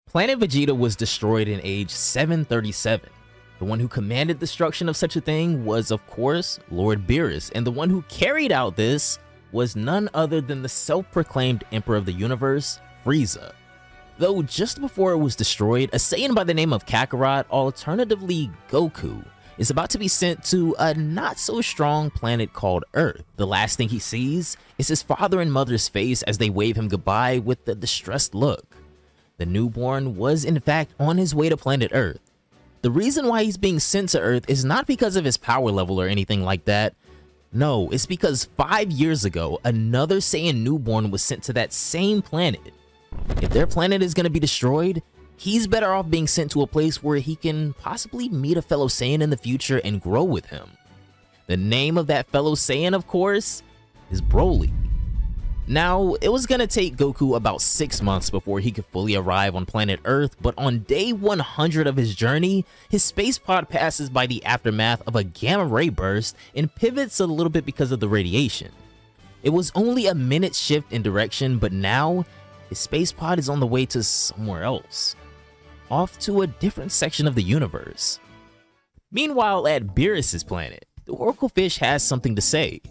Planet Vegeta was destroyed in age 737. The one who commanded destruction of such a thing was, of course, Lord Beerus, and the one who carried out this was none other than the self-proclaimed Emperor of the Universe, Frieza. Though just before it was destroyed, a Saiyan by the name of Kakarot, alternatively Goku, is about to be sent to a not-so-strong planet called Earth. The last thing he sees is his father and mother's face as they wave him goodbye with a distressed look. The newborn was in fact on his way to planet Earth. The reason why he's being sent to Earth is not because of his power level or anything like that. No, it's because 5 years ago, another Saiyan newborn was sent to that same planet. If their planet is going to be destroyed, he's better off being sent to a place where he can possibly meet a fellow Saiyan in the future and grow with him. The name of that fellow Saiyan, of course, is Broly. Now, it was gonna take Goku about 6 months before he could fully arrive on planet Earth, but on day 100 of his journey, his space pod passes by the aftermath of a gamma ray burst and pivots a little bit because of the radiation. It was only a minute shift in direction, but now, his space pod is on the way to somewhere else. Off to a different section of the universe. Meanwhile, at Beerus' planet, the Oracle Fish has something to say.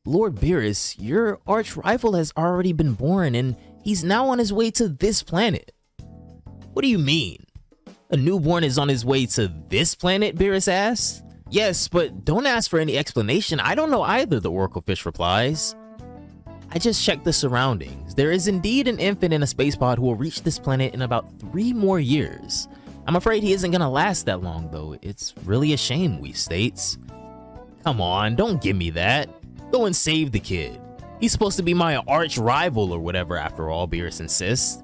Lord Beerus, your arch rival has already been born and he's now on his way to this planet. What do you mean? A newborn is on his way to this planet, Beerus asks. Yes, but don't ask for any explanation. I don't know either, the Oracle Fish replies. I just checked the surroundings. There is indeed an infant in a space pod who will reach this planet in about 3 more years. I'm afraid he isn't gonna last that long though. It's really a shame, Whis states. Come on, don't give me that. Go and save the kid. He's supposed to be my arch rival or whatever after all, Beerus insists.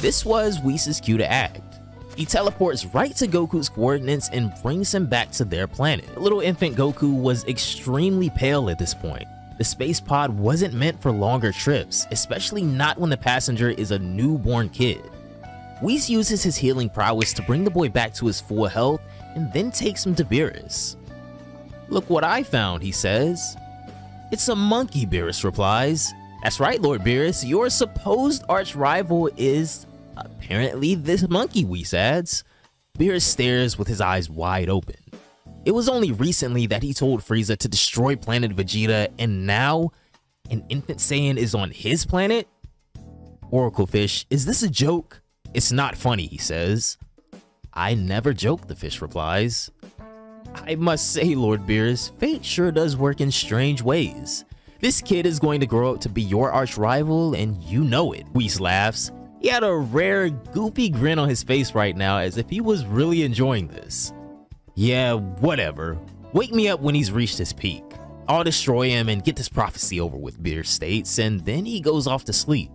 This was Whis' cue to act. He teleports right to Goku's coordinates and brings him back to their planet. Little infant Goku was extremely pale at this point. The space pod wasn't meant for longer trips, especially not when the passenger is a newborn kid. Whis uses his healing prowess to bring the boy back to his full health and then takes him to Beerus. Look what I found, he says. It's a monkey, Beerus replies. That's right, Lord Beerus, your supposed arch rival is apparently this monkey, Whis adds. Beerus stares with his eyes wide open. It was only recently that he told Frieza to destroy planet Vegeta, and now an infant Saiyan is on his planet? Oracle Fish, is this a joke? It's not funny, he says. I never joke, the fish replies. I must say, Lord Beerus, fate sure does work in strange ways. This kid is going to grow up to be your arch rival, and you know it, Whis laughs. He had a rare, goofy grin on his face right now as if he was really enjoying this. Yeah, whatever. Wake me up when he's reached his peak. I'll destroy him and get this prophecy over with, Beerus states, and then he goes off to sleep.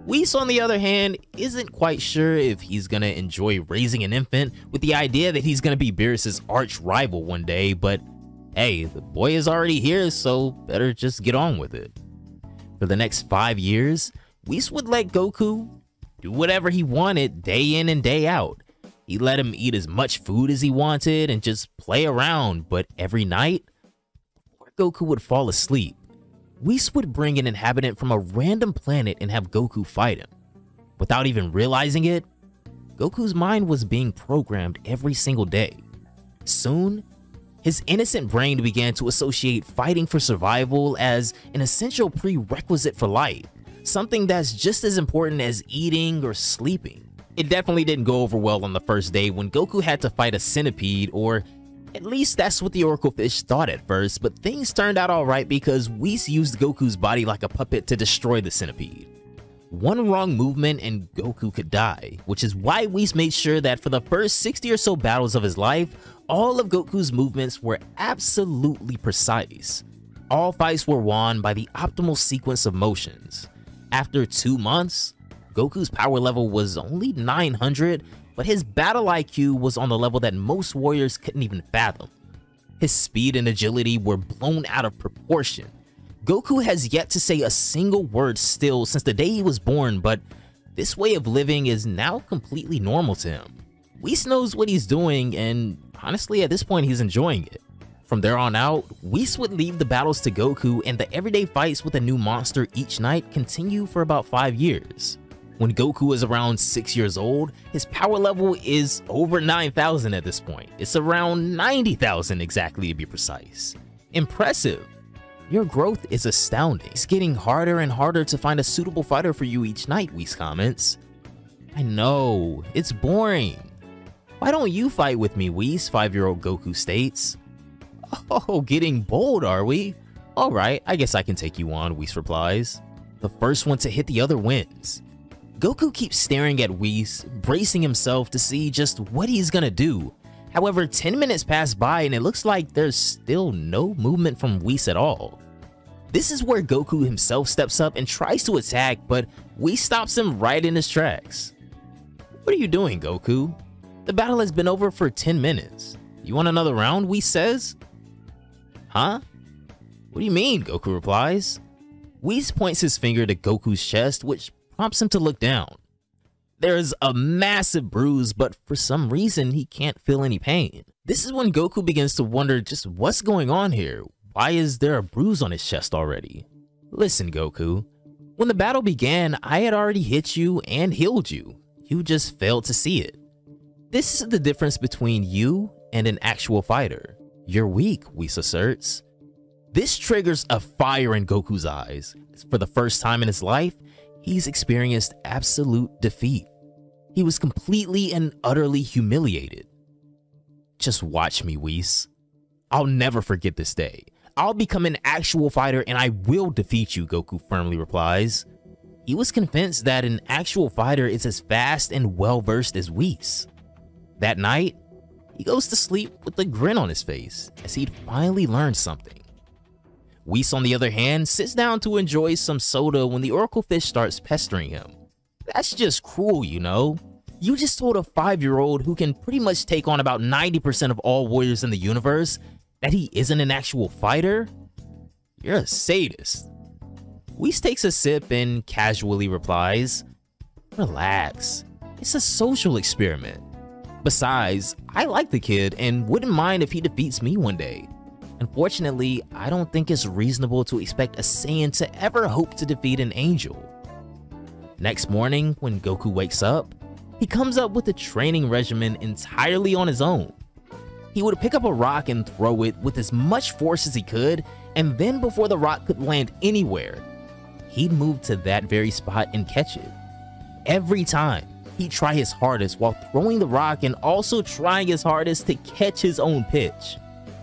Whis, on the other hand, isn't quite sure if he's gonna enjoy raising an infant with the idea that he's gonna be Beerus' arch rival one day, but hey, the boy is already here, so better just get on with it. For the next 5 years, Whis would let Goku do whatever he wanted day in and day out. He let him eat as much food as he wanted and just play around, but every night, before Goku would fall asleep, Whis would bring an inhabitant from a random planet and have Goku fight him. Without even realizing it, Goku's mind was being programmed every single day. Soon, his innocent brain began to associate fighting for survival as an essential prerequisite for life, something that's just as important as eating or sleeping. It definitely didn't go over well on the first day when Goku had to fight a centipede, or at least that's what the Oracle Fish thought at first, but things turned out alright because Whis used Goku's body like a puppet to destroy the centipede. One wrong movement and Goku could die, which is why Whis made sure that for the first 60 or so battles of his life, all of Goku's movements were absolutely precise. All fights were won by the optimal sequence of motions. After 2 months, Goku's power level was only 900, but his battle IQ was on the level that most warriors couldn't even fathom. His speed and agility were blown out of proportion. Goku has yet to say a single word still since the day he was born, but this way of living is now completely normal to him. Whis knows what he's doing, and honestly at this point he's enjoying it. From there on out, Whis would leave the battles to Goku, and the everyday fights with a new monster each night continue for about 5 years. When Goku is around 6 years old, his power level is over 9,000 at this point. It's around 90,000 exactly to be precise. Impressive. Your growth is astounding. It's getting harder and harder to find a suitable fighter for you each night, Whis comments. I know, it's boring. Why don't you fight with me, Whis? 5-year-old Goku states. Oh, getting bold, are we? Alright, I guess I can take you on, Whis replies. The first one to hit the other wins. Goku keeps staring at Whis, bracing himself to see just what he's gonna do. However, 10 minutes pass by and it looks like there's still no movement from Whis at all. This is where Goku himself steps up and tries to attack, but Whis stops him right in his tracks. What are you doing, Goku? The battle has been over for 10 minutes. You want another round, Whis says? Huh? What do you mean, Goku replies. Whis points his finger to Goku's chest, which prompts him to look down. There's a massive bruise, but for some reason, he can't feel any pain. This is when Goku begins to wonder just what's going on here. Why is there a bruise on his chest already? Listen, Goku. When the battle began, I had already hit you and healed you. You just failed to see it. This is the difference between you and an actual fighter. You're weak, Whis asserts. This triggers a fire in Goku's eyes. For the first time in his life, he's experienced absolute defeat. He was completely and utterly humiliated. Just watch me, Whis. I'll never forget this day. I'll become an actual fighter and I will defeat you, Goku firmly replies. He was convinced that an actual fighter is as fast and well-versed as Whis. That night, he goes to sleep with a grin on his face as he'd finally learned something. Whis, on the other hand, sits down to enjoy some soda when the Oracle Fish starts pestering him. That's just cruel, you know? You just told a 5-year-old who can pretty much take on about 90% of all warriors in the universe that he isn't an actual fighter? You're a sadist. Whis takes a sip and casually replies, relax, it's a social experiment. Besides, I like the kid and wouldn't mind if he defeats me one day. Unfortunately, I don't think it's reasonable to expect a Saiyan to ever hope to defeat an angel. Next morning, when Goku wakes up, he comes up with a training regimen entirely on his own. He would pick up a rock and throw it with as much force as he could, and then before the rock could land anywhere, he'd move to that very spot and catch it. Every time, he'd try his hardest while throwing the rock and also trying his hardest to catch his own pitch.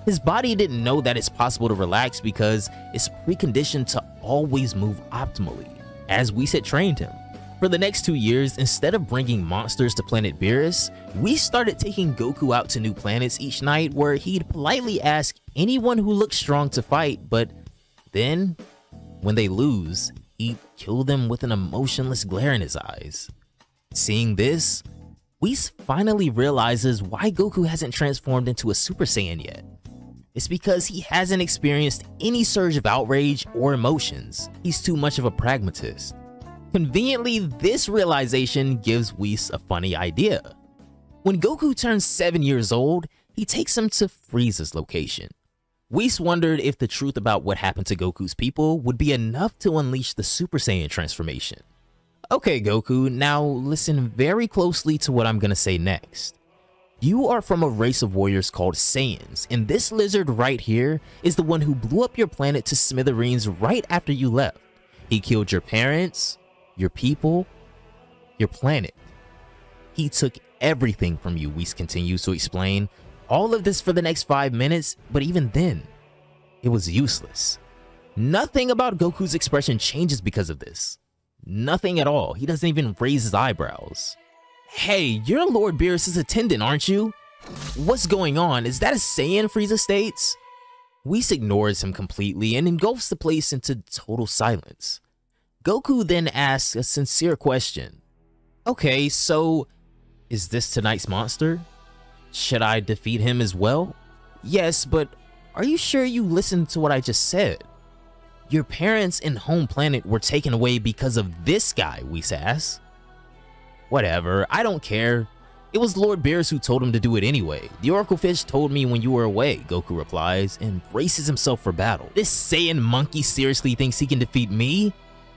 His body didn't know that it's possible to relax because it's preconditioned to always move optimally, as Whis had trained him. For the next 2 years, instead of bringing monsters to planet Beerus, Whis started taking Goku out to new planets each night where he'd politely ask anyone who looked strong to fight, but then, when they lose, he'd kill them with an emotionless glare in his eyes. Seeing this, Whis finally realizes why Goku hasn't transformed into a Super Saiyan yet. It's because he hasn't experienced any surge of outrage or emotions. He's too much of a pragmatist. Conveniently, this realization gives Whis a funny idea. When Goku turns 7 years old, he takes him to Frieza's location. Whis wondered if the truth about what happened to Goku's people would be enough to unleash the Super Saiyan transformation. Okay, Goku, now listen very closely to what I'm gonna say next. You are from a race of warriors called Saiyans, and this lizard right here is the one who blew up your planet to smithereens right after you left. He killed your parents, your people, your planet. He took everything from you, Whis continues to explain. All of this for the next 5 minutes, but even then, it was useless. Nothing about Goku's expression changes because of this. Nothing at all. He doesn't even raise his eyebrows. Hey, you're Lord Beerus' attendant, aren't you? What's going on? Is that a Saiyan, Frieza states? Whis ignores him completely and engulfs the place into total silence. Goku then asks a sincere question. Okay, so is this tonight's monster? Should I defeat him as well? Yes, but are you sure you listened to what I just said? Your parents and home planet were taken away because of this guy, Whis asks. Whatever, I don't care. It was Lord Beerus who told him to do it anyway. The Oracle Fish told me when you were away, Goku replies, and braces himself for battle. This Saiyan monkey seriously thinks he can defeat me?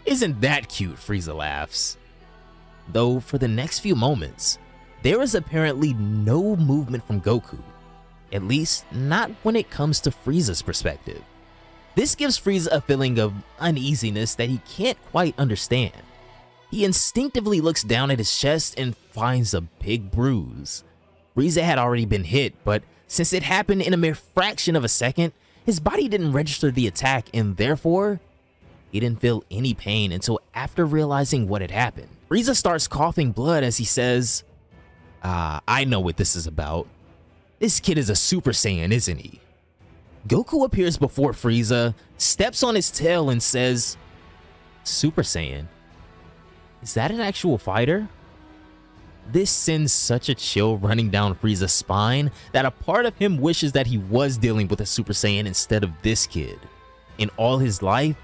Isn't that cute, Frieza laughs. though for the next few moments, there is apparently no movement from Goku, at least not when it comes to Frieza's perspective. This gives Frieza a feeling of uneasiness that he can't quite understand. He instinctively looks down at his chest and finds a big bruise. Frieza had already been hit, but since it happened in a mere fraction of a second, his body didn't register the attack and therefore, he didn't feel any pain until after realizing what had happened. Frieza starts coughing blood as he says, I know what this is about. This kid is a Super Saiyan, isn't he? Goku appears before Frieza, steps on his tail and says, Super Saiyan? Is that an actual fighter? This sends such a chill running down Frieza's spine that a part of him wishes that he was dealing with a Super Saiyan instead of this kid. In all his life,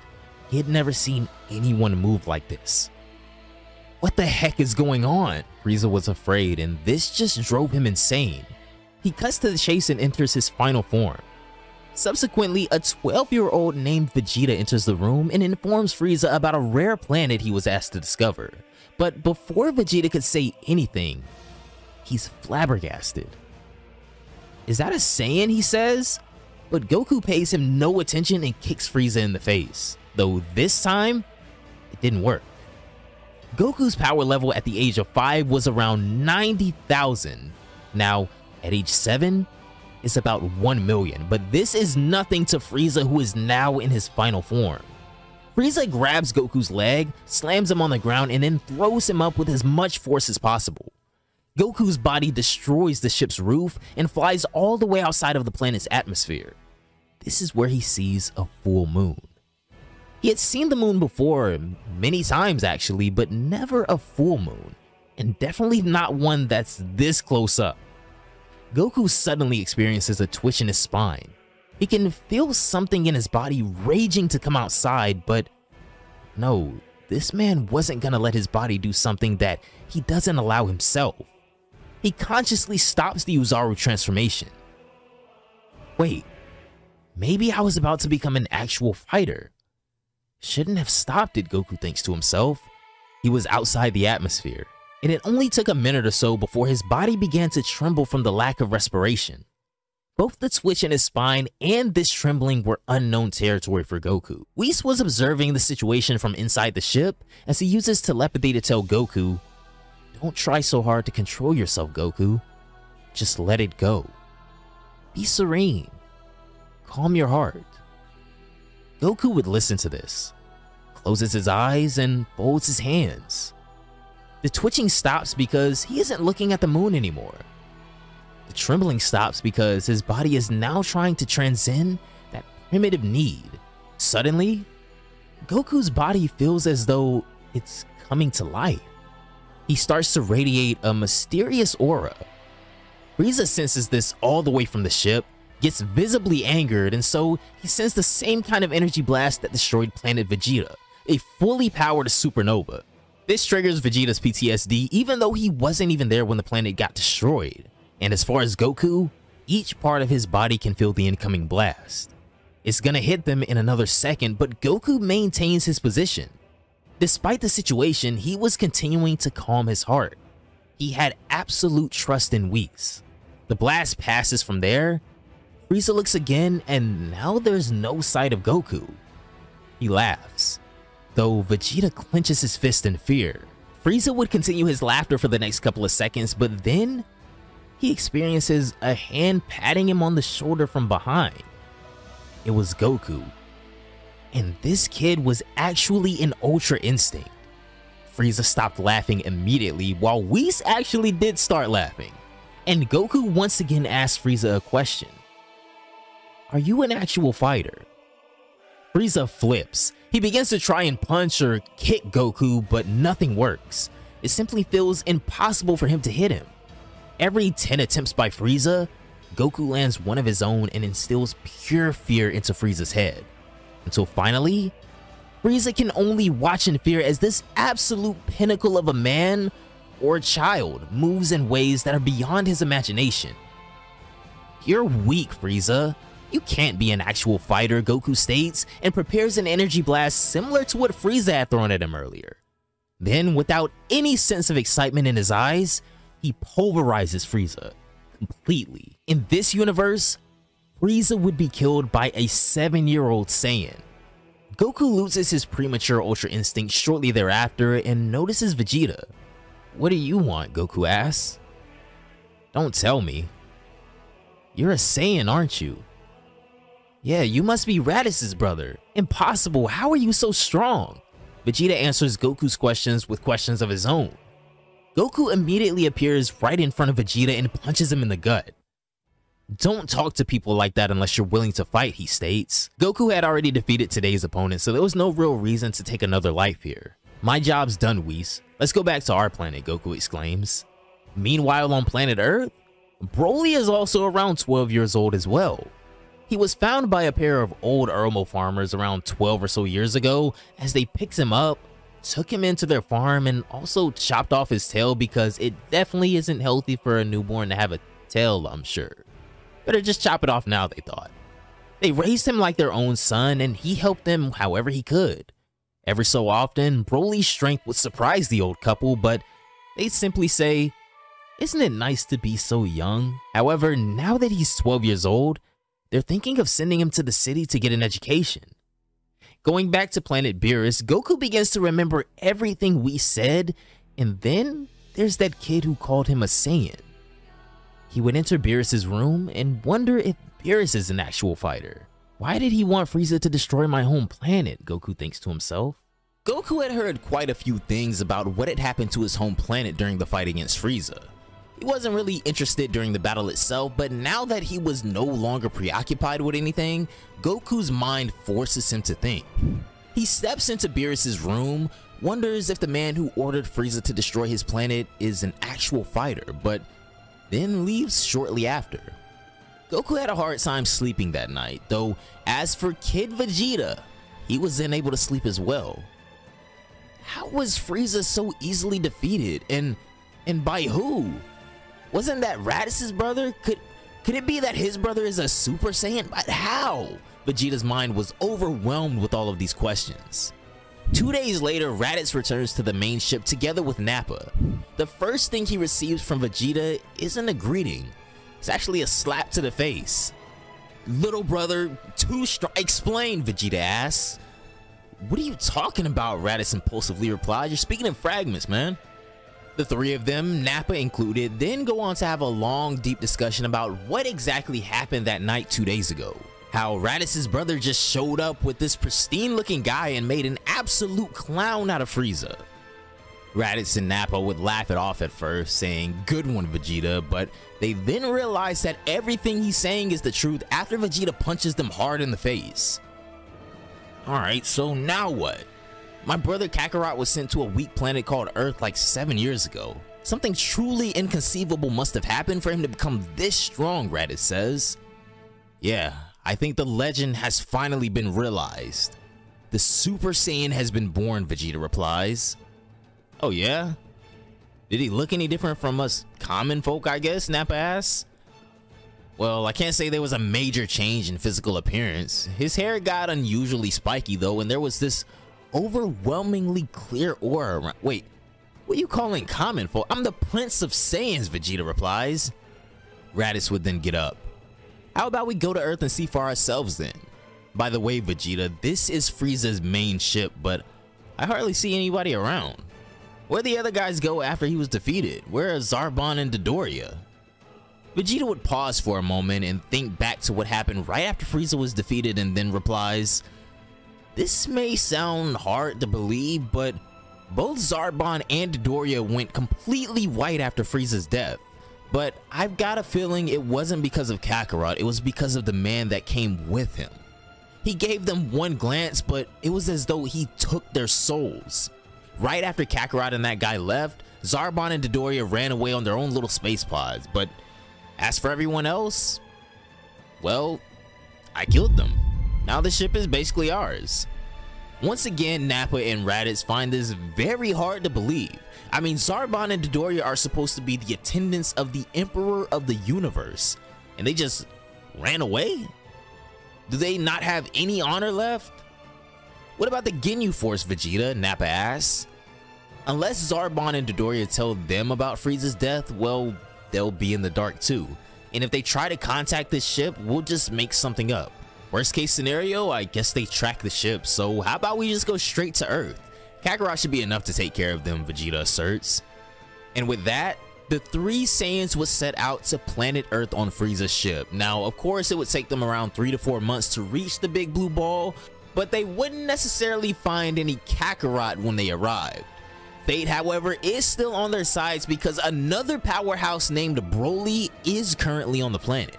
he had never seen anyone move like this. What the heck is going on? Frieza was afraid, and this just drove him insane. He cuts to the chase and enters his final form. Subsequently, a 12-year-old named Vegeta enters the room and informs Frieza about a rare planet he was asked to discover. But before Vegeta could say anything, he's flabbergasted. Is that a Saiyan, he says? But Goku pays him no attention and kicks Frieza in the face, though this time, it didn't work. Goku's power level at the age of 5 was around 90,000. Now, at age 7, it's about 1 million, but this is nothing to Frieza, who is now in his final form. Frieza grabs Goku's leg, slams him on the ground, and then throws him up with as much force as possible. Goku's body destroys the ship's roof and flies all the way outside of the planet's atmosphere. This is where he sees a full moon. He had seen the moon before, many times actually, but never a full moon, and definitely not one that's this close up. Goku suddenly experiences a twitch in his spine. He can feel something in his body raging to come outside, but no, this man wasn't gonna let his body do something that he doesn't allow himself. He consciously stops the Oozaru transformation. Wait, maybe I was about to become an actual fighter. Shouldn't have stopped it, Goku thinks to himself. He was outside the atmosphere, and it only took a minute or so before his body began to tremble from the lack of respiration. Both the twitch in his spine and this trembling were unknown territory for Goku. Whis was observing the situation from inside the ship as he uses telepathy to tell Goku, "Don't try so hard to control yourself, Goku. Just let it go. Be serene. Calm your heart." Goku would listen to this, closes his eyes, and folds his hands. The twitching stops because he isn't looking at the moon anymore. The trembling stops because his body is now trying to transcend that primitive need. Suddenly, Goku's body feels as though it's coming to life. He starts to radiate a mysterious aura. Frieza senses this all the way from the ship, gets visibly angered, and so he sends the same kind of energy blast that destroyed Planet Vegeta, a fully powered supernova. This triggers Vegeta's PTSD even though he wasn't even there when the planet got destroyed. And as far as Goku, each part of his body can feel the incoming blast. It's gonna hit them in another second, but Goku maintains his position. Despite the situation, he was continuing to calm his heart. He had absolute trust in Whis. The blast passes from there. Frieza looks again, and now there's no sight of Goku. He laughs, though Vegeta clenches his fist in fear. Frieza would continue his laughter for the next couple of seconds, but then he experiences a hand patting him on the shoulder from behind. It was Goku. And this kid was actually an Ultra Instinct. Frieza stopped laughing immediately, while Whis actually did start laughing. And Goku once again asked Frieza a question. "Are you an actual fighter?" Frieza flips. He begins to try and punch or kick Goku, but nothing works. It simply feels impossible for him to hit him. Every 10 attempts by Frieza, Goku lands one of his own and instills pure fear into Frieza's head. Until finally, Frieza can only watch in fear as this absolute pinnacle of a man or a child moves in ways that are beyond his imagination. "You're weak, Frieza. You can't be an actual fighter," Goku states, and prepares an energy blast similar to what Frieza had thrown at him earlier. Then, without any sense of excitement in his eyes, he pulverizes Frieza completely. In this universe, Frieza would be killed by a 7-year-old Saiyan. Goku loses his premature Ultra Instinct shortly thereafter and notices Vegeta. "What do you want?" Goku asks. "Don't tell me. You're a Saiyan, aren't you?" "Yeah, you must be Raditz' brother. Impossible, how are you so strong?" Vegeta answers Goku's questions with questions of his own. Goku immediately appears right in front of Vegeta and punches him in the gut. "Don't talk to people like that unless you're willing to fight," he states. Goku had already defeated today's opponent, so there was no real reason to take another life here. "My job's done, Whis. Let's go back to our planet," Goku exclaims. Meanwhile, on planet Earth, Broly is also around 12 years old as well. He was found by a pair of old Earmo farmers around 12 or so years ago as they picked him up, took him into their farm, and also chopped off his tail because it definitely isn't healthy for a newborn to have a tail, I'm sure. Better just chop it off now, they thought. They raised him like their own son, and he helped them however he could. Every so often, Broly's strength would surprise the old couple, but they'd simply say, "Isn't it nice to be so young?" However, now that he's 12 years old, they're thinking of sending him to the city to get an education. Going back to planet Beerus, Goku begins to remember everything we said, and then there's that kid who called him a Saiyan. He would enter Beerus' room and wonder if Beerus is an actual fighter. Why did he want Frieza to destroy my home planet? Goku thinks to himself. Goku had heard quite a few things about what had happened to his home planet during the fight against Frieza. He wasn't really interested during the battle itself, but now that he was no longer preoccupied with anything, Goku's mind forces him to think. He steps into Beerus' room, wonders if the man who ordered Frieza to destroy his planet is an actual fighter, but then leaves shortly after. Goku had a hard time sleeping that night, though as for Kid Vegeta, he was unable to sleep as well. How was Frieza so easily defeated, and by who? Wasn't that Raditz' brother? Could it be that his brother is a Super Saiyan? But how? Vegeta's mind was overwhelmed with all of these questions. 2 days later, Raditz returns to the main ship together with Nappa. The first thing he receives from Vegeta isn't a greeting. It's actually a slap to the face. "Little brother, too strong. Explain," Vegeta asks. "What are you talking about?" Raditz impulsively replies. "You're speaking in fragments, man." The three of them, Nappa included, then go on to have a long, deep discussion about what exactly happened that night 2 days ago. How Raditz's brother just showed up with this pristine-looking guy and made an absolute clown out of Frieza. Raditz and Nappa would laugh it off at first, saying, "Good one, Vegeta," but they then realize that everything he's saying is the truth after Vegeta punches them hard in the face. Alright, so now what? My brother Kakarot was sent to a weak planet called Earth like 7 years ago. Something truly inconceivable must have happened for him to become this strong, Raditz says. "Yeah, I think the legend has finally been realized. The Super Saiyan has been born," Vegeta replies. "Oh yeah? Did he look any different from us common folk, I guess?" Nappa asks. "Well, I can't say there was a major change in physical appearance. His hair got unusually spiky though, and there was this overwhelmingly clear aura around." "Wait, what are you calling common folk? I'm the Prince of Saiyans," Vegeta replies. Raditz would then get up. "How about we go to Earth and see for ourselves then? By the way, Vegeta, this is Frieza's main ship, but I hardly see anybody around. Where'd the other guys go after he was defeated? Where are Zarbon and Dodoria?" Vegeta would pause for a moment and think back to what happened right after Frieza was defeated and then replies, "This may sound hard to believe, but both Zarbon and Dodoria went completely white after Frieza's death. But I've got a feeling it wasn't because of Kakarot, it was because of the man that came with him. He gave them one glance, but it was as though he took their souls. Right after Kakarot and that guy left, Zarbon and Dodoria ran away on their own little space pods, but as for everyone else, well, I killed them. Now the ship is basically ours." Once again, Nappa and Raditz find this very hard to believe. I mean, Zarbon and Dodoria are supposed to be the attendants of the Emperor of the Universe, and they just ran away? Do they not have any honor left? "What about the Ginyu Force, Vegeta?" Nappa asks. Unless Zarbon and Dodoria tell them about Frieza's death, well, they'll be in the dark too. And if they try to contact this ship, we'll just make something up. Worst case scenario, I guess they track the ship, so how about we just go straight to Earth? Kakarot should be enough to take care of them, Vegeta asserts. And with that, the three Saiyans would set out to planet Earth on Frieza's ship. Now, of course, it would take them around 3 to 4 months to reach the big blue ball, but they wouldn't necessarily find any Kakarot when they arrived. Fate, however, is still on their sides because another powerhouse named Broly is currently on the planet.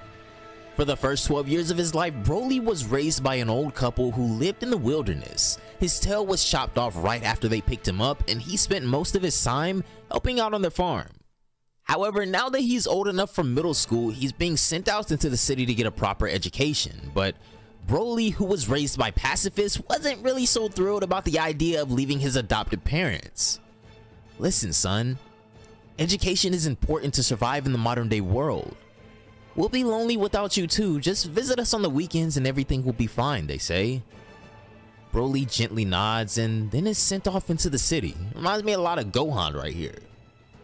For the first 12 years of his life, Broly was raised by an old couple who lived in the wilderness. His tail was chopped off right after they picked him up, and he spent most of his time helping out on their farm. However, now that he's old enough for middle school, he's being sent out into the city to get a proper education. But Broly, who was raised by pacifists, wasn't really so thrilled about the idea of leaving his adopted parents. Listen, son, education is important to survive in the modern day world. We'll be lonely without you too, just visit us on the weekends and everything will be fine, they say. Broly gently nods and then is sent off into the city. Reminds me a lot of Gohan right here.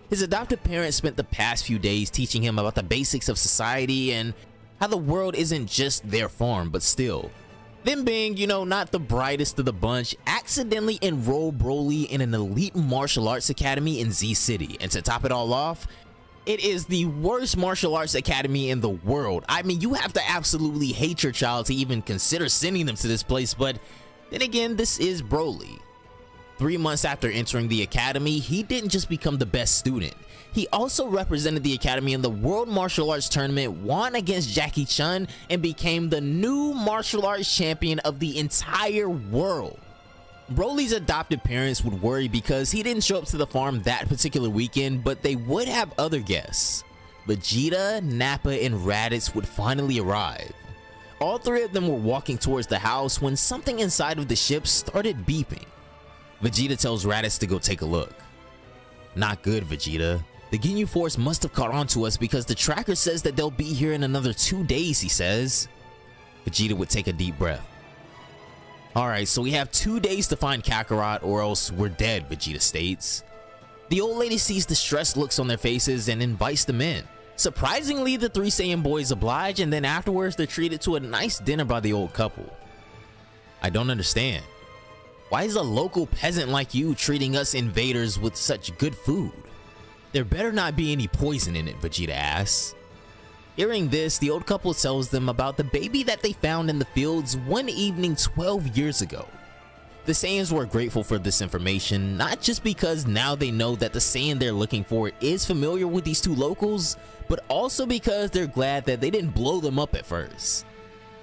His adopted parents spent the past few days teaching him about the basics of society and how the world isn't just their farm, but still. Them being, not the brightest of the bunch, accidentally enrolled Broly in an elite martial arts academy in Z City. And to top it all off, it is the worst martial arts academy in the world. I mean, you have to absolutely hate your child to even consider sending them to this place, but then again, this is Broly. 3 months after entering the academy, he didn't just become the best student. He also represented the academy in the World Martial Arts Tournament, won against Jackie Chun, and became the new martial arts champion of the entire world. Broly's adopted parents would worry because he didn't show up to the farm that particular weekend, but they would have other guests. Vegeta, Nappa, and Raditz would finally arrive. All three of them were walking towards the house when something inside of the ship started beeping. Vegeta tells Raditz to go take a look. Not good, Vegeta. The Ginyu Force must have caught on to us because the tracker says that they'll be here in another 2 days, he says. Vegeta would take a deep breath. Alright, so we have 2 days to find Kakarot or else we're dead, Vegeta states. The old lady sees the stressed looks on their faces and invites them in. Surprisingly, the three Saiyan boys oblige, and then afterwards they're treated to a nice dinner by the old couple. I don't understand. Why is a local peasant like you treating us invaders with such good food? There better not be any poison in it, Vegeta asks. Hearing this, the old couple tells them about the baby that they found in the fields one evening 12 years ago. The Saiyans were grateful for this information, not just because now they know that the Saiyan they're looking for is familiar with these two locals, but also because they're glad that they didn't blow them up at first.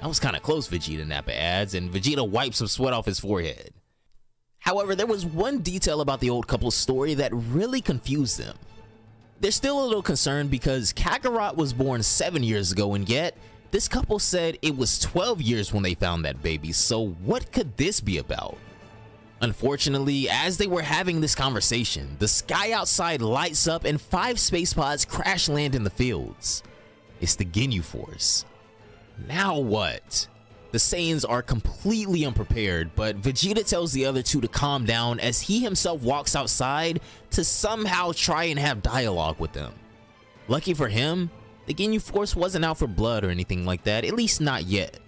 That was kinda close, Vegeta, Nappa adds, and Vegeta wipes some sweat off his forehead. However, there was one detail about the old couple's story that really confused them. They're still a little concerned because Kakarot was born 7 years ago, and yet this couple said it was 12 years when they found that baby, so what could this be about? Unfortunately, as they were having this conversation, the sky outside lights up and 5 space pods crash land in the fields. It's the Ginyu Force. Now what? The Saiyans are completely unprepared, but Vegeta tells the other two to calm down as he himself walks outside to somehow try and have dialogue with them. Lucky for him, the Ginyu Force wasn't out for blood or anything like that, at least not yet.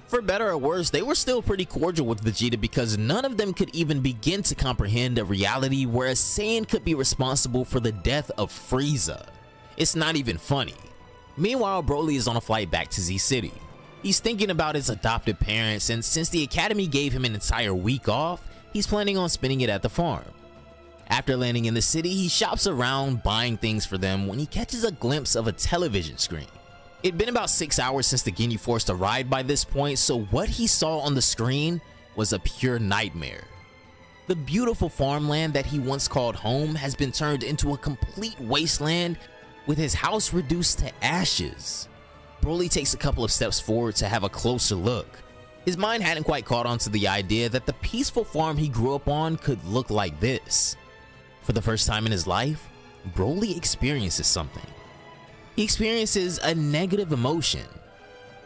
For better or worse, they were still pretty cordial with Vegeta because none of them could even begin to comprehend a reality where a Saiyan could be responsible for the death of Frieza. It's not even funny. Meanwhile, Broly is on a flight back to Z City. He's thinking about his adopted parents, and since the academy gave him an entire week off, he's planning on spending it at the farm. After landing in the city, he shops around buying things for them when he catches a glimpse of a television screen. It'd been about 6 hours since the Ginyu Force arrived by this point, so what he saw on the screen was a pure nightmare. The beautiful farmland that he once called home has been turned into a complete wasteland, with his house reduced to ashes. Broly takes a couple of steps forward to have a closer look. His mind hadn't quite caught on to the idea that the peaceful farm he grew up on could look like this. For the first time in his life, Broly experiences something. He experiences a negative emotion.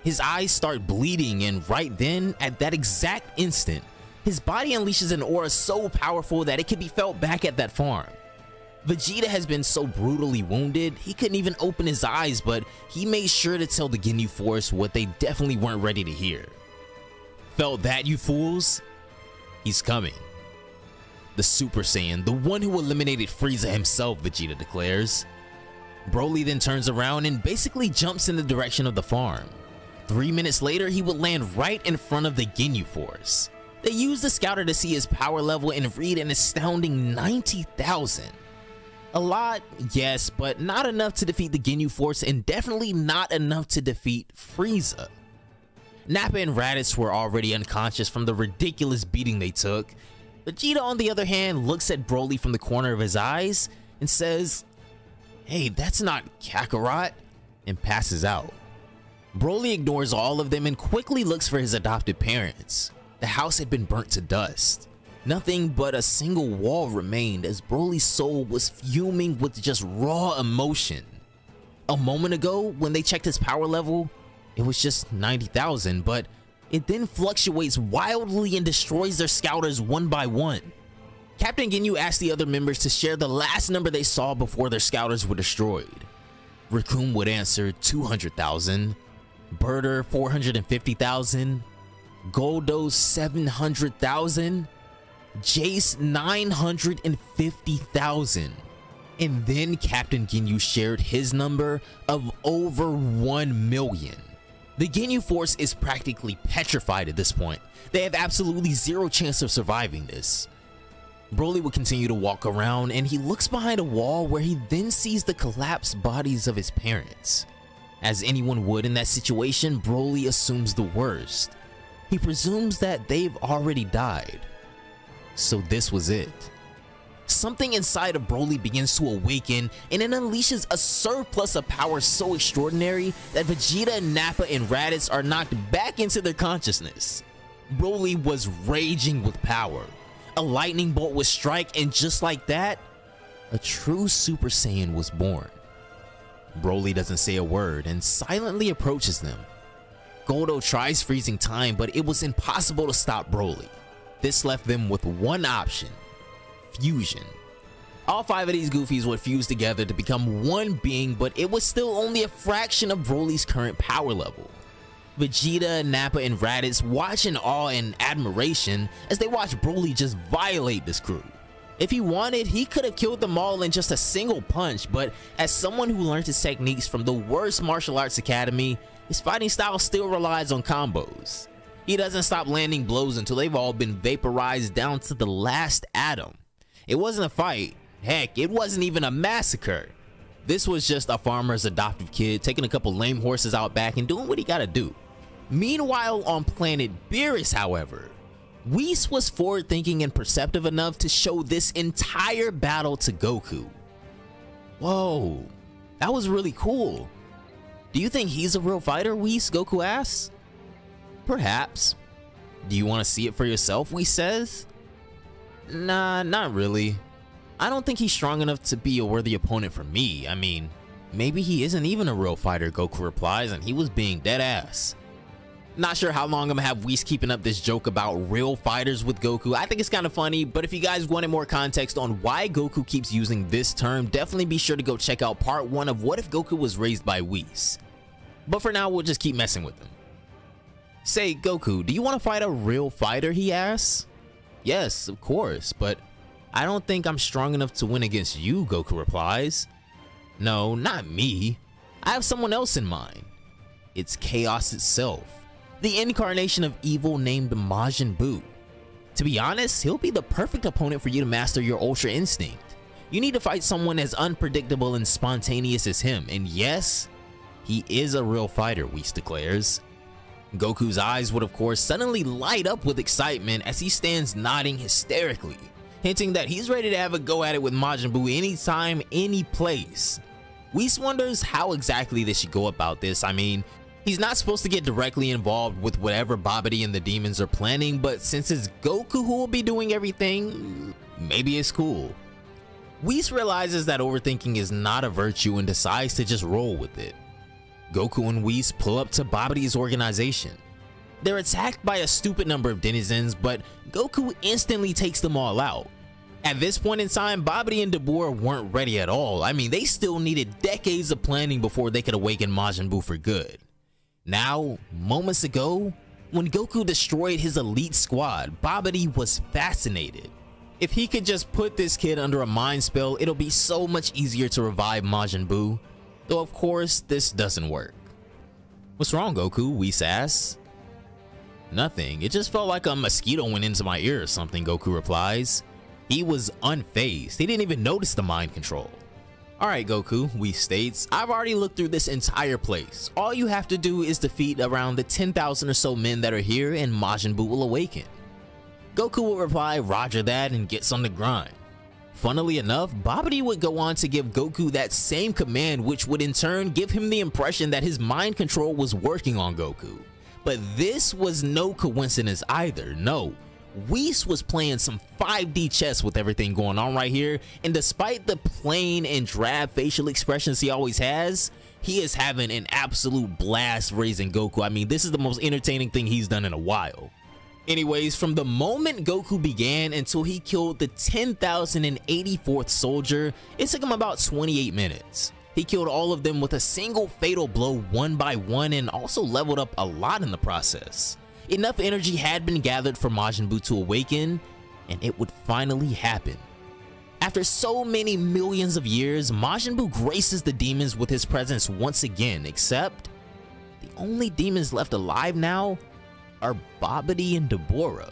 His eyes start bleeding, and right then, at that exact instant, His body unleashes an aura so powerful that it can be felt back at that farm. Vegeta has been so brutally wounded, he couldn't even open his eyes, but he made sure to tell the Ginyu Force what they definitely weren't ready to hear. Felt that, you fools? He's coming. The Super Saiyan, the one who eliminated Frieza himself, Vegeta declares. Broly then turns around and basically jumps in the direction of the farm. 3 minutes later, he would land right in front of the Ginyu Force. They use the scouter to see his power level and read an astounding 90,000. A lot, yes, but not enough to defeat the Ginyu Force and definitely not enough to defeat Frieza. Nappa and Raditz were already unconscious from the ridiculous beating they took. Vegeta, on the other hand, looks at Broly from the corner of his eyes and says, "Hey, that's not Kakarot," and passes out. Broly ignores all of them and quickly looks for his adopted parents. The house had been burnt to dust. Nothing but a single wall remained as Broly's soul was fuming with just raw emotion. A moment ago, when they checked his power level, it was just 90,000, but it then fluctuates wildly and destroys their scouters one by one. Captain Ginyu asked the other members to share the last number they saw before their scouters were destroyed. Recoome would answer 200,000, Birder 450,000, Goldo 700,000, Jace 950,000. And then Captain Ginyu shared his number of over 1 million. The Ginyu Force is practically petrified at this point. They have absolutely zero chance of surviving this. Broly would continue to walk around and he looks behind a wall where he then sees the collapsed bodies of his parents. As anyone would in that situation, Broly assumes the worst. He presumes that they've already died. So this was it. Something inside of Broly begins to awaken and it unleashes a surplus of power so extraordinary that Vegeta, Nappa, and Raditz are knocked back into their consciousness. Broly was raging with power. A lightning bolt would strike, and just like that, a true Super Saiyan was born. Broly doesn't say a word and silently approaches them. Goldo tries freezing time, but it was impossible to stop Broly. This left them with one option: fusion. All 5 of these goofies would fuse together to become one being, but it was still only a fraction of Broly's current power level. Vegeta, Nappa, and Raditz watch in awe and admiration as they watch Broly just violate this crew. If he wanted, he could have killed them all in just a single punch, but as someone who learned his techniques from the worst martial arts academy, his fighting style still relies on combos. He doesn't stop landing blows until they've all been vaporized down to the last atom. It wasn't a fight. Heck, it wasn't even a massacre. This was just a farmer's adoptive kid taking a couple lame horses out back and doing what he gotta do. Meanwhile, on planet Beerus, however, Whis was forward-thinking and perceptive enough to show this entire battle to Goku. Whoa, that was really cool. Do you think he's a real fighter, Whis? Goku asks. Perhaps. Do you want to see it for yourself, Whis says. Nah, not really. I don't think he's strong enough to be a worthy opponent for me. I mean, maybe he isn't even a real fighter, Goku replies, and he was being dead ass. Not sure how long I'm gonna have Whis keeping up this joke about real fighters with Goku. I think it's kind of funny, but if you guys wanted more context on why Goku keeps using this term, definitely be sure to go check out part 1 of What If Goku Was Raised by Whis. But for now, we'll just keep messing with him. Say, Goku, do you want to fight a real fighter, he asks. Yes, of course, but I don't think I'm strong enough to win against you, Goku replies. No, not me. I have someone else in mind. It's Chaos itself, the incarnation of evil named Majin Buu. To be honest, he'll be the perfect opponent for you to master your Ultra Instinct. You need to fight someone as unpredictable and spontaneous as him, and yes, he is a real fighter, Whis declares. Goku's eyes would of course suddenly light up with excitement as he stands nodding hysterically, hinting that he's ready to have a go at it with Majin Buu anytime, any place. Whis wonders how exactly they should go about this. I mean, he's not supposed to get directly involved with whatever Babidi and the demons are planning, but since it's Goku who will be doing everything, maybe it's cool. Whis realizes that overthinking is not a virtue and decides to just roll with it. Goku and Whis pull up to Babidi's organization. They're attacked by a stupid number of denizens, but Goku instantly takes them all out. At this point in time, Babidi and Dabura weren't ready at all. I mean, they still needed decades of planning before they could awaken Majin Buu for good. Now, moments ago, when Goku destroyed his elite squad, Babidi was fascinated. If he could just put this kid under a mind spell, it'll be so much easier to revive Majin Buu. Though of course, this doesn't work. "What's wrong, Goku?" Whis asks. "Nothing, it just felt like a mosquito went into my ear or something," Goku replies. He was unfazed, he didn't even notice the mind control. "Alright Goku," Whis states, "I've already looked through this entire place. All you have to do is defeat around the 10,000 or so men that are here and Majin Buu will awaken." Goku will reply, "Roger that," and gets on the grind. Funnily enough, Babidi would go on to give Goku that same command, which would in turn give him the impression that his mind control was working on Goku. But this was no coincidence either, no. Whis was playing some 5D chess with everything going on right here, and despite the plain and drab facial expressions he always has, he is having an absolute blast raising Goku. I mean, this is the most entertaining thing he's done in a while. Anyways, from the moment Goku began until he killed the 10,084th soldier, it took him about 28 minutes. He killed all of them with a single fatal blow one by one and also leveled up a lot in the process. Enough energy had been gathered for Majin Buu to awaken, and it would finally happen. After so many millions of years, Majin Buu graces the demons with his presence once again, except the only demons left alive now are Babidi and Dabura.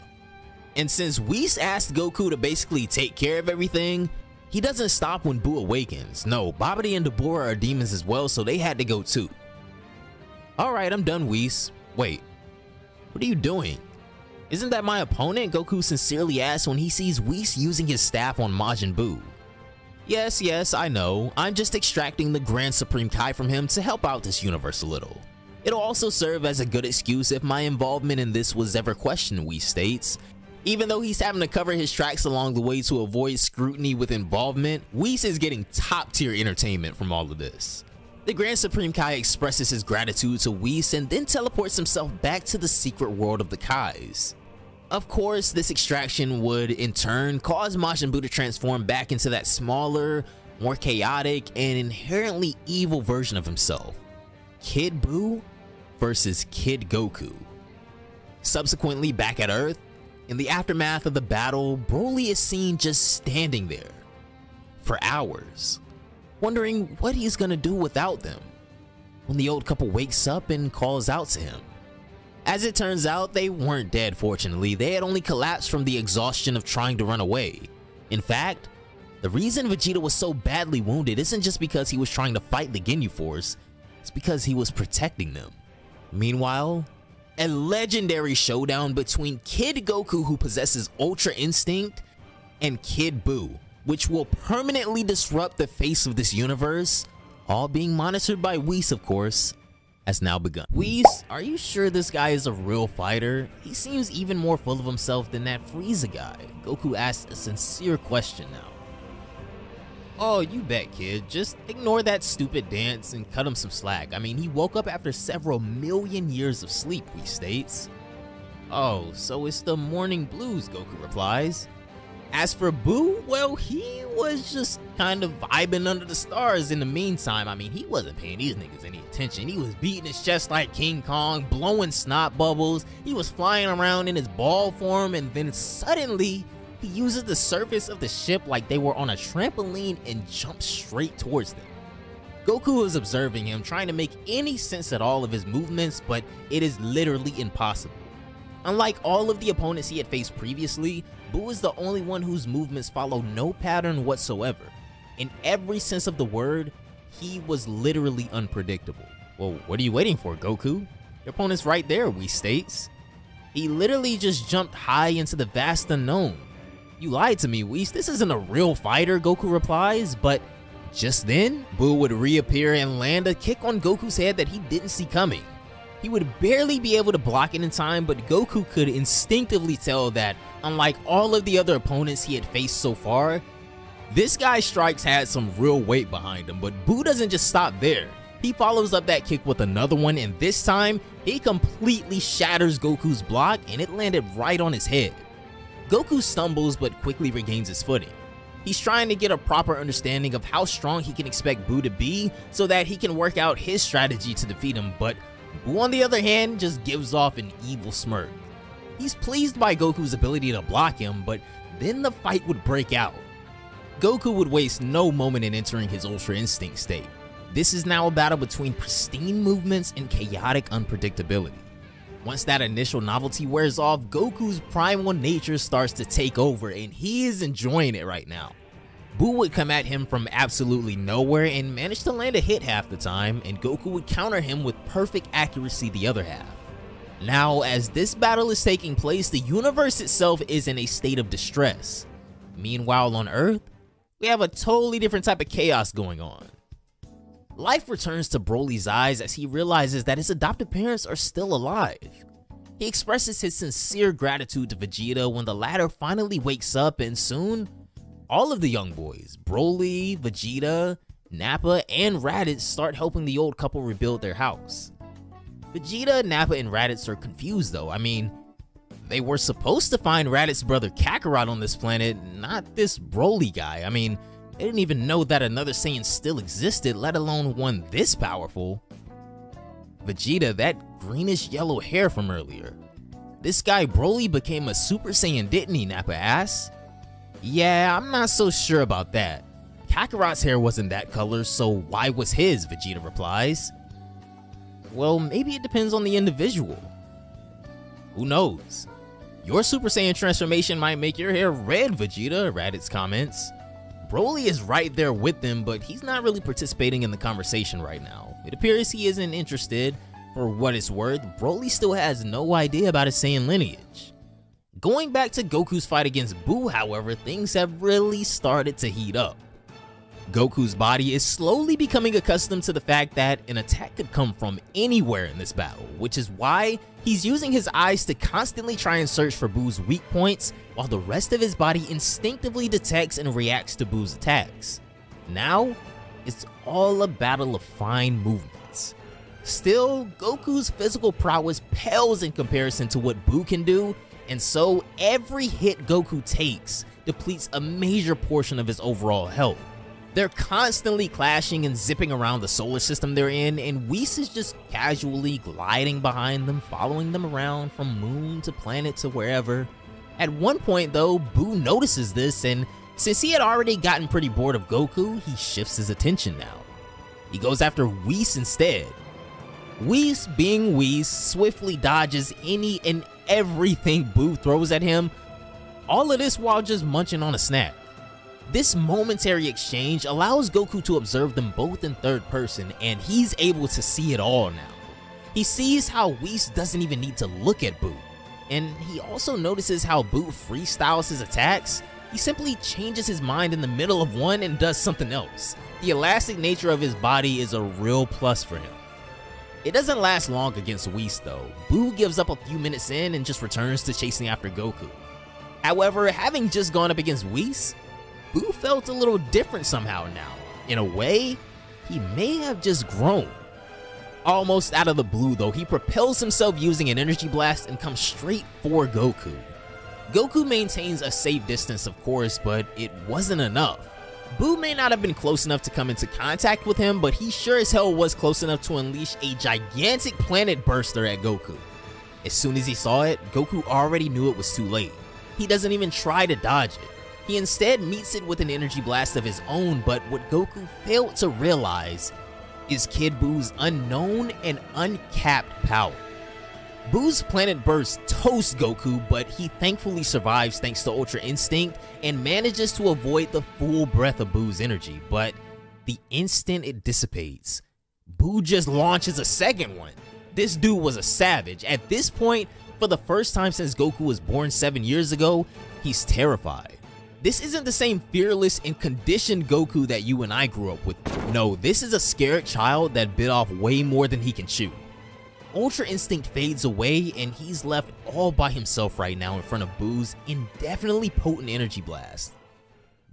And since Whis asked Goku to basically take care of everything, he doesn't stop when Buu awakens. No, Babidi and Dabura are demons as well, so they had to go too. "Alright, I'm done, Whis." "Wait, what are you doing? Isn't that my opponent?" Goku sincerely asks when he sees Whis using his staff on Majin Buu. Yes, I know. I'm just extracting the Grand Supreme Kai from him to help out this universe a little. It'll also serve as a good excuse if my involvement in this was ever questioned," Whis states. Even though he's having to cover his tracks along the way to avoid scrutiny with involvement, Whis is getting top tier entertainment from all of this. The Grand Supreme Kai expresses his gratitude to Whis and then teleports himself back to the secret world of the Kais. Of course, this extraction would in turn cause Majin Buu to transform back into that smaller, more chaotic, and inherently evil version of himself. Kid Buu versus Kid Goku. Subsequently, back at Earth, in the aftermath of the battle, Broly is seen just standing there for hours, wondering what he's gonna do without them, when the old couple wakes up and calls out to him. As it turns out, they weren't dead, fortunately. They had only collapsed from the exhaustion of trying to run away. In fact, the reason Vegeta was so badly wounded isn't just because he was trying to fight the Ginyu Force, it's because he was protecting them. Meanwhile, a legendary showdown between Kid Goku, who possesses Ultra Instinct, and Kid Buu, which will permanently disrupt the face of this universe, all being monitored by Whis, of course, has now begun. "Whis, are you sure this guy is a real fighter? He seems even more full of himself than that Frieza guy." Goku asks a sincere question now. "Oh, you bet, kid. Just ignore that stupid dance and cut him some slack. I mean, he woke up after several million years of sleep," Whis states. "Oh, so it's the morning blues," Goku replies. As for Buu, well, he was just kind of vibing under the stars in the meantime. I mean, he wasn't paying these niggas any attention. He was beating his chest like King Kong, blowing snot bubbles. He was flying around in his ball form, and then suddenly, he uses the surface of the ship like they were on a trampoline and jumps straight towards them. Goku is observing him, trying to make any sense at all of his movements, but it is literally impossible. Unlike all of the opponents he had faced previously, Buu is the only one whose movements follow no pattern whatsoever. In every sense of the word, he was literally unpredictable. "Well, what are you waiting for, Goku? Your opponent's right there," Whis states. "He literally just jumped high into the vast unknown." "You lied to me, Whis. This isn't a real fighter," Goku replies, but just then, Buu would reappear and land a kick on Goku's head that he didn't see coming. He would barely be able to block it in time, but Goku could instinctively tell that, unlike all of the other opponents he had faced so far, this guy's strikes had some real weight behind him. But Buu doesn't just stop there. He follows up that kick with another one, and this time, he completely shatters Goku's block and it landed right on his head. Goku stumbles but quickly regains his footing. He's trying to get a proper understanding of how strong he can expect Buu to be so that he can work out his strategy to defeat him, but Buu on the other hand just gives off an evil smirk. He's pleased by Goku's ability to block him, but then the fight would break out. Goku would waste no moment in entering his Ultra Instinct state. This is now a battle between pristine movements and chaotic unpredictability. Once that initial novelty wears off, Goku's primal nature starts to take over and he is enjoying it right now. Buu would come at him from absolutely nowhere and manage to land a hit half the time, and Goku would counter him with perfect accuracy the other half. Now, as this battle is taking place, the universe itself is in a state of distress. Meanwhile on Earth, we have a totally different type of chaos going on. Life returns to Broly's eyes as he realizes that his adopted parents are still alive. He expresses his sincere gratitude to Vegeta when the latter finally wakes up, and soon, all of the young boys, Broly, Vegeta, Nappa, and Raditz start helping the old couple rebuild their house. Vegeta, Nappa, and Raditz are confused though. I mean, they were supposed to find Raditz's brother Kakarot on this planet, not this Broly guy. I mean, they didn't even know that another Saiyan still existed, let alone one this powerful. Vegeta, that greenish yellow hair from earlier. This guy Broly became a Super Saiyan, didn't he, Nappa asks. Yeah, I'm not so sure about that. Kakarot's hair wasn't that color, so why was his, Vegeta replies. Well, maybe it depends on the individual. Who knows? Your Super Saiyan transformation might make your hair red, Vegeta, Raditz comments. Broly is right there with them, but he's not really participating in the conversation right now. It appears he isn't interested. For what it's worth, Broly still has no idea about his Saiyan lineage. Going back to Goku's fight against Buu, however, things have really started to heat up. Goku's body is slowly becoming accustomed to the fact that an attack could come from anywhere in this battle, which is why he's using his eyes to constantly try and search for Buu's weak points, while the rest of his body instinctively detects and reacts to Buu's attacks. Now, it's all a battle of fine movements. Still, Goku's physical prowess pales in comparison to what Buu can do, and so every hit Goku takes depletes a major portion of his overall health. They're constantly clashing and zipping around the solar system they're in, and Whis is just casually gliding behind them, following them around from moon to planet to wherever. At one point though, Buu notices this, and since he had already gotten pretty bored of Goku, he shifts his attention now. He goes after Whis instead. Whis, being Whis, swiftly dodges any and everything Buu throws at him, all of this while just munching on a snack. This momentary exchange allows Goku to observe them both in third person, and he's able to see it all now. He sees how Whis doesn't even need to look at Buu, and he also notices how Buu freestyles his attacks. He simply changes his mind in the middle of one and does something else. The elastic nature of his body is a real plus for him. It doesn't last long against Whis though. Buu gives up a few minutes in and just returns to chasing after Goku. However, having just gone up against Whis, Buu felt a little different somehow now. In a way, he may have just grown. Almost out of the blue though, he propels himself using an energy blast and comes straight for Goku. Goku maintains a safe distance of course, but it wasn't enough. Buu may not have been close enough to come into contact with him, but he sure as hell was close enough to unleash a gigantic planet burster at Goku. As soon as he saw it, Goku already knew it was too late. He doesn't even try to dodge it. He instead meets it with an energy blast of his own, but what Goku failed to realize is Kid Buu's unknown and uncapped power. Buu's planet burst toasts Goku, but he thankfully survives thanks to Ultra Instinct and manages to avoid the full breath of Buu's energy, but the instant it dissipates, Buu just launches a second one. This dude was a savage. At this point, for the first time since Goku was born 7 years ago, he's terrified. This isn't the same fearless and conditioned Goku that you and I grew up with. No, this is a scared child that bit off way more than he can chew. Ultra Instinct fades away and he's left all by himself right now in front of Buu's indefinitely potent energy blast.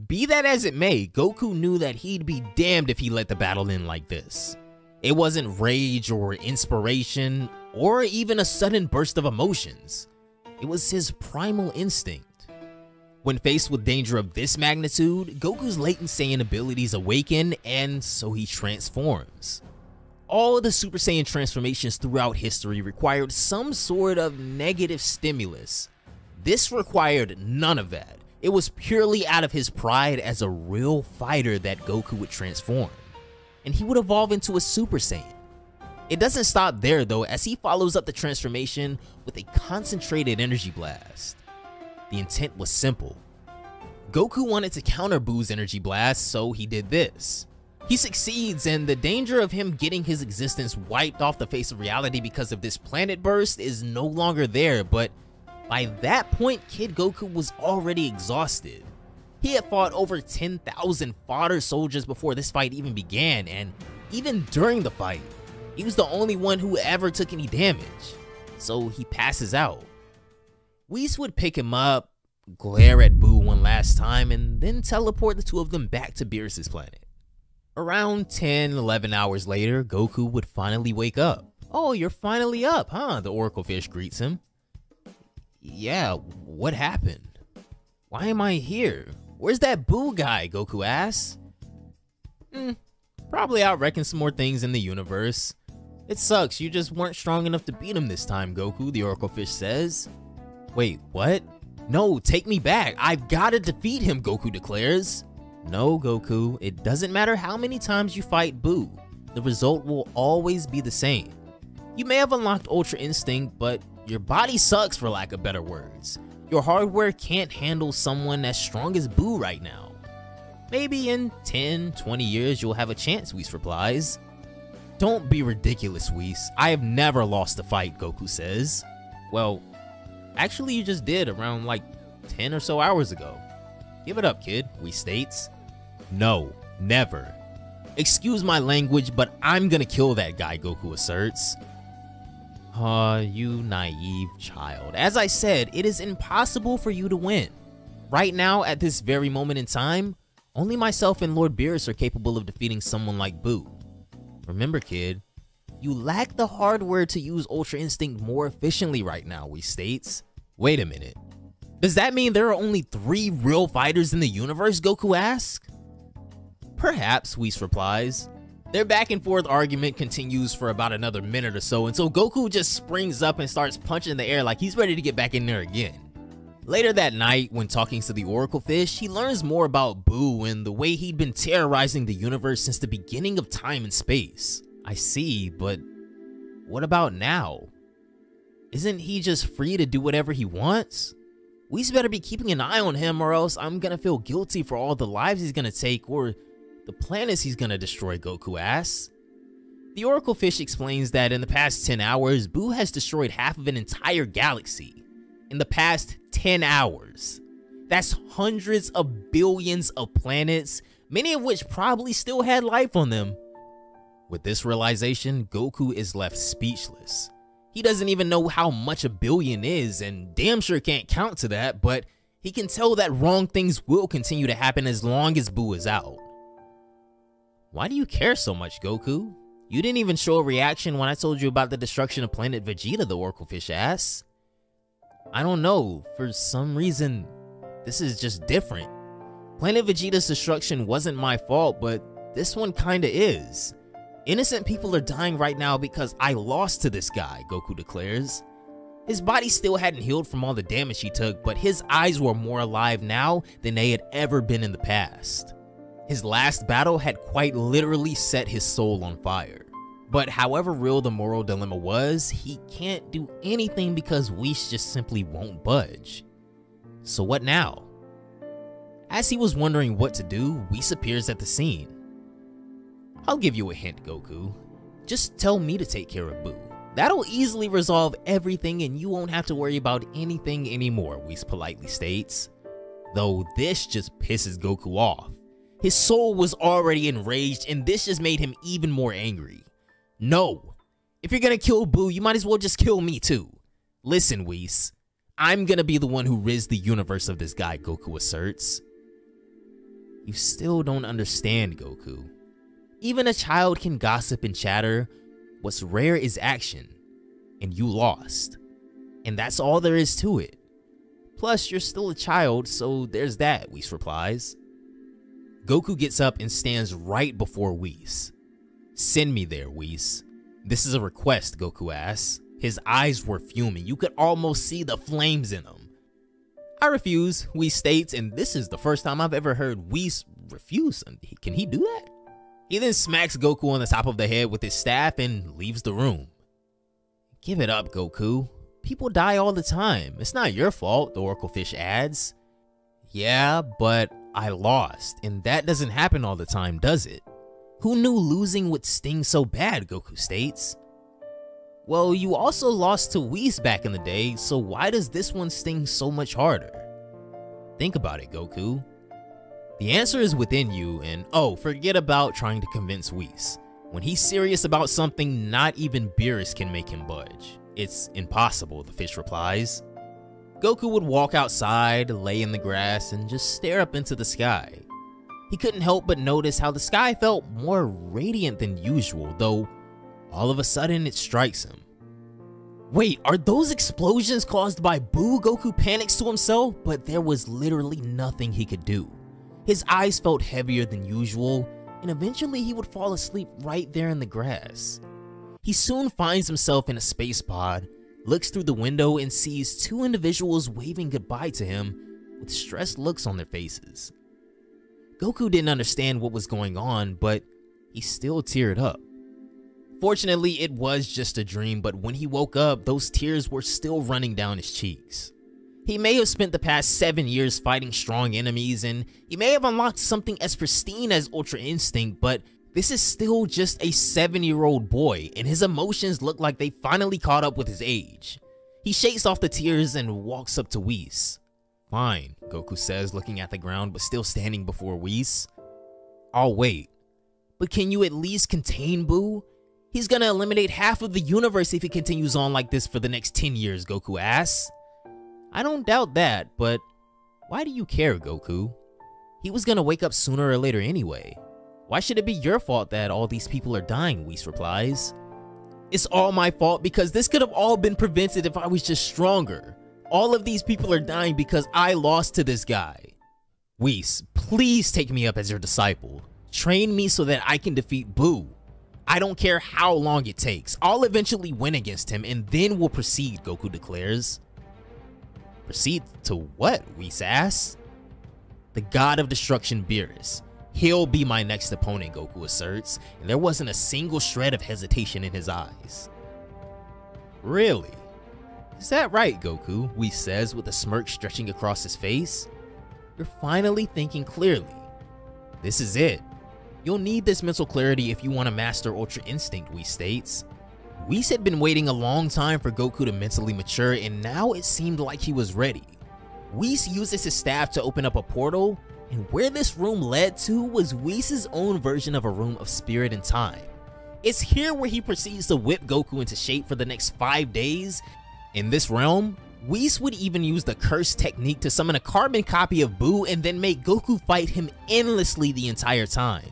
Be that as it may, Goku knew that he'd be damned if he let the battle end like this. It wasn't rage or inspiration or even a sudden burst of emotions. It was his primal instinct. When faced with danger of this magnitude, Goku's latent Saiyan abilities awaken, and so he transforms. All the Super Saiyan transformations throughout history required some sort of negative stimulus. This required none of that. It was purely out of his pride as a real fighter that Goku would transform, and he would evolve into a Super Saiyan. It doesn't stop there though, as he follows up the transformation with a concentrated energy blast. The intent was simple. Goku wanted to counter Buu's energy blast, so he did this. He succeeds, and the danger of him getting his existence wiped off the face of reality because of this planet burst is no longer there, but by that point, Kid Goku was already exhausted. He had fought over 10,000 fodder soldiers before this fight even began, and even during the fight, he was the only one who ever took any damage, so he passes out. Whis would pick him up, glare at Buu one last time, and then teleport the two of them back to Beerus' planet. Around 10-11 hours later, Goku would finally wake up. "Oh, you're finally up, huh?" the Oracle Fish greets him. "Yeah, what happened? Why am I here? Where's that Buu guy?" Goku asks. Probably out wrecking some more things in the universe. "It sucks, you just weren't strong enough to beat him this time, Goku," the Oracle Fish says. "Wait, what? No, take me back. I've gotta defeat him," Goku declares. "No, Goku, it doesn't matter how many times you fight Buu. The result will always be the same. You may have unlocked Ultra Instinct, but your body sucks, for lack of better words. Your hardware can't handle someone as strong as Buu right now. Maybe in 10-20 years you'll have a chance," Whis replies. "Don't be ridiculous, Whis. I have never lost a fight," Goku says. "Well, actually you just did around like 10 or so hours ago. Give it up, kid," Whis states. "No, never. Excuse my language, but I'm gonna kill that guy," Goku asserts. You naive child. As I said, it is impossible for you to win. Right now, at this very moment in time, only myself and Lord Beerus are capable of defeating someone like Buu. Remember, kid, you lack the hardware to use Ultra Instinct more efficiently right now," Whis states. "Wait a minute. Does that mean there are only 3 real fighters in the universe?" Goku asks. "Perhaps," Whis replies. Their back and forth argument continues for about another minute or so until Goku just springs up and starts punching the air like he's ready to get back in there again. Later that night, when talking to the Oracle Fish, he learns more about Buu and the way he'd been terrorizing the universe since the beginning of time and space. "I see, but what about now? Isn't he just free to do whatever he wants? We better be keeping an eye on him, or else I'm gonna feel guilty for all the lives he's gonna take or the planets he's gonna destroy," Goku asks. The Oracle Fish explains that in the past 10 hours, Buu has destroyed half of an entire galaxy. In the past 10 hours. That's hundreds of billions of planets, many of which probably still had life on them. With this realization, Goku is left speechless. He doesn't even know how much a billion is, and damn sure can't count to that, but he can tell that wrong things will continue to happen as long as Buu is out. "Why do you care so much, Goku? You didn't even show a reaction when I told you about the destruction of planet Vegeta," the Oracle Fish asks. "I don't know, for some reason, this is just different. Planet Vegeta's destruction wasn't my fault, but this one kinda is. Innocent people are dying right now because I lost to this guy," Goku declares. His body still hadn't healed from all the damage he took, but his eyes were more alive now than they had ever been in the past. His last battle had quite literally set his soul on fire. But however real the moral dilemma was, he can't do anything because Whis just simply won't budge. So what now? As he was wondering what to do, Whis appears at the scene. "I'll give you a hint, Goku. Just tell me to take care of Buu. That'll easily resolve everything and you won't have to worry about anything anymore," Whis politely states. Though this just pisses Goku off. His soul was already enraged, and this just made him even more angry. "No, if you're gonna kill Buu, you might as well just kill me too. Listen, Whis, I'm gonna be the one who rids the universe of this guy," Goku asserts. "You still don't understand, Goku. Even a child can gossip and chatter. What's rare is action, and you lost. And that's all there is to it. Plus, you're still a child, so there's that, Whis replies. Goku gets up and stands right before Whis. Send me there, Whis. This is a request, Goku asks. His eyes were fuming. You could almost see the flames in them. I refuse, Whis states, and this is the first time I've ever heard Whis refuse. Can he do that? He then smacks Goku on the top of the head with his staff and leaves the room. Give it up, Goku. People die all the time. It's not your fault, the Oracle Fish adds. Yeah, but I lost, and that doesn't happen all the time, does it? Who knew losing would sting so bad, Goku states. Well, you also lost to Whis back in the day, so why does this one sting so much harder? Think about it, Goku. The answer is within you, and oh, forget about trying to convince Whis. When he's serious about something, not even Beerus can make him budge. It's impossible, the fish replies. Goku would walk outside, lay in the grass, and just stare up into the sky. He couldn't help but notice how the sky felt more radiant than usual, though all of a sudden it strikes him. Wait, are those explosions caused by Buu? Goku panics to himself, but there was literally nothing he could do. His eyes felt heavier than usual, and eventually he would fall asleep right there in the grass. He soon finds himself in a space pod, looks through the window and sees two individuals waving goodbye to him with stressed looks on their faces. Goku didn't understand what was going on, but he still teared up. Fortunately, it was just a dream, but when he woke up, those tears were still running down his cheeks. He may have spent the past 7 years fighting strong enemies, and he may have unlocked something as pristine as Ultra Instinct, but this is still just a 7-year-old boy, and his emotions look like they finally caught up with his age. He shakes off the tears and walks up to Whis. Fine, Goku says, looking at the ground but still standing before Whis. I'll wait. But can you at least contain Buu? He's gonna eliminate half of the universe if he continues on like this for the next 10 years, Goku asks. I don't doubt that, but why do you care, Goku? He was gonna wake up sooner or later anyway. Why should it be your fault that all these people are dying, Whis replies. It's all my fault because this could have all been prevented if I was just stronger. All of these people are dying because I lost to this guy. Whis, please take me up as your disciple. Train me so that I can defeat Buu. I don't care how long it takes. I'll eventually win against him and then we'll proceed, Goku declares. Proceed to what? Whis asks. The god of destruction, Beerus. He'll be my next opponent, Goku asserts, and there wasn't a single shred of hesitation in his eyes. Really? Is that right, Goku? Whis says with a smirk stretching across his face. You're finally thinking clearly. This is it. You'll need this mental clarity if you want to master Ultra Instinct, Whis states. Whis had been waiting a long time for Goku to mentally mature, and now it seemed like he was ready. Whis uses his staff to open up a portal, and where this room led to was Whis' own version of a room of spirit and time. It's here where he proceeds to whip Goku into shape for the next 5 days. In this realm, Whis would even use the curse technique to summon a carbon copy of Buu and then make Goku fight him endlessly the entire time.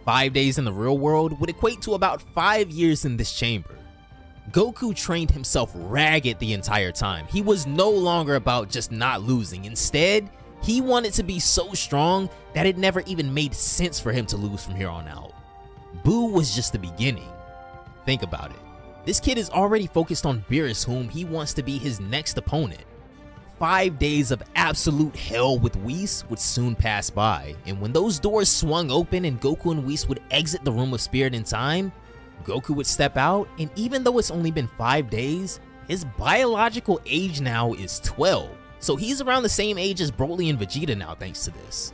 5 days in the real world would equate to about 5 years in this chamber. Goku trained himself ragged the entire time. He was no longer about just not losing. Instead, he wanted to be so strong that it never even made sense for him to lose from here on out. Buu was just the beginning. Think about it. This kid is already focused on Beerus, whom he wants to be his next opponent. 5 days of absolute hell with Whis would soon pass by, and when those doors swung open and Goku and Whis would exit the room of spirit and time, Goku would step out, and even though it's only been 5 days, his biological age now is 12. So he's around the same age as Broly and Vegeta now thanks to this.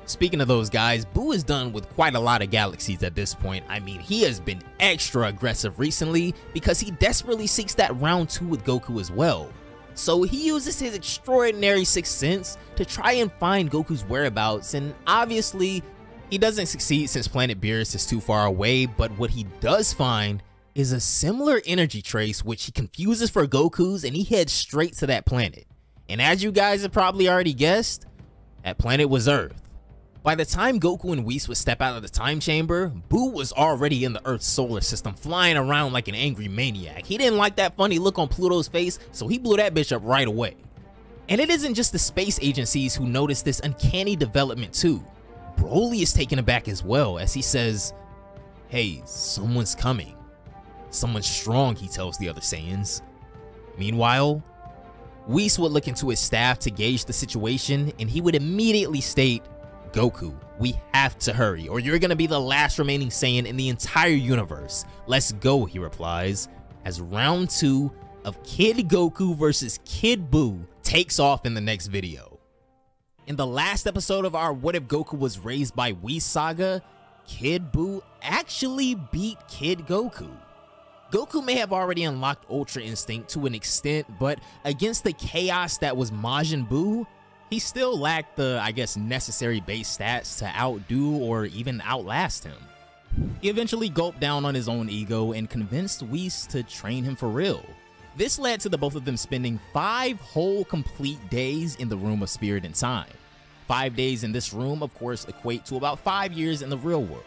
Speaking of those guys, Buu is done with quite a lot of galaxies at this point. I mean, he has been extra aggressive recently because he desperately seeks that round 2 with Goku as well. So he uses his extraordinary sixth sense to try and find Goku's whereabouts, and obviously he doesn't succeed since planet Beerus is too far away, but what he does find is a similar energy trace which he confuses for Goku's, and he heads straight to that planet. And as you guys have probably already guessed, that planet was Earth. By the time Goku and Whis would step out of the time chamber, Buu was already in the Earth's solar system, flying around like an angry maniac. He didn't like that funny look on Pluto's face, so he blew that bitch up right away. And it isn't just the space agencies who notice this uncanny development too. Broly is taken aback as well as he says, "Hey, someone's coming. Someone strong," he tells the other Saiyans. Meanwhile, Whis would look into his staff to gauge the situation, and he would immediately state, "Goku, we have to hurry, or you're gonna be the last remaining Saiyan in the entire universe. Let's go," he replies, as round 2 of Kid Goku versus Kid Buu takes off in the next video. In the last episode of our What If Goku Was Raised by Whis saga, Kid Buu actually beat Kid Goku. Goku may have already unlocked Ultra Instinct to an extent, but against the chaos that was Majin Buu, he still lacked the, I guess, necessary base stats to outdo or even outlast him. He eventually gulped down on his own ego and convinced Whis to train him for real. This led to the both of them spending 5 whole complete days in the Room of Spirit and Time. 5 days in this room, of course, equate to about 5 years in the real world.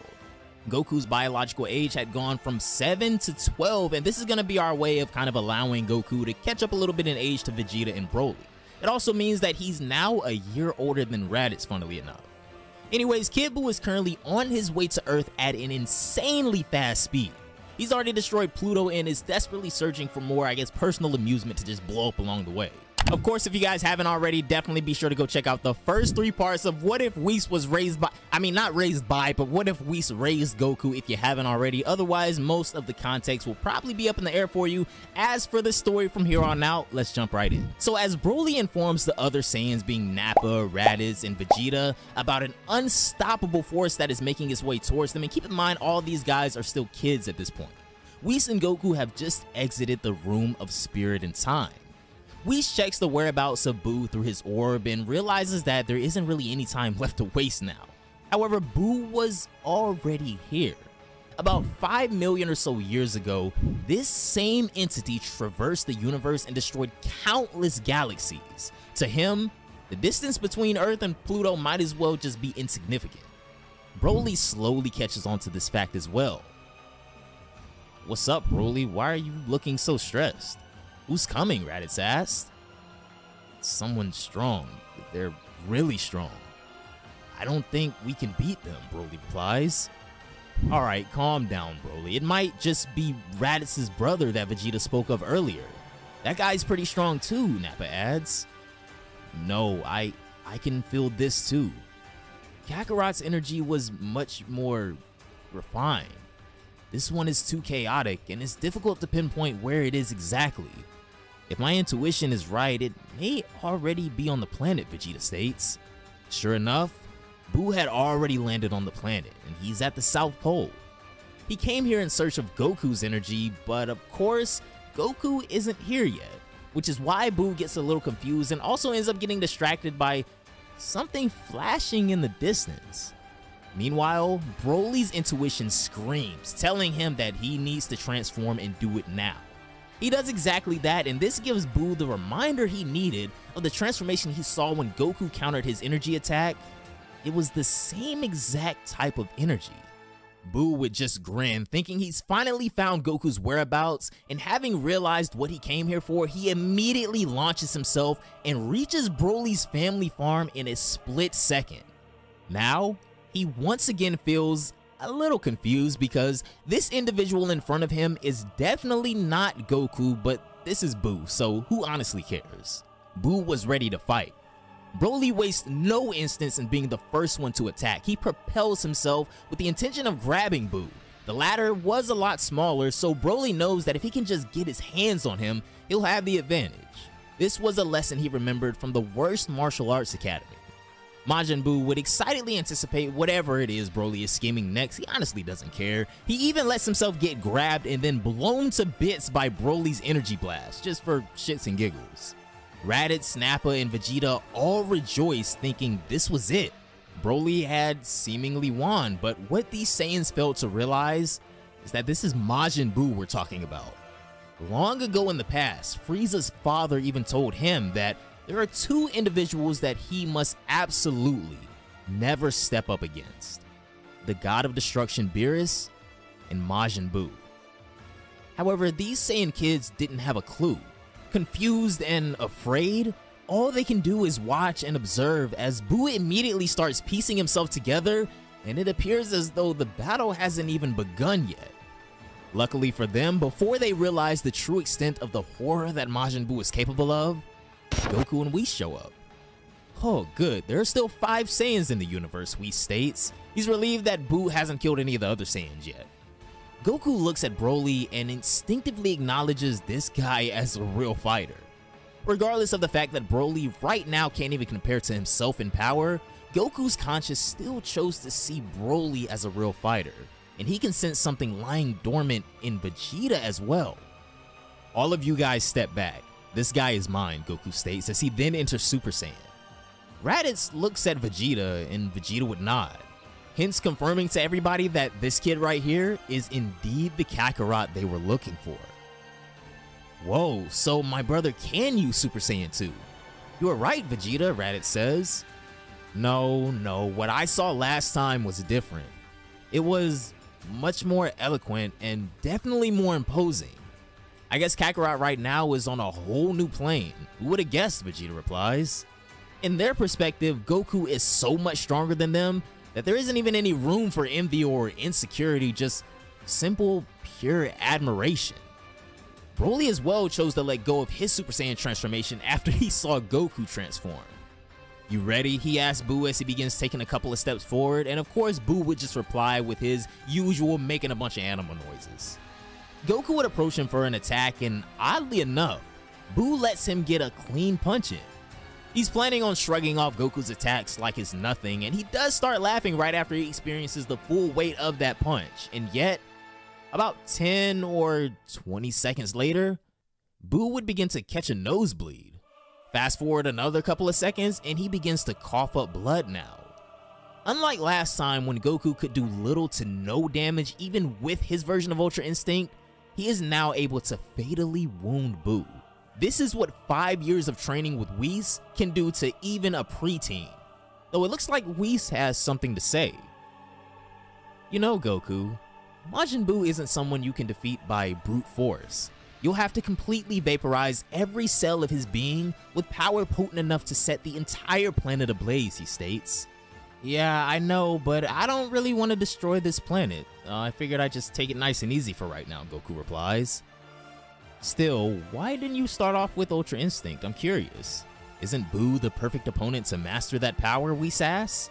Goku's biological age had gone from 7 to 12, and this is going to be our way of kind of allowing Goku to catch up a little bit in age to Vegeta and Broly. It also means that he's now a year older than Raditz, funnily enough. Anyways, Kid Buu is currently on his way to Earth at an insanely fast speed. He's already destroyed Pluto and is desperately searching for more, I guess, personal amusement to just blow up along the way. Of course, if you guys haven't already, definitely be sure to go check out the first 3 parts of What If Whis Was Raised By, not raised by, but What If Whis Raised Goku if you haven't already. Otherwise, most of the context will probably be up in the air for you. As for the story from here on out, let's jump right in. So as Broly informs the other Saiyans, being Nappa, Raditz, and Vegeta, about an unstoppable force that is making its way towards them, and keep in mind all these guys are still kids at this point, Whis and Goku have just exited the Room of Spirit and Time. Whis checks the whereabouts of Buu through his orb and realizes that there isn't really any time left to waste now. However, Buu was already here. About 5 million or so years ago, this same entity traversed the universe and destroyed countless galaxies. To him, the distance between Earth and Pluto might as well just be insignificant. Broly slowly catches on to this fact as well. "What's up, Broly? Why are you looking so stressed?" "Who's coming?" Raditz asked. "Someone strong. They're really strong. I don't think we can beat them," Broly replies. "Alright, calm down, Broly. It might just be Raditz's brother that Vegeta spoke of earlier. That guy's pretty strong too," Nappa adds. "No, I can feel this too. Kakarot's energy was much more refined. This one is too chaotic, and it's difficult to pinpoint where it is exactly. If my intuition is right, it may already be on the planet," Vegeta states. Sure enough, Buu had already landed on the planet, and he's at the South Pole. He came here in search of Goku's energy, but of course, Goku isn't here yet, which is why Buu gets a little confused and also ends up getting distracted by something flashing in the distance. Meanwhile, Broly's intuition screams, telling him that he needs to transform and do it now. He does exactly that, and this gives Buu the reminder he needed of the transformation he saw when Goku countered his energy attack. It was the same exact type of energy. Buu would just grin, thinking he's finally found Goku's whereabouts, and having realized what he came here for, he immediately launches himself and reaches Broly's family farm in a split second. Now, he once again feels a little confused because this individual in front of him is definitely not Goku, but this is Buu, so who honestly cares? Buu was ready to fight. Broly wastes no instance in being the first one to attack. He propels himself with the intention of grabbing Buu. The latter was a lot smaller, so Broly knows that if he can just get his hands on him, he'll have the advantage. This was a lesson he remembered from the worst martial arts academy. Majin Buu would excitedly anticipate whatever it is Broly is scheming next. He honestly doesn't care. He even lets himself get grabbed and then blown to bits by Broly's energy blast, just for shits and giggles. Raditz, Nappa, and Vegeta all rejoiced, thinking this was it. Broly had seemingly won, but what these Saiyans failed to realize is that this is Majin Buu we're talking about. Long ago in the past, Frieza's father even told him that there are 2 individuals that he must absolutely never step up against: the god of destruction Beerus and Majin Buu. However, these Saiyan kids didn't have a clue. Confused and afraid, all they can do is watch and observe as Buu immediately starts piecing himself together, and it appears as though the battle hasn't even begun yet. Luckily for them, before they realize the true extent of the horror that Majin Buu is capable of, Goku and Whis show up. Oh good, there are still 5 Saiyans in the universe, Whis states. He's relieved that Buu hasn't killed any of the other Saiyans yet. Goku looks at Broly and instinctively acknowledges this guy as a real fighter. Regardless of the fact that Broly right now can't even compare to himself in power, Goku's conscience still chose to see Broly as a real fighter, and he can sense something lying dormant in Vegeta as well. All of you guys step back. This guy is mine, Goku states as he then enters Super Saiyan. Raditz looks at Vegeta and Vegeta would nod, hence confirming to everybody that this kid right here is indeed the Kakarot they were looking for. Whoa, so my brother can use Super Saiyan 2. You were right, Vegeta, Raditz says. No, what I saw last time was different. It was much more eloquent and definitely more imposing. I guess Kakarot right now is on a whole new plane. Who would have guessed, Vegeta replies. In their perspective, Goku is so much stronger than them that there isn't even any room for envy or insecurity, just simple, pure admiration. Broly as well chose to let go of his Super Saiyan transformation after he saw Goku transform. You ready? He asked Buu as he begins taking a couple of steps forward, and of course Buu would just reply with his usual making a bunch of animal noises. Goku would approach him for an attack, and oddly enough, Buu lets him get a clean punch in. He's planning on shrugging off Goku's attacks like it's nothing, and he does start laughing right after he experiences the full weight of that punch, and yet, about 10 or 20 seconds later, Buu would begin to catch a nosebleed. Fast forward another couple of seconds, and he begins to cough up blood now. Unlike last time when Goku could do little to no damage even with his version of Ultra Instinct, he is now able to fatally wound Buu. This is what 5 years of training with Whis can do to even a preteen. Though it looks like Whis has something to say. You know, Goku, Majin Buu isn't someone you can defeat by brute force. You'll have to completely vaporize every cell of his being with power potent enough to set the entire planet ablaze, he states. Yeah, I know, but I don't really want to destroy this planet. I figured I'd just take it nice and easy for right now, Goku replies. Still, why didn't you start off with Ultra Instinct? I'm curious. Isn't Buu the perfect opponent to master that power, Whis asks?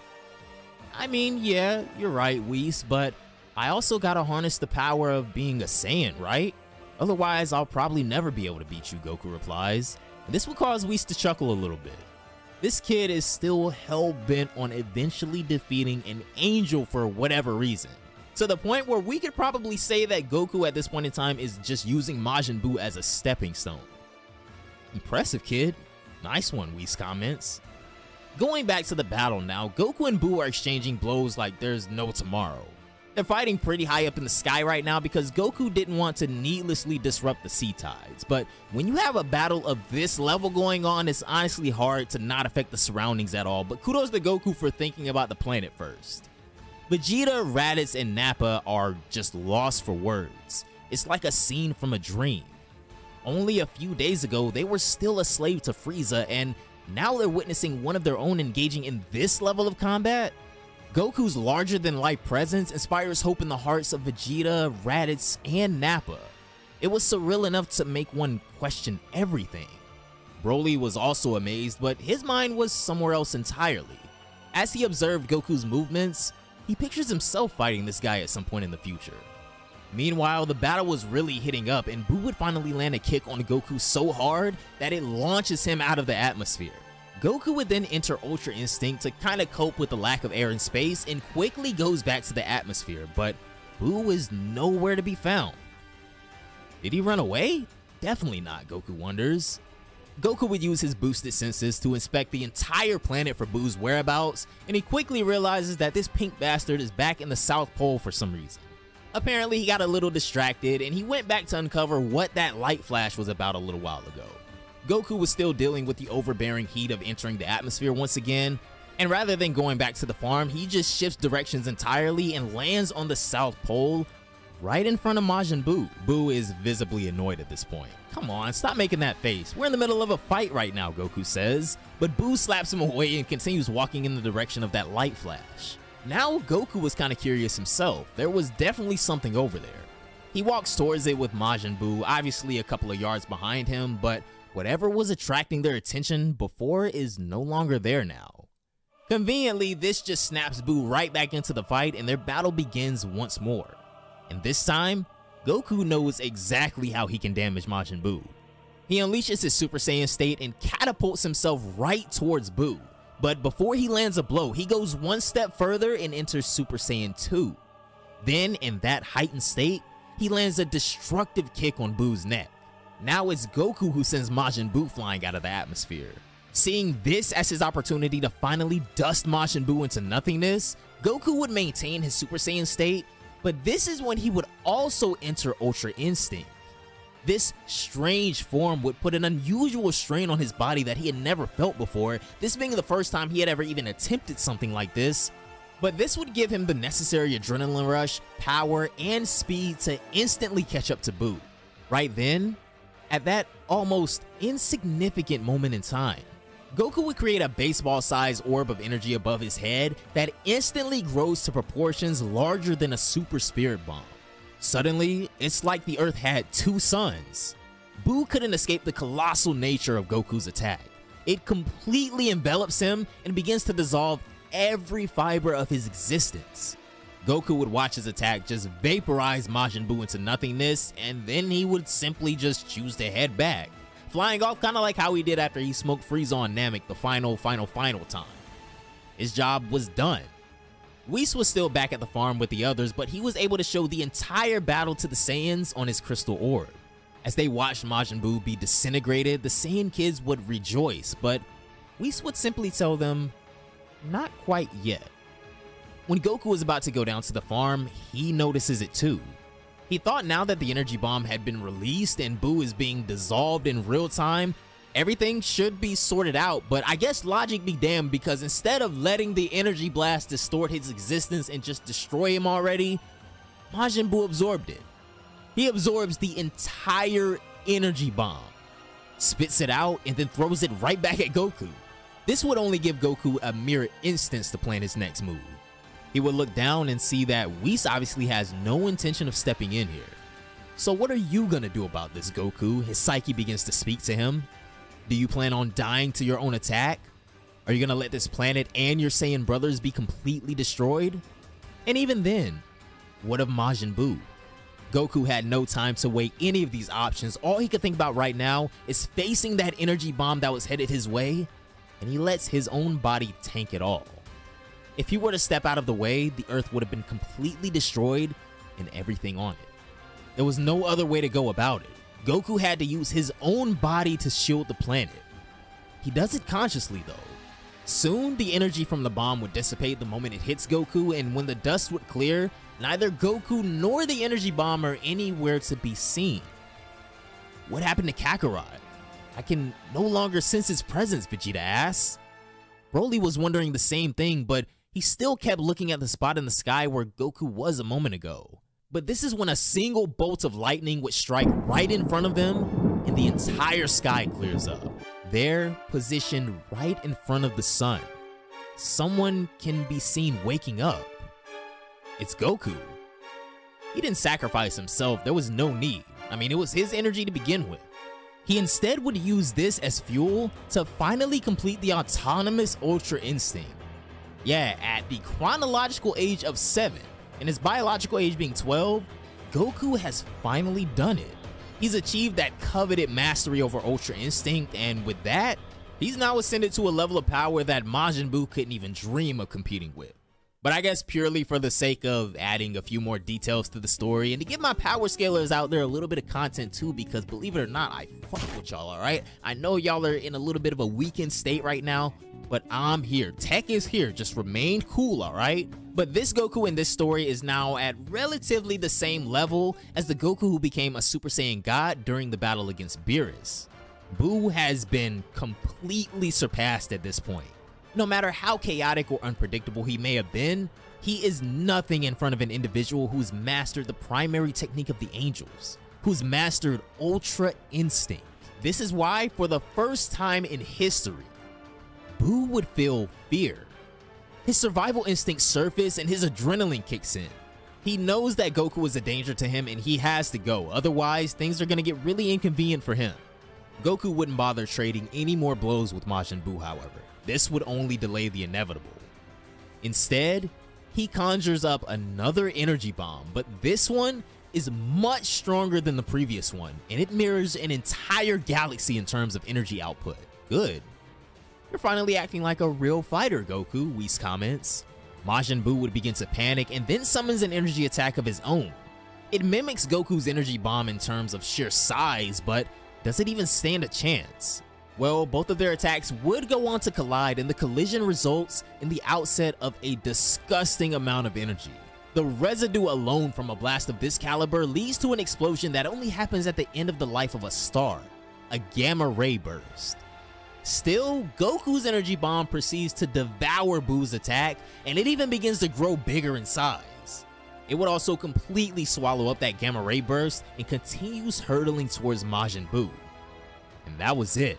I mean, yeah, you're right, Whis, but I also gotta harness the power of being a Saiyan, right? Otherwise, I'll probably never be able to beat you, Goku replies. And this would cause Whis to chuckle a little bit. This kid is still hell-bent on eventually defeating an angel for whatever reason. To the point where we could probably say that Goku at this point in time is just using Majin Buu as a stepping stone. Impressive, kid. Nice one, Whis comments. Going back to the battle now, Goku and Buu are exchanging blows like there's no tomorrow. They're fighting pretty high up in the sky right now because Goku didn't want to needlessly disrupt the sea tides. But when you have a battle of this level going on, it's honestly hard to not affect the surroundings at all. But kudos to Goku for thinking about the planet first. Vegeta, Raditz, and Nappa are just lost for words. It's like a scene from a dream. Only a few days ago, they were still a slave to Frieza, and now they're witnessing one of their own engaging in this level of combat? Goku's larger-than-life presence inspires hope in the hearts of Vegeta, Raditz, and Nappa. It was surreal enough to make one question everything. Broly was also amazed, but his mind was somewhere else entirely. As he observed Goku's movements, he pictures himself fighting this guy at some point in the future. Meanwhile, the battle was really hitting up, and Buu would finally land a kick on Goku so hard that it launches him out of the atmosphere. Goku would then enter Ultra Instinct to kind of cope with the lack of air and space and quickly goes back to the atmosphere, but Buu is nowhere to be found. Did he run away? Definitely not, Goku wonders. Goku would use his boosted senses to inspect the entire planet for Buu's whereabouts, and he quickly realizes that this pink bastard is back in the South Pole for some reason. Apparently he got a little distracted and he went back to uncover what that light flash was about a little while ago. Goku was still dealing with the overbearing heat of entering the atmosphere once again, And rather than going back to the farm, he just shifts directions entirely and lands on the South Pole right in front of Majin Buu. Buu is visibly annoyed at this point. Come on, stop making that face. We're in the middle of a fight right now, Goku says. But Buu slaps him away and continues walking in the direction of that light flash. Now Goku was kind of curious himself. There was definitely something over there. He walks towards it with Majin Buu, obviously a couple of yards behind him, but whatever was attracting their attention before is no longer there now. Conveniently, this just snaps Buu right back into the fight and their battle begins once more. And this time, Goku knows exactly how he can damage Majin Buu. He unleashes his Super Saiyan state and catapults himself right towards Buu. But before he lands a blow, he goes one step further and enters Super Saiyan 2. Then, in that heightened state, he lands a destructive kick on Buu's neck. Now it's Goku who sends Majin Buu flying out of the atmosphere. Seeing this as his opportunity to finally dust Majin Buu into nothingness, Goku would maintain his Super Saiyan state, but this is when he would also enter Ultra Instinct. This strange form would put an unusual strain on his body that he had never felt before, this being the first time he had ever even attempted something like this. But this would give him the necessary adrenaline rush, power, and speed to instantly catch up to Buu. Right then, at that almost insignificant moment in time, Goku would create a baseball-sized orb of energy above his head that instantly grows to proportions larger than a super spirit bomb. Suddenly, it's like the Earth had two suns. Buu couldn't escape the colossal nature of Goku's attack. It completely envelops him and begins to dissolve every fiber of his existence. Goku would watch his attack just vaporize Majin Buu into nothingness, and then he would simply just choose to head back, flying off kind of like how he did after he smoked Frieza on Namek the final time. His job was done. Whis was still back at the farm with the others, but he was able to show the entire battle to the Saiyans on his crystal orb. As they watched Majin Buu be disintegrated, the Saiyan kids would rejoice, but Whis would simply tell them, not quite yet. When Goku was about to go down to the farm, he notices it too. He thought now that the energy bomb had been released and Buu is being dissolved in real time, everything should be sorted out, but I guess logic be damned, because instead of letting the energy blast distort his existence and just destroy him already, Majin Buu absorbed it. He absorbs the entire energy bomb, spits it out, and then throws it right back at Goku. This would only give Goku a mere instance to plan his next move. He would look down and see that Whis obviously has no intention of stepping in here. So what are you gonna do about this, Goku? His psyche begins to speak to him. Do you plan on dying to your own attack? Are you gonna let this planet and your Saiyan brothers be completely destroyed? And even then, what of Majin Buu? Goku had no time to weigh any of these options. All he could think about right now is facing that energy bomb that was headed his way, and he lets his own body tank it all. If he were to step out of the way, the Earth would have been completely destroyed and everything on it. There was no other way to go about it. Goku had to use his own body to shield the planet. He does it consciously though. Soon, the energy from the bomb would dissipate the moment it hits Goku, and when the dust would clear, neither Goku nor the energy bomb are anywhere to be seen. What happened to Kakarot? I can no longer sense his presence, Vegeta asks. Broly was wondering the same thing, but he still kept looking at the spot in the sky where Goku was a moment ago. But this is when a single bolt of lightning would strike right in front of them, and the entire sky clears up. They're positioned right in front of the sun. Someone can be seen waking up. It's Goku. He didn't sacrifice himself, there was no need. I mean, it was his energy to begin with. He instead would use this as fuel to finally complete the autonomous Ultra Instinct. Yeah, at the chronological age of 7, and his biological age being 12, Goku has finally done it. He's achieved that coveted mastery over Ultra Instinct, and with that, he's now ascended to a level of power that Majin Buu couldn't even dream of competing with. But I guess purely for the sake of adding a few more details to the story and to give my power scalers out there a little bit of content too, because believe it or not, I fuck with y'all, alright? I know y'all are in a little bit of a weakened state right now, but I'm here. Tech is here, just remain cool, alright? But this Goku in this story is now at relatively the same level as the Goku who became a Super Saiyan God during the battle against Beerus. Buu has been completely surpassed at this point. No matter how chaotic or unpredictable he may have been, he is nothing in front of an individual who's mastered the primary technique of the angels, who's mastered Ultra Instinct. This is why, for the first time in history, Boo would feel fear. His survival instincts surface and his adrenaline kicks in. He knows that Goku is a danger to him and he has to go, otherwise things are gonna get really inconvenient for him. Goku wouldn't bother trading any more blows with Majin Buu, however. This would only delay the inevitable. Instead, he conjures up another energy bomb, but this one is much stronger than the previous one, and it mirrors an entire galaxy in terms of energy output. Good. You're finally acting like a real fighter, Goku, Whis comments. Majin Buu would begin to panic and then summons an energy attack of his own. It mimics Goku's energy bomb in terms of sheer size, but does it even stand a chance? Well, both of their attacks would go on to collide, and the collision results in the outset of a disgusting amount of energy. The residue alone from a blast of this caliber leads to an explosion that only happens at the end of the life of a star, a gamma ray burst. Still, Goku's energy bomb proceeds to devour Buu's attack, and it even begins to grow bigger in size. It would also completely swallow up that gamma ray burst and continues hurtling towards Majin Buu. And that was it.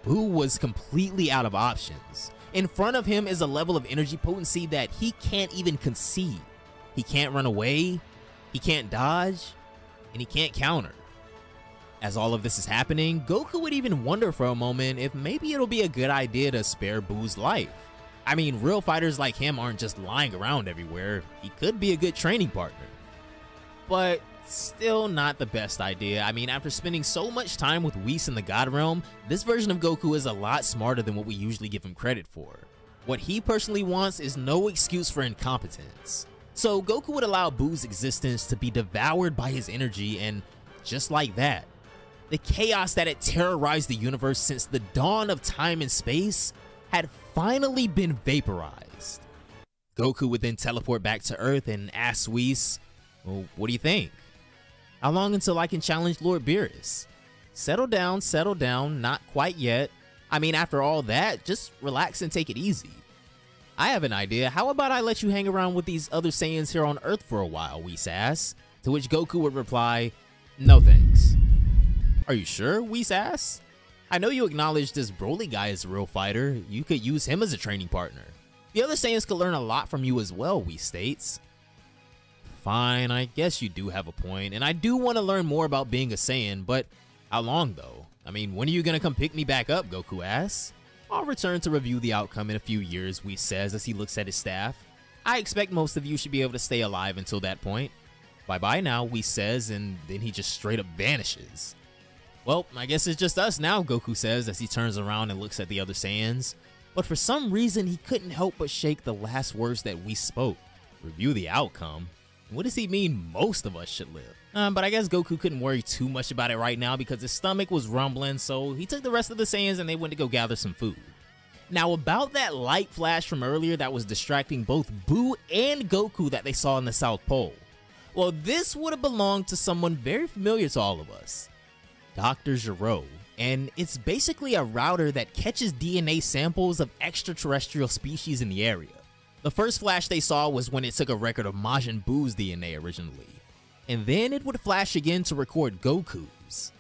Buu was completely out of options. In front of him is a level of energy potency that he can't even conceive. He can't run away, he can't dodge, and he can't counter. As all of this is happening, Goku would even wonder for a moment if maybe it'll be a good idea to spare Buu's life. I mean, real fighters like him aren't just lying around everywhere. He could be a good training partner. But still not the best idea. I mean, after spending so much time with Whis in the God Realm, this version of Goku is a lot smarter than what we usually give him credit for. What he personally wants is no excuse for incompetence. So Goku would allow Buu's existence to be devoured by his energy, and just like that, the chaos that had terrorized the universe since the dawn of time and space had finally been vaporized. Goku would then teleport back to Earth and ask Whis, well, what do you think? How long until I can challenge Lord Beerus? Settle down, not quite yet. I mean, after all that, just relax and take it easy. I have an idea. How about I let you hang around with these other Saiyans here on Earth for a while, Whis asks. To which Goku would reply, no thanks. Are you sure, Whis asks? I know you acknowledge this Broly guy is a real fighter. You could use him as a training partner. The other Saiyans could learn a lot from you as well, Whis states. Fine, I guess you do have a point, and I do want to learn more about being a Saiyan, but how long though? I mean, when are you gonna come pick me back up, Goku asks. I'll return to review the outcome in a few years, Whis says as he looks at his staff. I expect most of you should be able to stay alive until that point. Bye-bye now, Whis says, and then he just straight up vanishes. Well, I guess it's just us now, Goku says as he turns around and looks at the other Saiyans. But for some reason, he couldn't help but shake the last words that Whis spoke. Review the outcome? What does he mean most of us should live? But I guess Goku couldn't worry too much about it right now because his stomach was rumbling, so he took the rest of the Saiyans and they went to go gather some food. Now about that light flash from earlier that was distracting both Buu and Goku that they saw in the South Pole. Well, this would have belonged to someone very familiar to all of us. Dr. Gero. And it's basically a router that catches DNA samples of extraterrestrial species in the area. The first flash they saw was when it took a record of Majin Buu's DNA originally, and then it would flash again to record Goku's.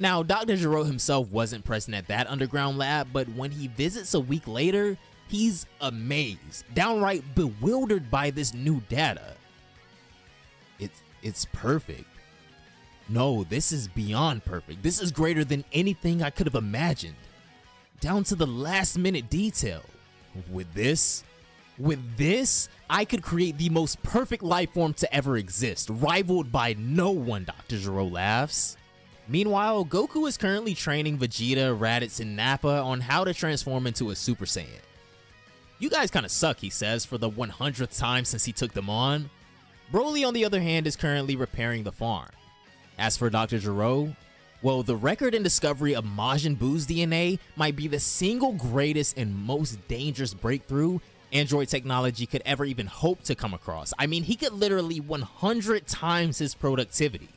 Now, Dr. Gero himself wasn't present at that underground lab, but when he visits a week later, he's amazed, downright bewildered by this new data. It's perfect. No, this is beyond perfect. This is greater than anything I could have imagined, down to the last minute detail. With this, I could create the most perfect life form to ever exist, rivaled by no one, Dr. Gero laughs. Meanwhile, Goku is currently training Vegeta, Raditz, and Nappa on how to transform into a Super Saiyan. You guys kinda suck, he says, for the 100th time since he took them on. Broly, on the other hand, is currently repairing the farm. As for Dr. Gero, well, the record and discovery of Majin Buu's DNA might be the single greatest and most dangerous breakthrough android technology could ever even hope to come across. I mean, he could literally 100 times his productivity.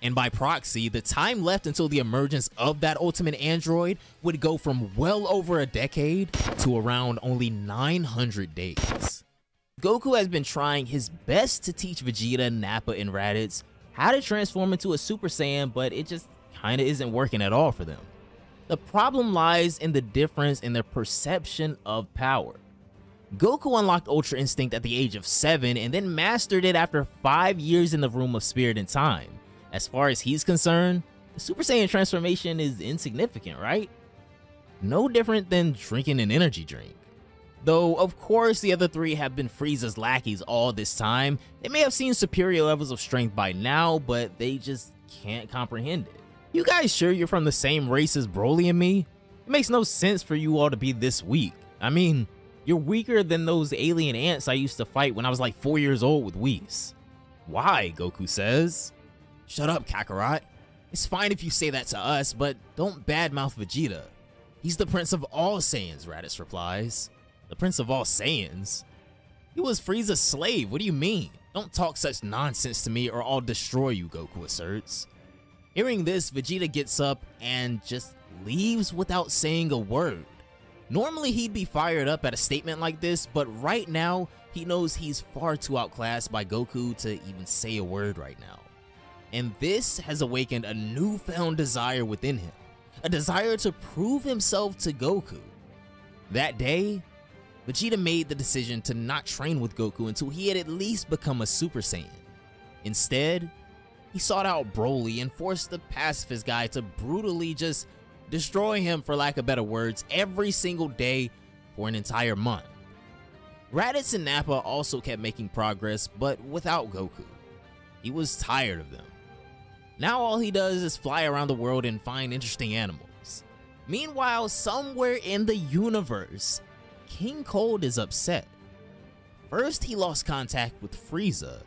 And by proxy, the time left until the emergence of that ultimate android would go from well over a decade to around only 900 days. Goku has been trying his best to teach Vegeta, Nappa, and Raditz how to transform into a Super Saiyan, but it just kinda isn't working at all for them. The problem lies in the difference in their perception of power. Goku unlocked Ultra Instinct at the age of 7 and then mastered it after 5 years in the Room of Spirit and Time. As far as he's concerned, the Super Saiyan transformation is insignificant, right? No different than drinking an energy drink. Though, of course, the other three have been Frieza's lackeys all this time. They may have seen superior levels of strength by now, but they just can't comprehend it. You guys sure you're from the same race as Broly and me? It makes no sense for you all to be this weak. I mean, you're weaker than those alien ants I used to fight when I was like 4 years old with Whis. Why? Goku says. Shut up, Kakarot. It's fine if you say that to us, but don't badmouth Vegeta. He's the Prince of all Saiyans, Raditz replies. The Prince of all Saiyans? He was Frieza's slave, what do you mean? Don't talk such nonsense to me or I'll destroy you, Goku asserts. Hearing this, Vegeta gets up and just leaves without saying a word. Normally he'd be fired up at a statement like this, but right now he knows he's far too outclassed by Goku to even say a word right now. And this has awakened a newfound desire within him, a desire to prove himself to Goku. That day, Vegeta made the decision to not train with Goku until he had at least become a Super Saiyan. Instead, he sought out Broly and forced the pacifist guy to brutally just destroy him, for lack of better words, every single day for an entire month. Raditz and Nappa also kept making progress, but without Goku. He was tired of them. Now all he does is fly around the world and find interesting animals. Meanwhile, somewhere in the universe, King Cold is upset. First, he lost contact with Frieza,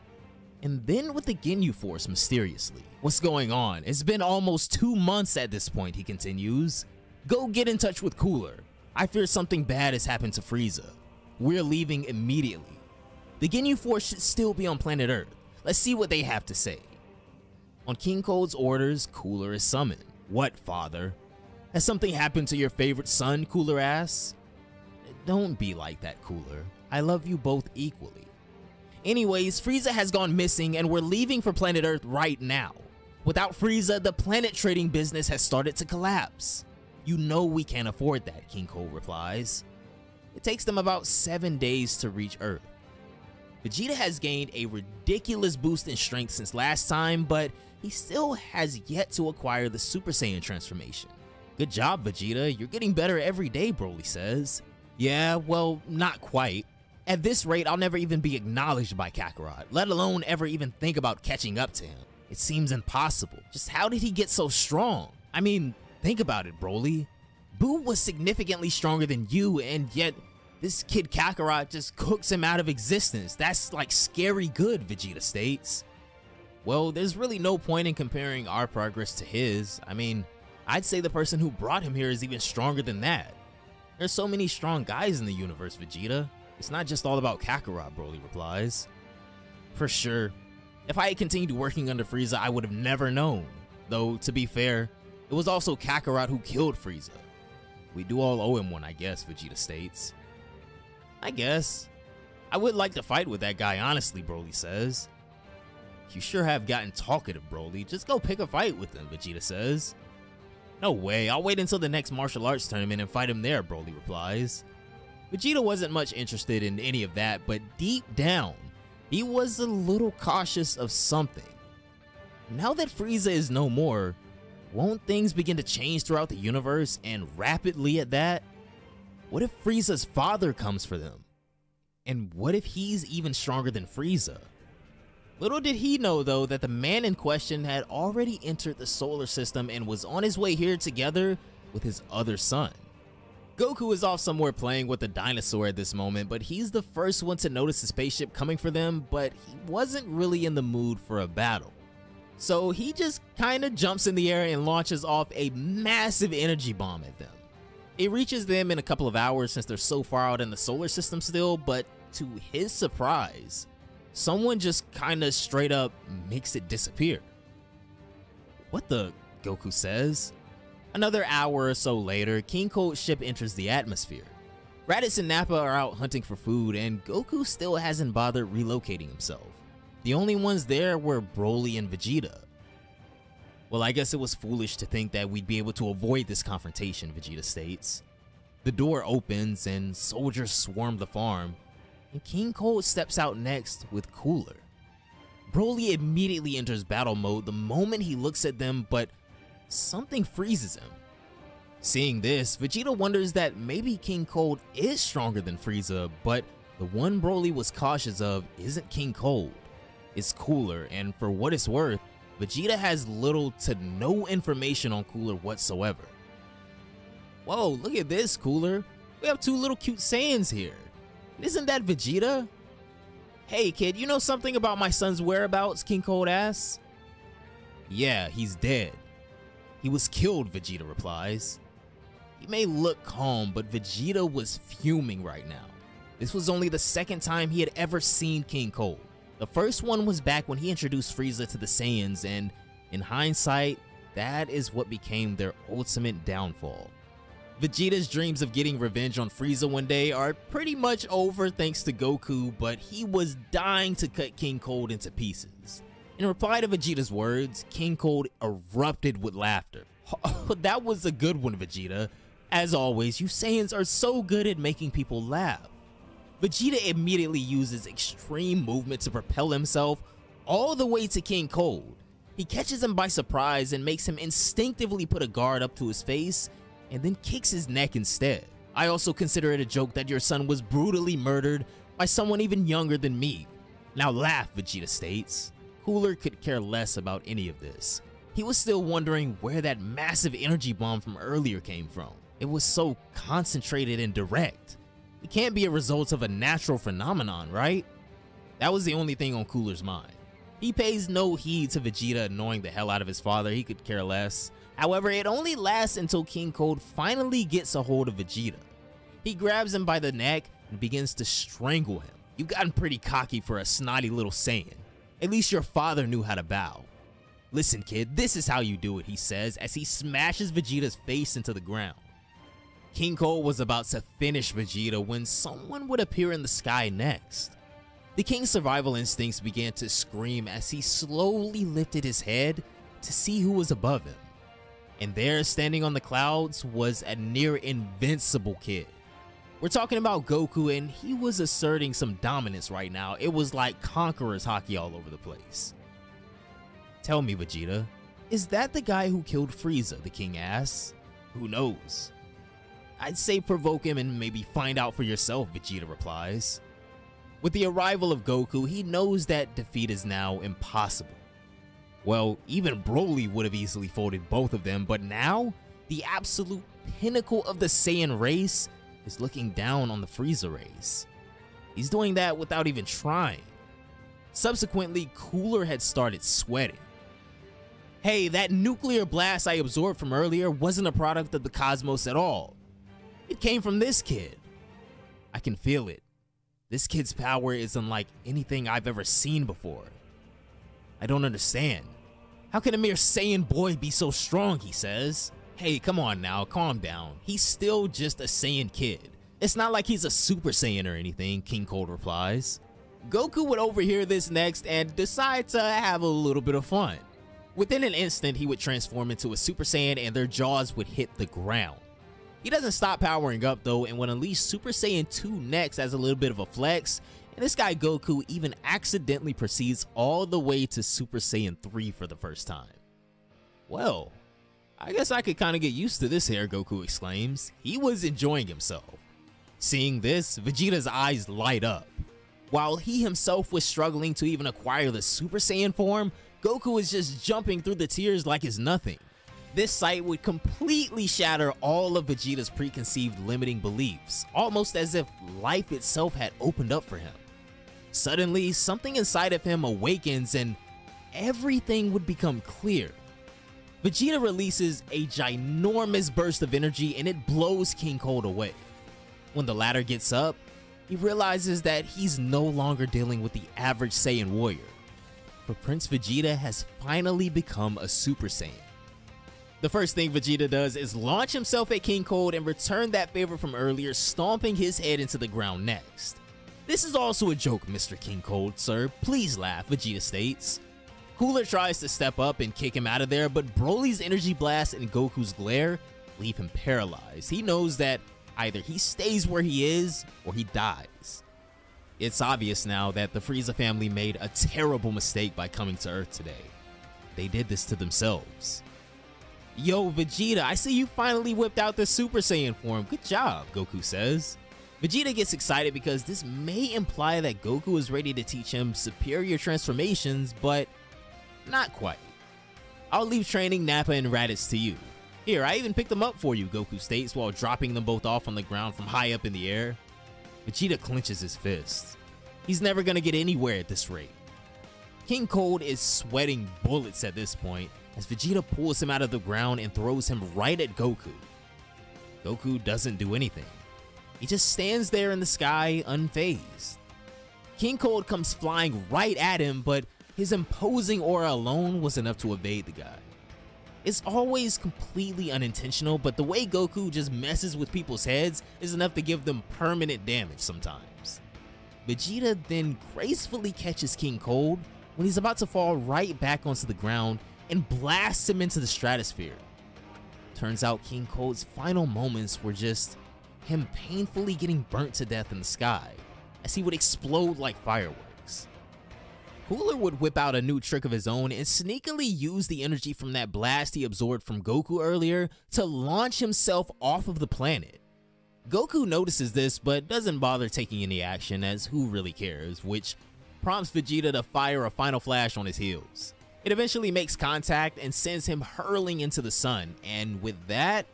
and then with the Ginyu Force mysteriously. What's going on? It's been almost 2 months at this point, he continues. Go get in touch with Cooler. I fear something bad has happened to Frieza. We're leaving immediately. The Ginyu Force should still be on planet Earth. Let's see what they have to say. On King Cold's orders, Cooler is summoned. What, father? Has something happened to your favorite son? Cooler asks. Don't be like that, Cooler. I love you both equally. Anyways, Frieza has gone missing and we're leaving for planet Earth right now. Without Frieza, the planet trading business has started to collapse. You know we can't afford that, King Cold replies. It takes them about 7 days to reach Earth. Vegeta has gained a ridiculous boost in strength since last time, but he still has yet to acquire the Super Saiyan transformation. Good job, Vegeta. You're getting better every day, Broly says. Yeah, well, not quite. At this rate, I'll never even be acknowledged by Kakarot, let alone ever even think about catching up to him. It seems impossible. Just how did he get so strong? I mean, think about it, Broly. Boo was significantly stronger than you, and yet this kid Kakarot just cooks him out of existence. That's like scary good, Vegeta states. Well, there's really no point in comparing our progress to his. I mean, I'd say the person who brought him here is even stronger than that. There's so many strong guys in the universe, Vegeta. It's not just all about Kakarot, Broly replies. For sure. If I had continued working under Frieza, I would have never known. Though, to be fair, it was also Kakarot who killed Frieza. We do all owe him one, I guess, Vegeta states. I guess. I would like to fight with that guy, honestly, Broly says. You sure have gotten talkative, Broly. Just go pick a fight with him, Vegeta says. No way, I'll wait until the next martial arts tournament and fight him there, Broly replies. Vegeta wasn't much interested in any of that, but deep down, he was a little cautious of something. Now that Frieza is no more, won't things begin to change throughout the universe, and rapidly at that? What if Frieza's father comes for them? And what if he's even stronger than Frieza? Little did he know, though, that the man in question had already entered the solar system and was on his way here together with his other son. Goku is off somewhere playing with a dinosaur at this moment, but he's the first one to notice the spaceship coming for them, but he wasn't really in the mood for a battle. So he just kinda jumps in the air and launches off a massive energy bomb at them. It reaches them in a couple of hours since they're so far out in the solar system still, but to his surprise, someone just kinda straight up makes it disappear. What the? Goku says. Another hour or so later, King Cold's ship enters the atmosphere. Raditz and Nappa are out hunting for food, and Goku still hasn't bothered relocating himself. The only ones there were Broly and Vegeta. Well, I guess it was foolish to think that we'd be able to avoid this confrontation, Vegeta states. The door opens and soldiers swarm the farm, and King Cold steps out next with Cooler. Broly immediately enters battle mode the moment he looks at them, but something freezes him. Seeing this, Vegeta wonders that maybe King Cold is stronger than Frieza, but the one Broly was cautious of isn't King Cold, it's Cooler, and for what it's worth, Vegeta has little to no information on Cooler whatsoever. Whoa, look at this, Cooler. We have two little cute Saiyans here. Isn't that Vegeta? Hey kid, you know something about my son's whereabouts? King Cold asks. Yeah, he's dead. He was killed, Vegeta replies. He may look calm, but Vegeta was fuming right now. This was only the second time he had ever seen King Cold. The first one was back when he introduced Frieza to the Saiyans, and in hindsight, that is what became their ultimate downfall. Vegeta's dreams of getting revenge on Frieza one day are pretty much over thanks to Goku, but he was dying to cut King Cold into pieces. In reply to Vegeta's words, King Cold erupted with laughter. That was a good one, Vegeta. As always, you Saiyans are so good at making people laugh. Vegeta immediately uses extreme movement to propel himself all the way to King Cold. He catches him by surprise and makes him instinctively put a guard up to his face and then kicks his neck instead. I also consider it a joke that your son was brutally murdered by someone even younger than me. Now laugh, Vegeta states. Cooler could care less about any of this. He was still wondering where that massive energy bomb from earlier came from. It was so concentrated and direct. It can't be a result of a natural phenomenon, right? That was the only thing on Cooler's mind. He pays no heed to Vegeta annoying the hell out of his father. He could care less. However, it only lasts until King Cold finally gets a hold of Vegeta. He grabs him by the neck and begins to strangle him. You've gotten pretty cocky for a snotty little Saiyan. At least your father knew how to bow. Listen kid, this is how you do it, he says as he smashes Vegeta's face into the ground. King Cold was about to finish Vegeta when someone would appear in the sky next. The king's survival instincts began to scream as he slowly lifted his head to see who was above him. And there, standing on the clouds, was a near invincible kid. We're talking about Goku, and he was asserting some dominance right now. It was like Conqueror's hockey all over the place. Tell me, Vegeta, is that the guy who killed Frieza? The king asks. Who knows? I'd say provoke him and maybe find out for yourself, Vegeta replies. With the arrival of Goku, he knows that defeat is now impossible. Well, even Broly would have easily folded both of them, but now, the absolute pinnacle of the Saiyan race is looking down on the Frieza race. He's doing that without even trying. Subsequently, Cooler had started sweating. Hey, that nuclear blast I absorbed from earlier wasn't a product of the cosmos at all. It came from this kid. I can feel it. This kid's power is unlike anything I've ever seen before. I don't understand. How can a mere Saiyan boy be so strong, he says. Hey, come on now, calm down. He's still just a Saiyan kid. It's not like he's a Super Saiyan or anything, King Cold replies. Goku would overhear this next and decide to have a little bit of fun. Within an instant, he would transform into a Super Saiyan and their jaws would hit the ground. He doesn't stop powering up though and would unleash Super Saiyan 2 next as a little bit of a flex, and this guy Goku even accidentally proceeds all the way to Super Saiyan 3 for the first time. Well, I guess I could kind of get used to this here, Goku exclaims. He was enjoying himself. Seeing this, Vegeta's eyes light up. While he himself was struggling to even acquire the Super Saiyan form, Goku was just jumping through the tears like it's nothing. This sight would completely shatter all of Vegeta's preconceived limiting beliefs, almost as if life itself had opened up for him. Suddenly, something inside of him awakens and everything would become clear. Vegeta releases a ginormous burst of energy and it blows King Cold away. When the latter gets up, he realizes that he's no longer dealing with the average Saiyan warrior. but Prince Vegeta has finally become a Super Saiyan. The first thing Vegeta does is launch himself at King Cold and return that favor from earlier, stomping his head into the ground next. This is also a joke, Mr. King Cold, sir. Please laugh, Vegeta states. Cooler tries to step up and kick him out of there, but Broly's Energy Blast and Goku's Glare leave him paralyzed. He knows that either he stays where he is or he dies. It's obvious now that the Frieza family made a terrible mistake by coming to Earth today. They did this to themselves. Yo, Vegeta, I see you finally whipped out the Super Saiyan form. Good job, Goku says. Vegeta gets excited because this may imply that Goku is ready to teach him superior transformations, but not quite. I'll leave training Nappa and Raditz to you. Here, I even picked them up for you, Goku states while dropping them both off on the ground from high up in the air. Vegeta clenches his fist. He's never gonna get anywhere at this rate. King Cold is sweating bullets at this point as Vegeta pulls him out of the ground and throws him right at Goku. Goku doesn't do anything. He just stands there in the sky unfazed. King Cold comes flying right at him, but his imposing aura alone was enough to evade the guy. It's always completely unintentional, but the way Goku just messes with people's heads is enough to give them permanent damage sometimes. Vegeta then gracefully catches King Cold when he's about to fall right back onto the ground and blasts him into the stratosphere. Turns out King Cold's final moments were just him painfully getting burnt to death in the sky as he would explode like fireworks. Cooler would whip out a new trick of his own and sneakily use the energy from that blast he absorbed from Goku earlier to launch himself off of the planet. Goku notices this but doesn't bother taking any action, as who really cares, which prompts Vegeta to fire a final flash on his heels. It eventually makes contact and sends him hurling into the sun, and with that,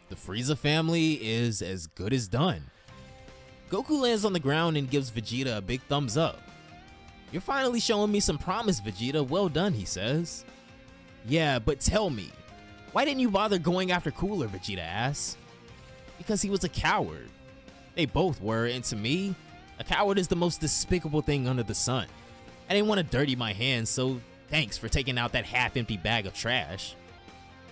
the Frieza family is as good as done. Goku lands on the ground and gives Vegeta a big thumbs up. You're finally showing me some promise, Vegeta. Well done, he says. Yeah, but tell me, why didn't you bother going after Cooler, Vegeta asks. Because he was a coward. They both were, and to me, a coward is the most despicable thing under the sun. I didn't want to dirty my hands, so thanks for taking out that half-empty bag of trash.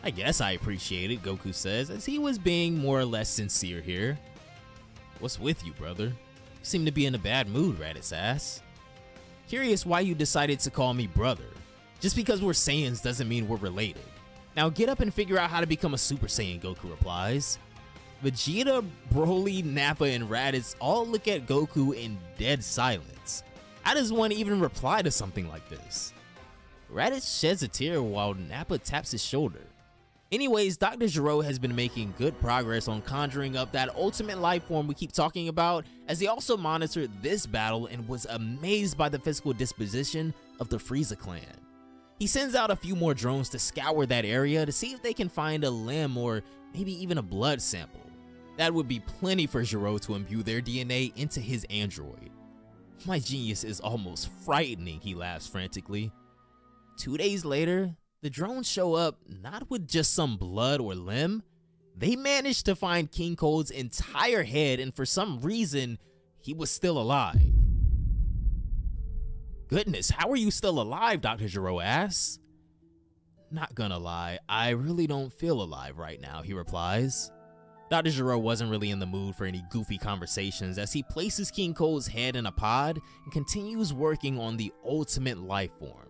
I guess I appreciate it, Goku says, as he was being more or less sincere here. What's with you, brother? You seem to be in a bad mood, Raditz asks. Curious why you decided to call me brother. Just because we're Saiyans doesn't mean we're related. Now get up and figure out how to become a Super Saiyan, Goku replies. Vegeta, Broly, Nappa, and Raditz all look at Goku in dead silence. How does one even reply to something like this? Raditz sheds a tear while Nappa taps his shoulder. Anyways, Dr. Gero has been making good progress on conjuring up that ultimate life form we keep talking about, as he also monitored this battle and was amazed by the physical disposition of the Frieza clan. He sends out a few more drones to scour that area to see if they can find a limb or maybe even a blood sample. That would be plenty for Gero to imbue their DNA into his android. My genius is almost frightening, he laughs frantically. 2 days later, the drones show up not with just some blood or limb. They managed to find King Cold's entire head, and for some reason, he was still alive. Goodness, how are you still alive? Dr. Gero asks. Not gonna lie, I really don't feel alive right now, he replies. Dr. Gero wasn't really in the mood for any goofy conversations as he places King Cold's head in a pod and continues working on the ultimate life form.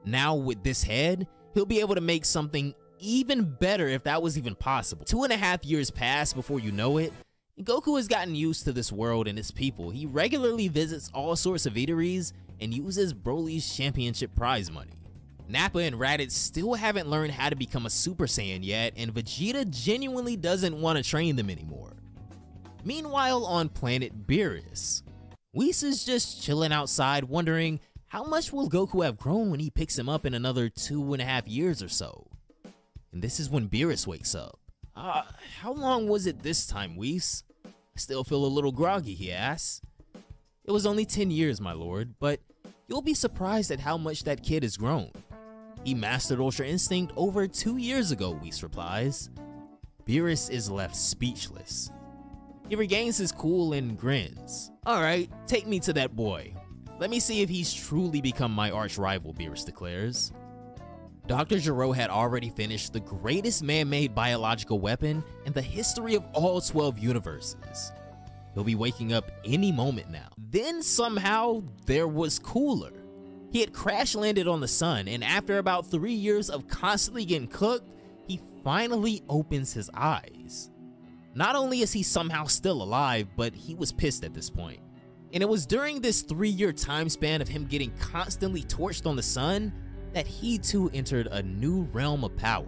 Now with this head, he'll be able to make something even better if that was even possible. 2.5 years pass before you know it, and Goku has gotten used to this world and its people. He regularly visits all sorts of eateries and uses Broly's championship prize money. Nappa and Raditz still haven't learned how to become a Super Saiyan yet, and Vegeta genuinely doesn't want to train them anymore. Meanwhile, on planet Beerus, Whis is just chilling outside wondering how much will Goku have grown when he picks him up in another 2.5 years or so. And this is when Beerus wakes up. How long was it this time, Whis? I still feel a little groggy, he asks. It was only 10 years, my lord, but you'll be surprised at how much that kid has grown. He mastered Ultra Instinct over 2 years ago, Whis replies. Beerus is left speechless. He regains his cool and grins. Alright, take me to that boy. Let me see if he's truly become my arch rival, Beerus declares. Dr. Gero had already finished the greatest man-made biological weapon in the history of all 12 universes. He'll be waking up any moment now. Then somehow there was Cooler. He had crash landed on the sun, and after about 3 years of constantly getting cooked, he finally opens his eyes. Not only is he somehow still alive, but he was pissed at this point. And it was during this 3-year time span of him getting constantly torched on the sun that he too entered a new realm of power.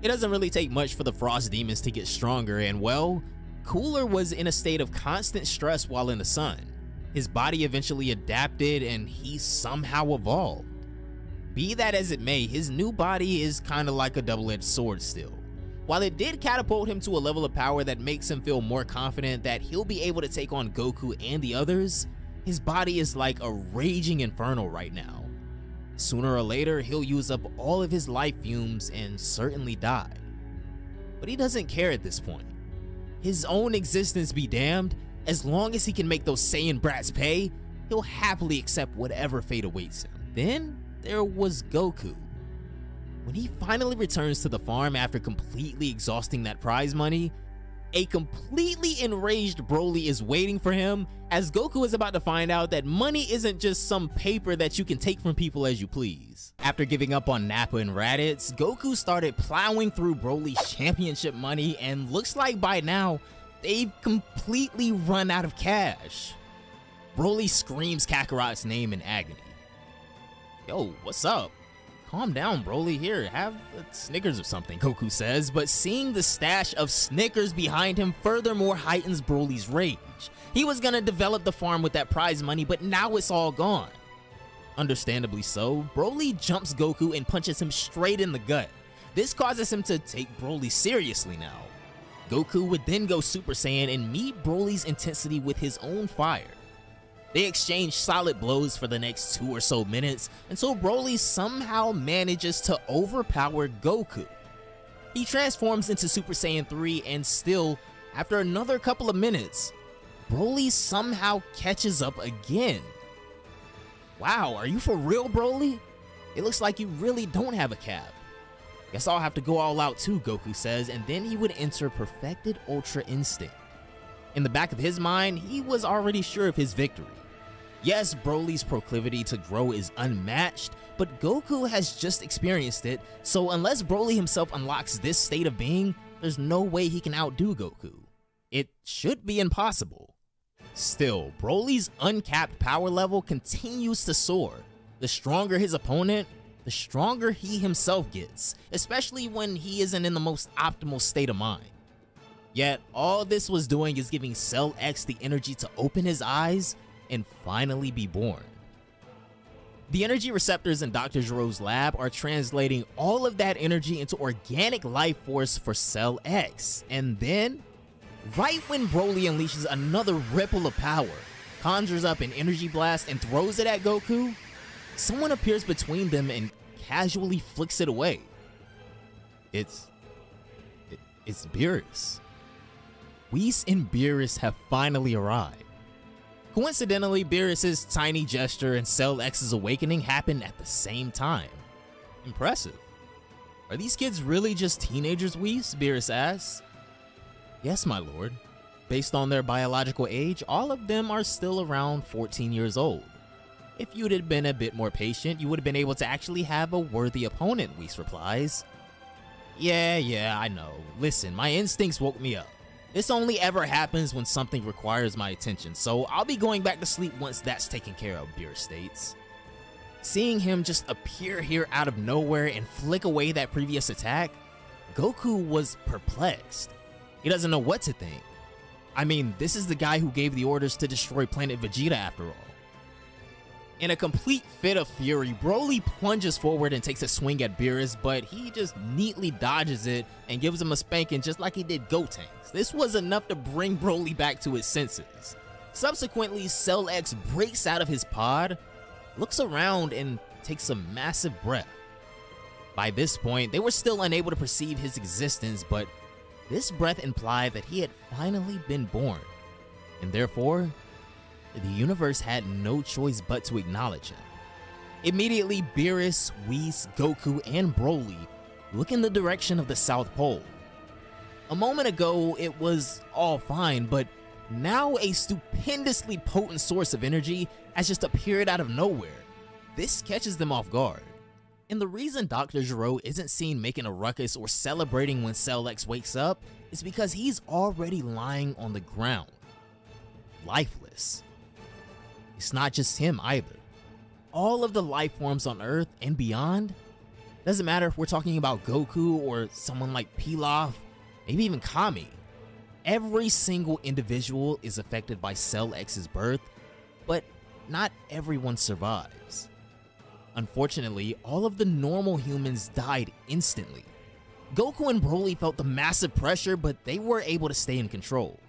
It doesn't really take much for the frost demons to get stronger, and well, Cooler was in a state of constant stress while in the sun. His body eventually adapted and he somehow evolved. Be that as it may, his new body is kinda like a double-edged sword still. While it did catapult him to a level of power that makes him feel more confident that he'll be able to take on Goku and the others, his body is like a raging inferno right now. Sooner or later, he'll use up all of his life fumes and certainly die. But he doesn't care at this point. His own existence be damned, as long as he can make those Saiyan brats pay, he'll happily accept whatever fate awaits him. Then there was Goku. When he finally returns to the farm after completely exhausting that prize money, a completely enraged Broly is waiting for him, as Goku is about to find out that money isn't just some paper that you can take from people as you please. After giving up on Nappa and Raditz, Goku started plowing through Broly's championship money, and looks like by now, they've completely run out of cash. Broly screams Kakarot's name in agony. Yo, what's up? Calm down, Broly. Here, have a Snickers or something, Goku says, but seeing the stash of Snickers behind him furthermore heightens Broly's rage. He was gonna develop the farm with that prize money, but now it's all gone. Understandably so, Broly jumps Goku and punches him straight in the gut. This causes him to take Broly seriously now. Goku would then go Super Saiyan and meet Broly's intensity with his own fire. They exchange solid blows for the next 2 or so minutes until Broly somehow manages to overpower Goku. He transforms into Super Saiyan 3 and still, after another couple of minutes, Broly somehow catches up again. Wow, are you for real, Broly? It looks like you really don't have a cap. Guess I'll have to go all out too, Goku says, and then he would enter Perfected Ultra Instinct. In the back of his mind, he was already sure of his victory. Yes, Broly's proclivity to grow is unmatched, but Goku has just experienced it, so unless Broly himself unlocks this state of being, there's no way he can outdo Goku. It should be impossible. Still, Broly's uncapped power level continues to soar. The stronger his opponent, the stronger he himself gets, especially when he isn't in the most optimal state of mind. Yet, all this was doing is giving Cell X the energy to open his eyes and finally be born. The energy receptors in Dr. Gero's lab are translating all of that energy into organic life force for Cell X, and then, right when Broly unleashes another ripple of power, conjures up an energy blast and throws it at Goku, someone appears between them and casually flicks it away. It's Beerus. Whis and Beerus have finally arrived. Coincidentally, Beerus' tiny gesture and Cell X's awakening happened at the same time. Impressive. Are these kids really just teenagers, Whis? Beerus asks. Yes, my lord. Based on their biological age, all of them are still around 14 years old. If you'd have been a bit more patient, you would have been able to actually have a worthy opponent, Whis replies. Yeah, I know. Listen, my instincts woke me up. This only ever happens when something requires my attention, so I'll be going back to sleep once that's taken care of, Beerus states. Seeing him just appear here out of nowhere and flick away that previous attack, Goku was perplexed. He doesn't know what to think. I mean, this is the guy who gave the orders to destroy Planet Vegeta after all. In a complete fit of fury, Broly plunges forward and takes a swing at Beerus, but he just neatly dodges it and gives him a spanking just like he did Gotenks. This was enough to bring Broly back to his senses. Subsequently, Cell X breaks out of his pod, looks around, and takes a massive breath. By this point, they were still unable to perceive his existence, but this breath implied that he had finally been born, and therefore, the universe had no choice but to acknowledge him. Immediately, Beerus, Whis, Goku, and Broly look in the direction of the South Pole. A moment ago, it was all fine, but now a stupendously potent source of energy has just appeared out of nowhere. This catches them off guard. And the reason Dr. Gero isn't seen making a ruckus or celebrating when Cell X wakes up is because he's already lying on the ground, lifeless. It's not just him either. All of the life forms on Earth and beyond, doesn't matter if we're talking about Goku or someone like Pilaf, maybe even Kami, every single individual is affected by Cell X's birth, but not everyone survives. Unfortunately, all of the normal humans died instantly. Goku and Broly felt the massive pressure, but they were able to stay in control.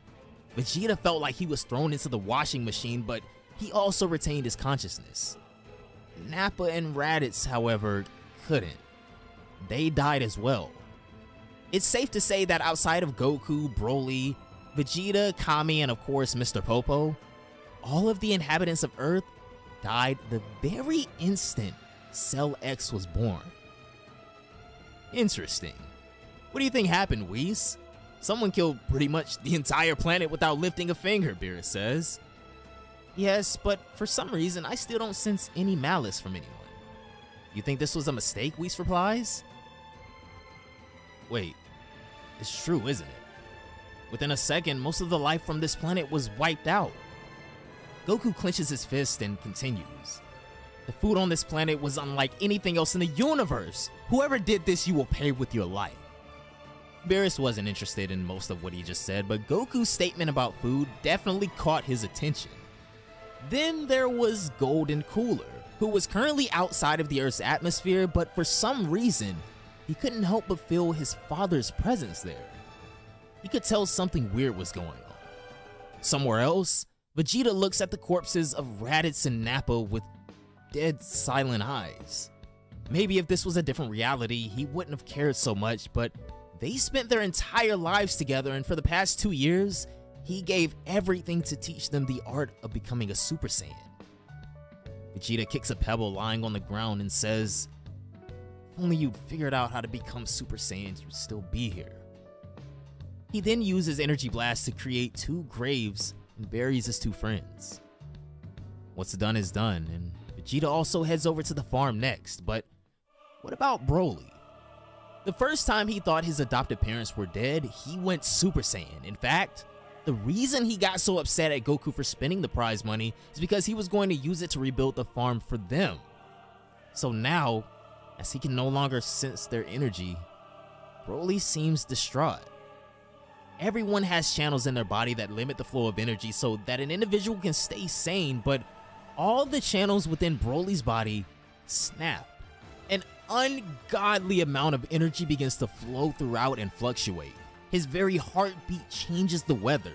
Vegeta felt like he was thrown into the washing machine, but he also retained his consciousness. Nappa and Raditz, however, couldn't. They died as well. It's safe to say that outside of Goku, Broly, Vegeta, Kami, and of course Mr. Popo, all of the inhabitants of Earth died the very instant Cell X was born. Interesting. What do you think happened, Whis? Someone killed pretty much the entire planet without lifting a finger, Beerus says. Yes, but for some reason, I still don't sense any malice from anyone. You think this was a mistake, Whis replies? Wait, it's true, isn't it? Within a second, most of the life from this planet was wiped out. Goku clenches his fist and continues. The food on this planet was unlike anything else in the universe. Whoever did this, you will pay with your life. Beerus wasn't interested in most of what he just said, but Goku's statement about food definitely caught his attention. Then there was Golden Cooler, who was currently outside of the Earth's atmosphere, but for some reason, he couldn't help but feel his father's presence there. He could tell something weird was going on. Somewhere else, Vegeta looks at the corpses of Raditz and Nappa with dead, silent eyes. Maybe if this was a different reality, he wouldn't have cared so much, but they spent their entire lives together, and for the past 2 years, he gave everything to teach them the art of becoming a Super Saiyan. Vegeta kicks a pebble lying on the ground and says, "If only you'd figured out how to become Super Saiyans, you'd still be here." He then uses Energy Blast to create 2 graves and buries his 2 friends. What's done is done, and Vegeta also heads over to the farm next, but what about Broly? The first time he thought his adopted parents were dead, he went Super Saiyan. In fact, the reason he got so upset at Goku for spending the prize money is because he was going to use it to rebuild the farm for them. So now, as he can no longer sense their energy, Broly seems distraught. Everyone has channels in their body that limit the flow of energy so that an individual can stay sane, but all the channels within Broly's body snap. An ungodly amount of energy begins to flow throughout and fluctuate. His very heartbeat changes the weather.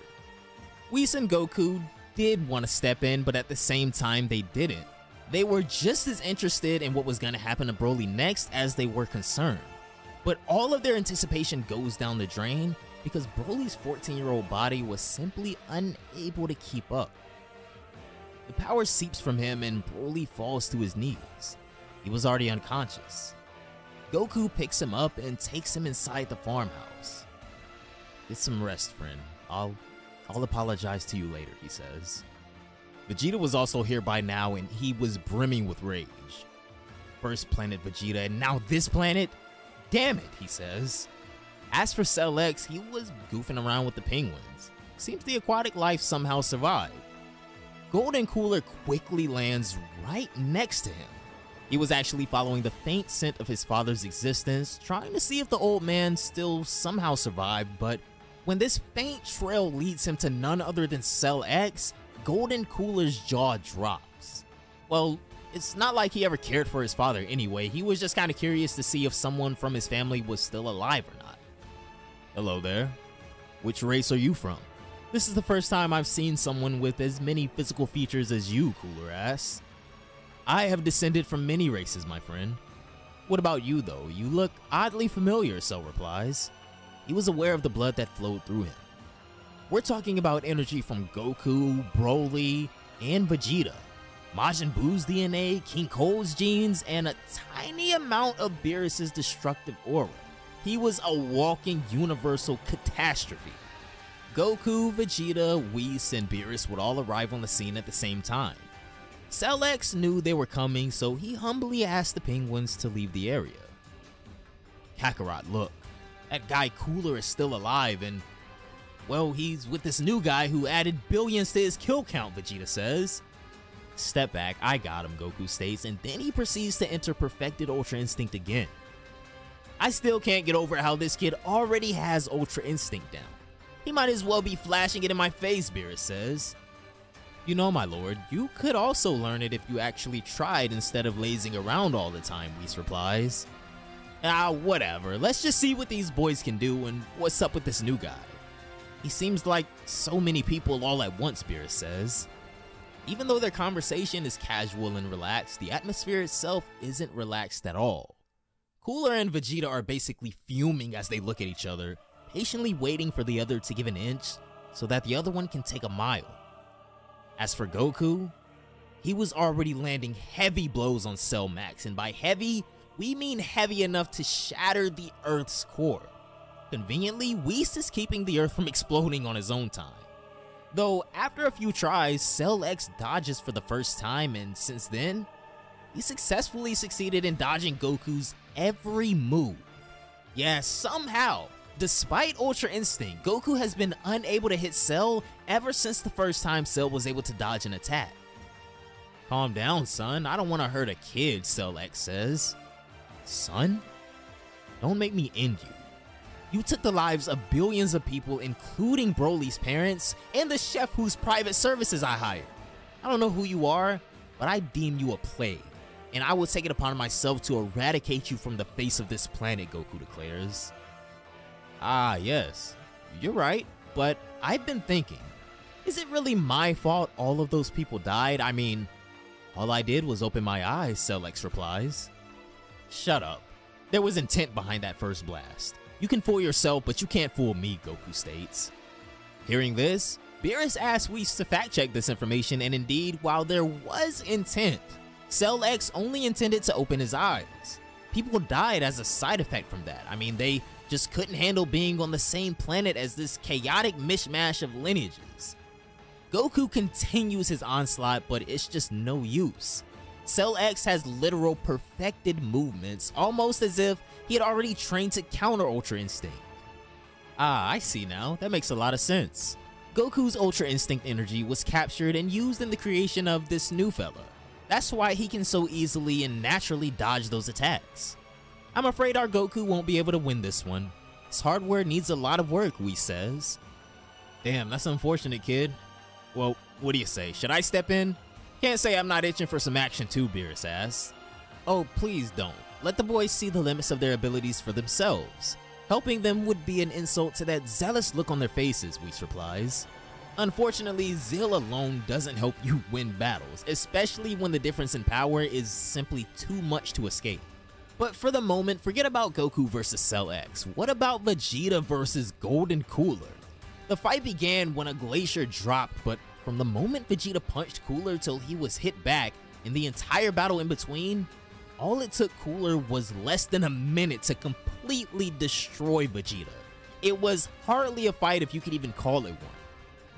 Whis and Goku did want to step in, but at the same time they didn't. They were just as interested in what was going to happen to Broly next as they were concerned. But all of their anticipation goes down the drain because Broly's 14-year-old body was simply unable to keep up. The power seeps from him and Broly falls to his knees. He was already unconscious. Goku picks him up and takes him inside the farmhouse. "Get some rest, friend. I'll apologize to you later," he says. Vegeta was also here by now and he was brimming with rage. First planet Vegeta and now this planet? Damn it, he says. As for Cell X, he was goofing around with the penguins. Seems the aquatic life somehow survived. Golden Cooler quickly lands right next to him. He was actually following the faint scent of his father's existence, trying to see if the old man still somehow survived, but when this faint trail leads him to none other than Cell X, Golden Cooler's jaw drops. Well, it's not like he ever cared for his father anyway, he was just kind of curious to see if someone from his family was still alive or not. "Hello there. Which race are you from?" "This is the first time I've seen someone with as many physical features as you," Cooler asks. "I have descended from many races, my friend." "What about you though? You look oddly familiar," Cell replies. He was aware of the blood that flowed through him. We're talking about energy from Goku, Broly, and Vegeta, Majin Buu's DNA, King Cole's genes, and a tiny amount of Beerus' destructive aura. He was a walking universal catastrophe. Goku, Vegeta, Whis, and Beerus would all arrive on the scene at the same time. Cell X knew they were coming, so he humbly asked the penguins to leave the area. Kakarot, look, that guy Cooler is still alive and, well, he's with this new guy who added billions to his kill count, Vegeta says. Step back, I got him, Goku states, and then he proceeds to enter Perfected Ultra Instinct again. I still can't get over how this kid already has Ultra Instinct down. He might as well be flashing it in my face, Beerus says. You know, my lord, you could also learn it if you actually tried instead of lazing around all the time, Whis replies. Ah, whatever, let's just see what these boys can do and what's up with this new guy. He seems like so many people all at once, Beerus says. Even though their conversation is casual and relaxed, the atmosphere itself isn't relaxed at all. Cooler and Vegeta are basically fuming as they look at each other, patiently waiting for the other to give an inch so that the other one can take a mile. As for Goku, he was already landing heavy blows on Cell Max, and by heavy, we mean heavy enough to shatter the Earth's core. Conveniently, Whis is keeping the Earth from exploding on his own time. Though after a few tries, Cell X dodges for the first time, and since then, he successfully succeeded in dodging Goku's every move. Yeah, somehow, despite Ultra Instinct, Goku has been unable to hit Cell ever since the first time Cell was able to dodge an attack. Calm down, son. I don't want to hurt a kid, Cell X says. Son? Don't make me end you. You took the lives of billions of people, including Broly's parents and the chef whose private services I hired. I don't know who you are, but I deem you a plague, and I will take it upon myself to eradicate you from the face of this planet, Goku declares. Ah, yes, you're right, but I've been thinking, is it really my fault all of those people died? I mean, all I did was open my eyes, Cell X replies. Shut up. There was intent behind that first blast. You can fool yourself, but you can't fool me, Goku states. Hearing this, Beerus asks Whis to fact check this information, and indeed, while there was intent, Cell X only intended to open his eyes. People died as a side effect from that. I mean, they just couldn't handle being on the same planet as this chaotic mishmash of lineages. Goku continues his onslaught, but it's just no use. Cell X has literal perfected movements, almost as if he had already trained to counter Ultra Instinct. Ah, I see now. That makes a lot of sense. Goku's Ultra Instinct energy was captured and used in the creation of this new fella. That's why he can so easily and naturally dodge those attacks. I'm afraid our Goku won't be able to win this one. His hardware needs a lot of work, Whis says. Damn, that's unfortunate, kid. Well, what do you say? Should I step in? Can't say I'm not itching for some action too, Beerus asks. Oh, please don't. Let the boys see the limits of their abilities for themselves. Helping them would be an insult to that zealous look on their faces, Whis replies. Unfortunately, zeal alone doesn't help you win battles, especially when the difference in power is simply too much to escape. But for the moment, forget about Goku versus Cell X. What about Vegeta versus Golden Cooler? The fight began when a glacier dropped, but from the moment Vegeta punched Cooler till he was hit back, and the entire battle in between, all it took Cooler was less than a minute to completely destroy Vegeta. It was hardly a fight if you could even call it one.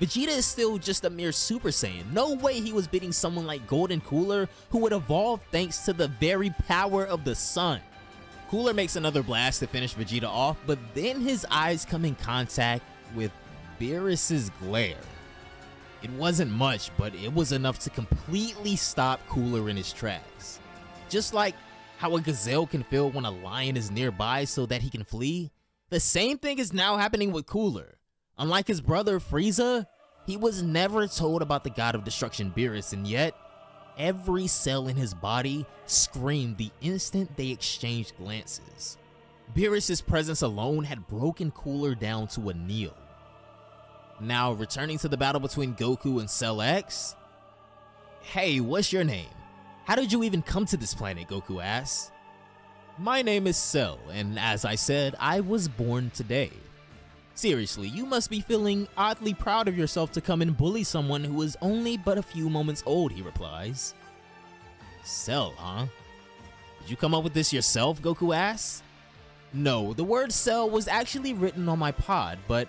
Vegeta is still just a mere Super Saiyan. No way he was beating someone like Golden Cooler, who would evolve thanks to the very power of the sun. Cooler makes another blast to finish Vegeta off, but then his eyes come in contact with Beerus' glare. It wasn't much, but it was enough to completely stop Cooler in his tracks. Just like how a gazelle can feel when a lion is nearby so that he can flee, the same thing is now happening with Cooler. Unlike his brother Frieza, he was never told about the god of destruction Beerus, and yet every cell in his body screamed the instant they exchanged glances. Beerus' presence alone had broken Cooler down to a kneel. Now, returning to the battle between Goku and Cell X. Hey, what's your name? How did you even come to this planet? Goku asks. My name is Cell, and as I said, I was born today. Seriously, you must be feeling oddly proud of yourself to come and bully someone who is only but a few moments old, he replies. Cell, huh? Did you come up with this yourself, Goku asks. No, the word cell was actually written on my pod, but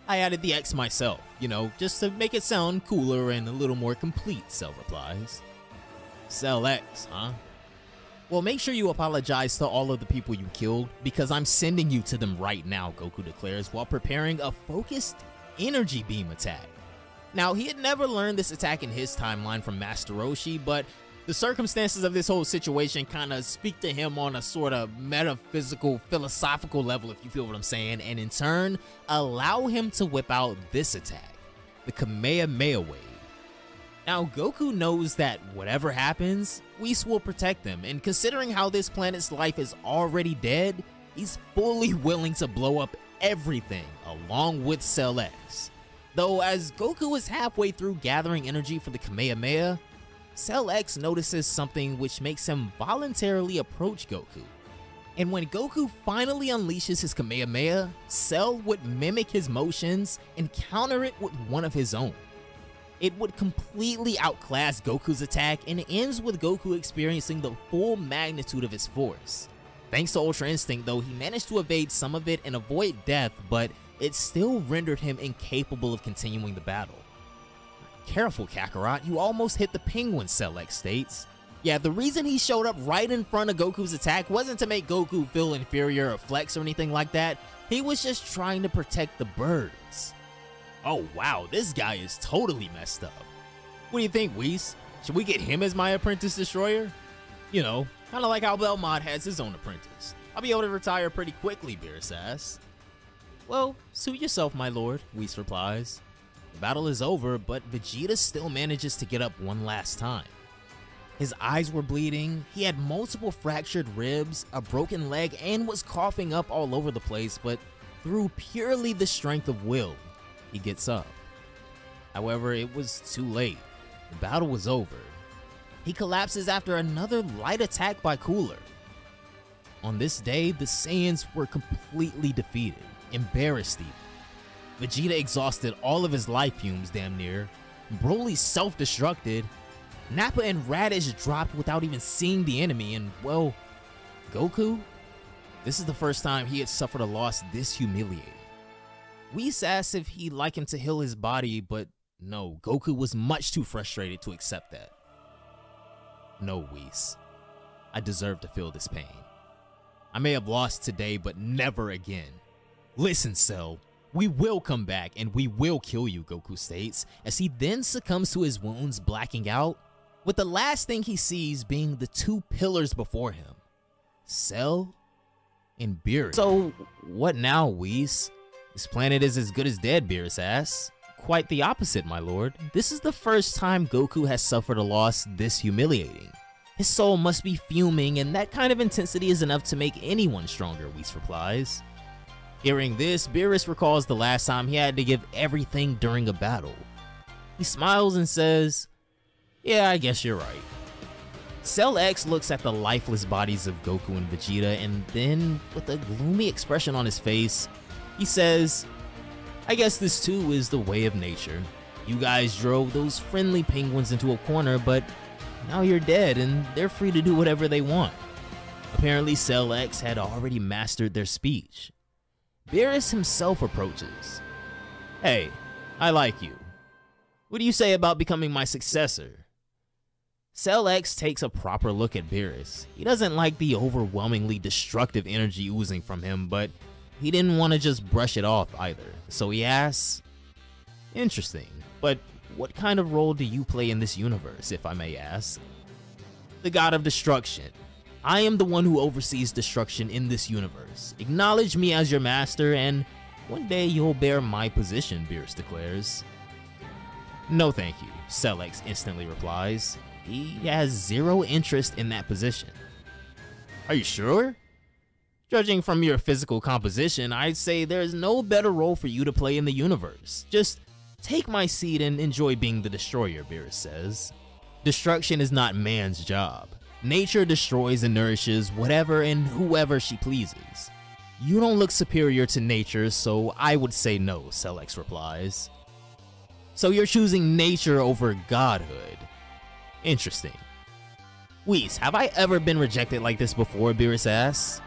I added the X myself, you know, just to make it sound cooler and a little more complete, Cell replies. Cell X, huh? Well, make sure you apologize to all of the people you killed, because I'm sending you to them right now, Goku declares while preparing a focused energy beam attack. Now, he had never learned this attack in his timeline from Master Roshi, but the circumstances of this whole situation kind of speak to him on a sort of metaphysical, philosophical level, if you feel what I'm saying, and in turn, allow him to whip out this attack, the Kamehameha Wave. Now, Goku knows that whatever happens, Whis will protect them, and considering how this planet's life is already dead, he's fully willing to blow up everything along with Cell X. Though as Goku is halfway through gathering energy for the Kamehameha, Cell X notices something which makes him voluntarily approach Goku. And when Goku finally unleashes his Kamehameha, Cell would mimic his motions and counter it with one of his own. It would completely outclass Goku's attack and ends with Goku experiencing the full magnitude of his force. Thanks to Ultra Instinct though, he managed to evade some of it and avoid death, but it still rendered him incapable of continuing the battle. Careful Kakarot, you almost hit the penguin, Cell X states. Yeah, the reason he showed up right in front of Goku's attack wasn't to make Goku feel inferior or flex or anything like that, he was just trying to protect the birds. Oh wow, this guy is totally messed up. What do you think, Whis? Should we get him as my apprentice destroyer? You know, kinda like how Belmont has his own apprentice. I'll be able to retire pretty quickly, Beerus asks. Well, suit yourself, my lord, Whis replies. The battle is over, but Vegeta still manages to get up one last time. His eyes were bleeding, he had multiple fractured ribs, a broken leg, and was coughing up all over the place, but through purely the strength of will, he gets up. However, it was too late. The battle was over. He collapses after another light attack by Cooler. On this day, the Saiyans were completely defeated, embarrassed even. Vegeta exhausted all of his life fumes damn near, Broly self-destructed, Nappa and Radish dropped without even seeing the enemy, and well, Goku? This is the first time he had suffered a loss this humiliating. Whis asked if he'd like him to heal his body, but no, Goku was much too frustrated to accept that. No, Whis. I deserve to feel this pain. I may have lost today, but never again. Listen, Cell, we will come back and we will kill you, Goku states, as he then succumbs to his wounds, blacking out, with the last thing he sees being the two pillars before him, Cell and Beerus. So, what now, Whis? This planet is as good as dead, Beerus asks. Quite the opposite, my lord. This is the first time Goku has suffered a loss this humiliating. His soul must be fuming, and that kind of intensity is enough to make anyone stronger, Whis replies. Hearing this, Beerus recalls the last time he had to give everything during a battle. He smiles and says, yeah, I guess you're right. Cell X looks at the lifeless bodies of Goku and Vegeta, and then, with a gloomy expression on his face, he says, I guess this too is the way of nature. You guys drove those friendly penguins into a corner, but now you're dead and they're free to do whatever they want. Apparently Cell X had already mastered their speech. Beerus himself approaches. Hey, I like you. What do you say about becoming my successor? Cell X takes a proper look at Beerus. He doesn't like the overwhelmingly destructive energy oozing from him, but he didn't want to just brush it off either, so he asks, interesting, but what kind of role do you play in this universe, if I may ask? The god of destruction. I am the one who oversees destruction in this universe. Acknowledge me as your master, and one day you'll bear my position, Beerus declares. No thank you, Cell X instantly replies. He has zero interest in that position. Are you sure? Judging from your physical composition, I'd say there's no better role for you to play in the universe. Just take my seat and enjoy being the destroyer, Beerus says. Destruction is not man's job. Nature destroys and nourishes whatever and whoever she pleases. You don't look superior to nature, so I would say no, Cell X replies. So you're choosing nature over godhood. Interesting. Whis, have I ever been rejected like this before, Beerus asks.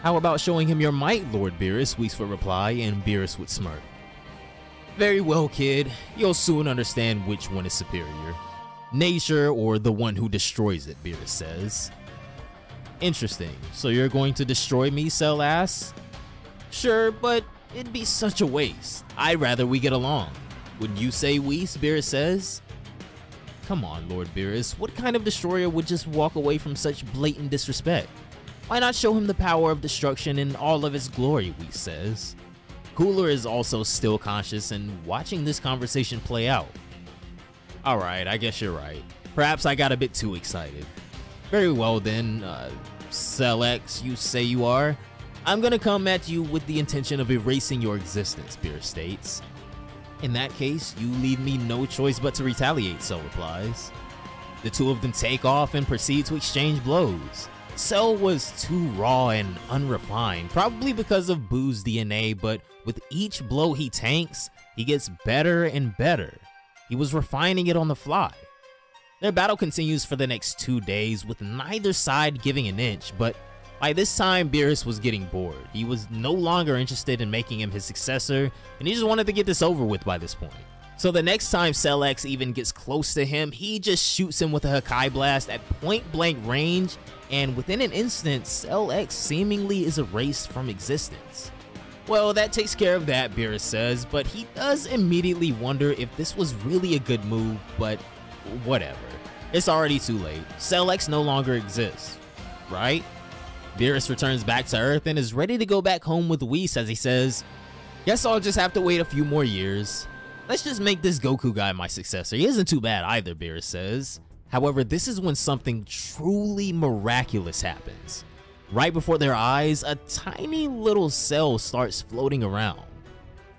How about showing him your might, Lord Beerus, Whis would reply, and Beerus would smirk. Very well, kid. You'll soon understand which one is superior. Nature or the one who destroys it, Beerus says. Interesting. So you're going to destroy me, Cell asks? Sure, but it'd be such a waste. I'd rather we get along. Wouldn't you say, Whis? Beerus says. Come on, Lord Beerus. What kind of destroyer would just walk away from such blatant disrespect? Why not show him the power of destruction in all of its glory, Whis says. Cooler is also still conscious and watching this conversation play out. Alright, I guess you're right. Perhaps I got a bit too excited. Very well then, Cell X, you say you are. I'm gonna come at you with the intention of erasing your existence, Beerus states. In that case, you leave me no choice but to retaliate, Cell replies. The two of them take off and proceed to exchange blows. Cell was too raw and unrefined, probably because of Boo's DNA, but with each blow he tanks, he gets better and better. He was refining it on the fly. Their battle continues for the next 2 days, with neither side giving an inch, but by this time Beerus was getting bored. He was no longer interested in making him his successor, and he just wanted to get this over with by this point. So the next time Cell X even gets close to him, he just shoots him with a Hakai Blast at point blank range, and within an instant, Cell X seemingly is erased from existence. Well, that takes care of that, Beerus says, but he does immediately wonder if this was really a good move, but whatever. It's already too late. Cell X no longer exists, right? Beerus returns back to Earth and is ready to go back home with Whis as he says, guess I'll just have to wait a few more years. Let's just make this Goku guy my successor. He isn't too bad either, Beerus says. However, this is when something truly miraculous happens. Right before their eyes, a tiny little cell starts floating around.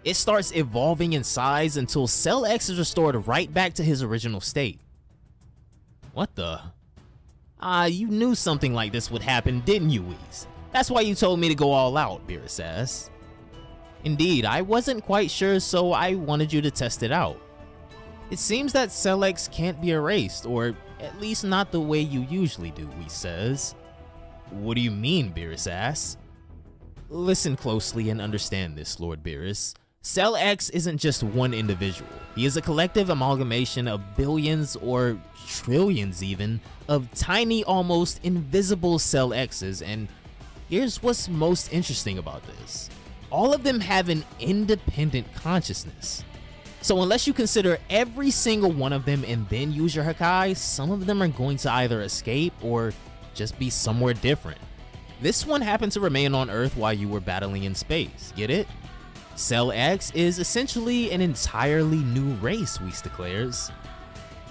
It starts evolving in size until Cell X is restored right back to his original state. What the? You knew something like this would happen, didn't you, Whis? That's why you told me to go all out, Beerus asks. Indeed, I wasn't quite sure, so I wanted you to test it out. It seems that Cell X can't be erased, or at least not the way you usually do, Whis says. What do you mean, Beerus asks. Listen closely and understand this, Lord Beerus. Cell X isn't just one individual. He is a collective amalgamation of billions or trillions even of tiny, almost invisible Cell X's, and here's what's most interesting about this. All of them have an independent consciousness. So unless you consider every single one of them and then use your Hakai, some of them are going to either escape or just be somewhere different. This one happened to remain on Earth while you were battling in space, get it? Cell X is essentially an entirely new race, Whis declares.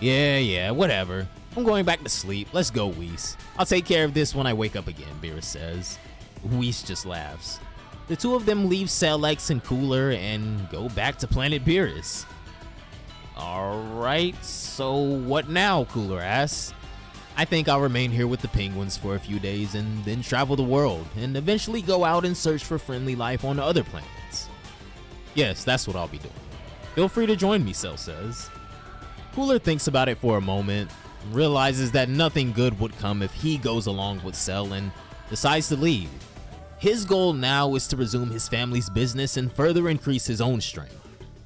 Yeah, whatever. I'm going back to sleep. Let's go, Whis. I'll take care of this when I wake up again, Beerus says. Whis just laughs. The two of them leave Cell X and Cooler and go back to Planet Beerus. Alright, so what now, Cooler asks. I think I'll remain here with the penguins for a few days and then travel the world and eventually go out and search for friendly life on other planets. Yes, that's what I'll be doing. Feel free to join me, Cell says. Cooler thinks about it for a moment, realizes that nothing good would come if he goes along with Cell and decides to leave. His goal now is to resume his family's business and further increase his own strength,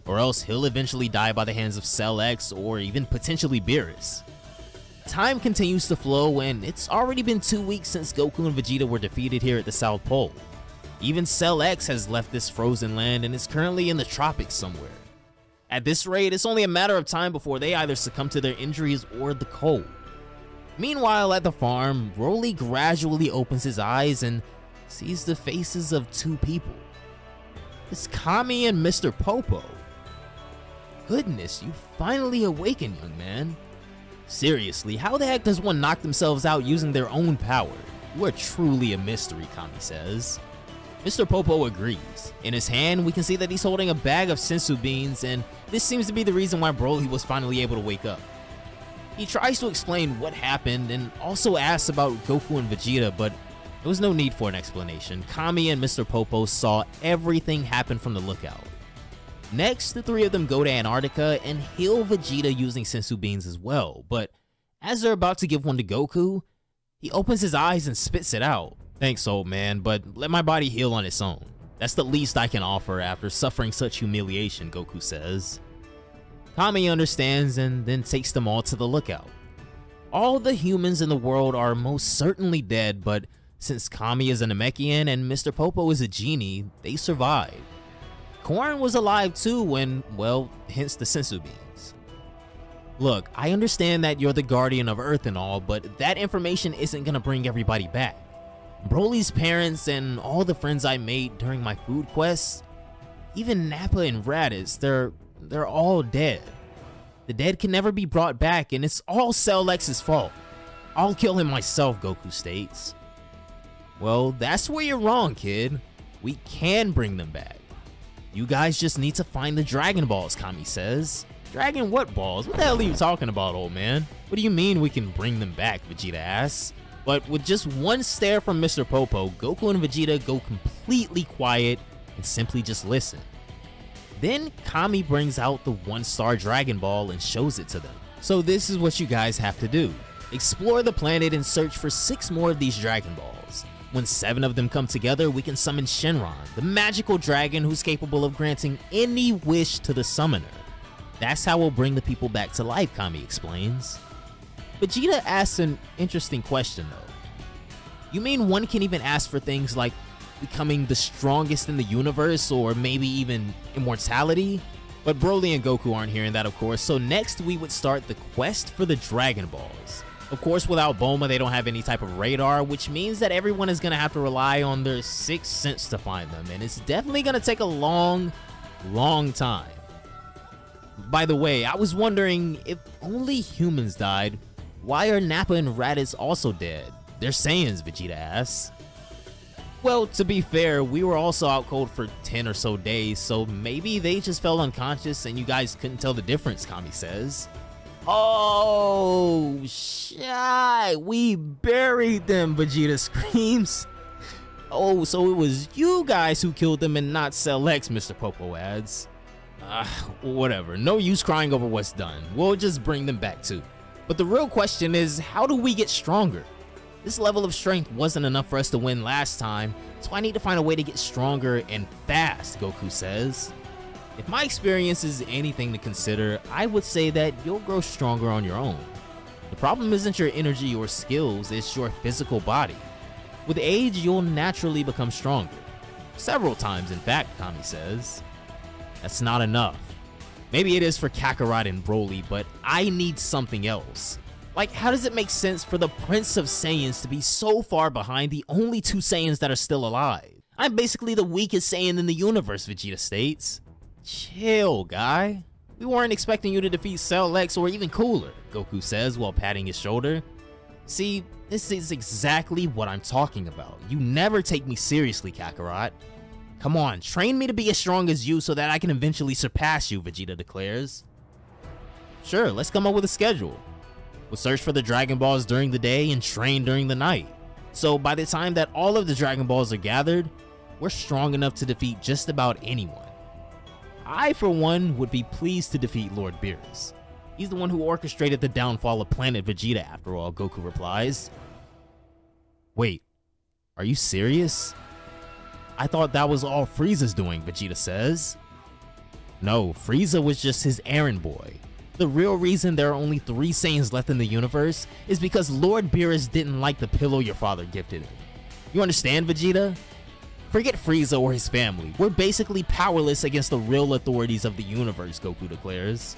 or else he'll eventually die by the hands of Cell X or even potentially Beerus. Time continues to flow and it's already been 2 weeks since Goku and Vegeta were defeated here at the South Pole. Even Cell X has left this frozen land and is currently in the tropics somewhere. At this rate, it's only a matter of time before they either succumb to their injuries or the cold. Meanwhile, at the farm, Broly gradually opens his eyes and sees the faces of two people. It's Kami and Mr. Popo. Goodness, you finally awaken, young man. Seriously, how the heck does one knock themselves out using their own power? You are truly a mystery, Kami says. Mr. Popo agrees. In his hand, we can see that he's holding a bag of sensu beans, and this seems to be the reason why Broly was finally able to wake up. He tries to explain what happened and also asks about Goku and Vegeta, but There was no need for an explanation. Kami and Mr. Popo saw everything happen from the lookout. Next, the three of them go to Antarctica and heal Vegeta using senzu beans as well, but as they're about to give one to Goku, he opens his eyes and spits it out. Thanks, old man, but let my body heal on its own. That's the least I can offer after suffering such humiliation, Goku says. Kami understands and then takes them all to the lookout. All the humans in the world are most certainly dead, but since Kami is a Namekian and Mr. Popo is a genie, they survived. Korn was alive too, and, well, hence the senzu beans. Look, I understand that you're the guardian of Earth and all, but that information isn't gonna bring everybody back. Broly's parents and all the friends I made during my food quests, even Nappa and Raditz, they're all dead. The dead can never be brought back, and it's all Cell X's fault. I'll kill him myself, Goku states. Well, that's where you're wrong, kid. We can bring them back. You guys just need to find the Dragon Balls, Kami says. Dragon what balls? What the hell are you talking about, old man? What do you mean we can bring them back, Vegeta asks. But with just one stare from Mr. Popo, Goku and Vegeta go completely quiet and simply just listen. Then Kami brings out the 1-star Dragon Ball and shows it to them. So this is what you guys have to do. Explore the planet and search for 6 more of these Dragon Balls. When 7 of them come together, we can summon Shenron, the magical dragon who's capable of granting any wish to the summoner. That's how we'll bring the people back to life, Kami explains. Vegeta asks an interesting question though. You mean one can even ask for things like becoming the strongest in the universe, or maybe even immortality? But Broly and Goku aren't hearing that, of course, so next we would start the quest for the Dragon Balls. Of course, without Bulma, they don't have any type of radar, which means that everyone is going to have to rely on their 6th sense to find them, and it's definitely going to take a long time. By the way, I was wondering, if only humans died, why are Nappa and Raditz also dead? They're Saiyans, Vegeta asks. Well, to be fair, we were also out cold for 10 or so days, so maybe they just fell unconscious and you guys couldn't tell the difference, Kami says. Oh, shit, we buried them, Vegeta screams. Oh, so it was you guys who killed them and not Cell X, Mr. Popo adds. Whatever, no use crying over what's done. We'll just bring them back too. But the real question is, how do we get stronger? This level of strength wasn't enough for us to win last time, so I need to find a way to get stronger and fast, Goku says. If my experience is anything to consider, I would say that you'll grow stronger on your own. The problem isn't your energy or skills, it's your physical body. With age, you'll naturally become stronger. Several times, in fact, Kami says. That's not enough. Maybe it is for Kakarot and Broly, but I need something else. Like, how does it make sense for the Prince of Saiyans to be so far behind the only 2 Saiyans that are still alive? I'm basically the weakest Saiyan in the universe, Vegeta states. Chill, guy. We weren't expecting you to defeat Cell X or even cooler, Goku says while patting his shoulder. See, this is exactly what I'm talking about. You never take me seriously, Kakarot. Come on, train me to be as strong as you so that I can eventually surpass you, Vegeta declares. Sure, let's come up with a schedule. We'll search for the Dragon Balls during the day and train during the night. So by the time that all of the Dragon Balls are gathered, we're strong enough to defeat just about anyone. I, for one, would be pleased to defeat Lord Beerus. He's the one who orchestrated the downfall of Planet Vegeta after all, Goku replies. Wait, are you serious? I thought that was all Frieza's doing, Vegeta says. No, Frieza was just his errand boy. The real reason there are only 3 Saiyans left in the universe is because Lord Beerus didn't like the pillow your father gifted him. You understand, Vegeta? Forget Frieza or his family. We're basically powerless against the real authorities of the universe, Goku declares.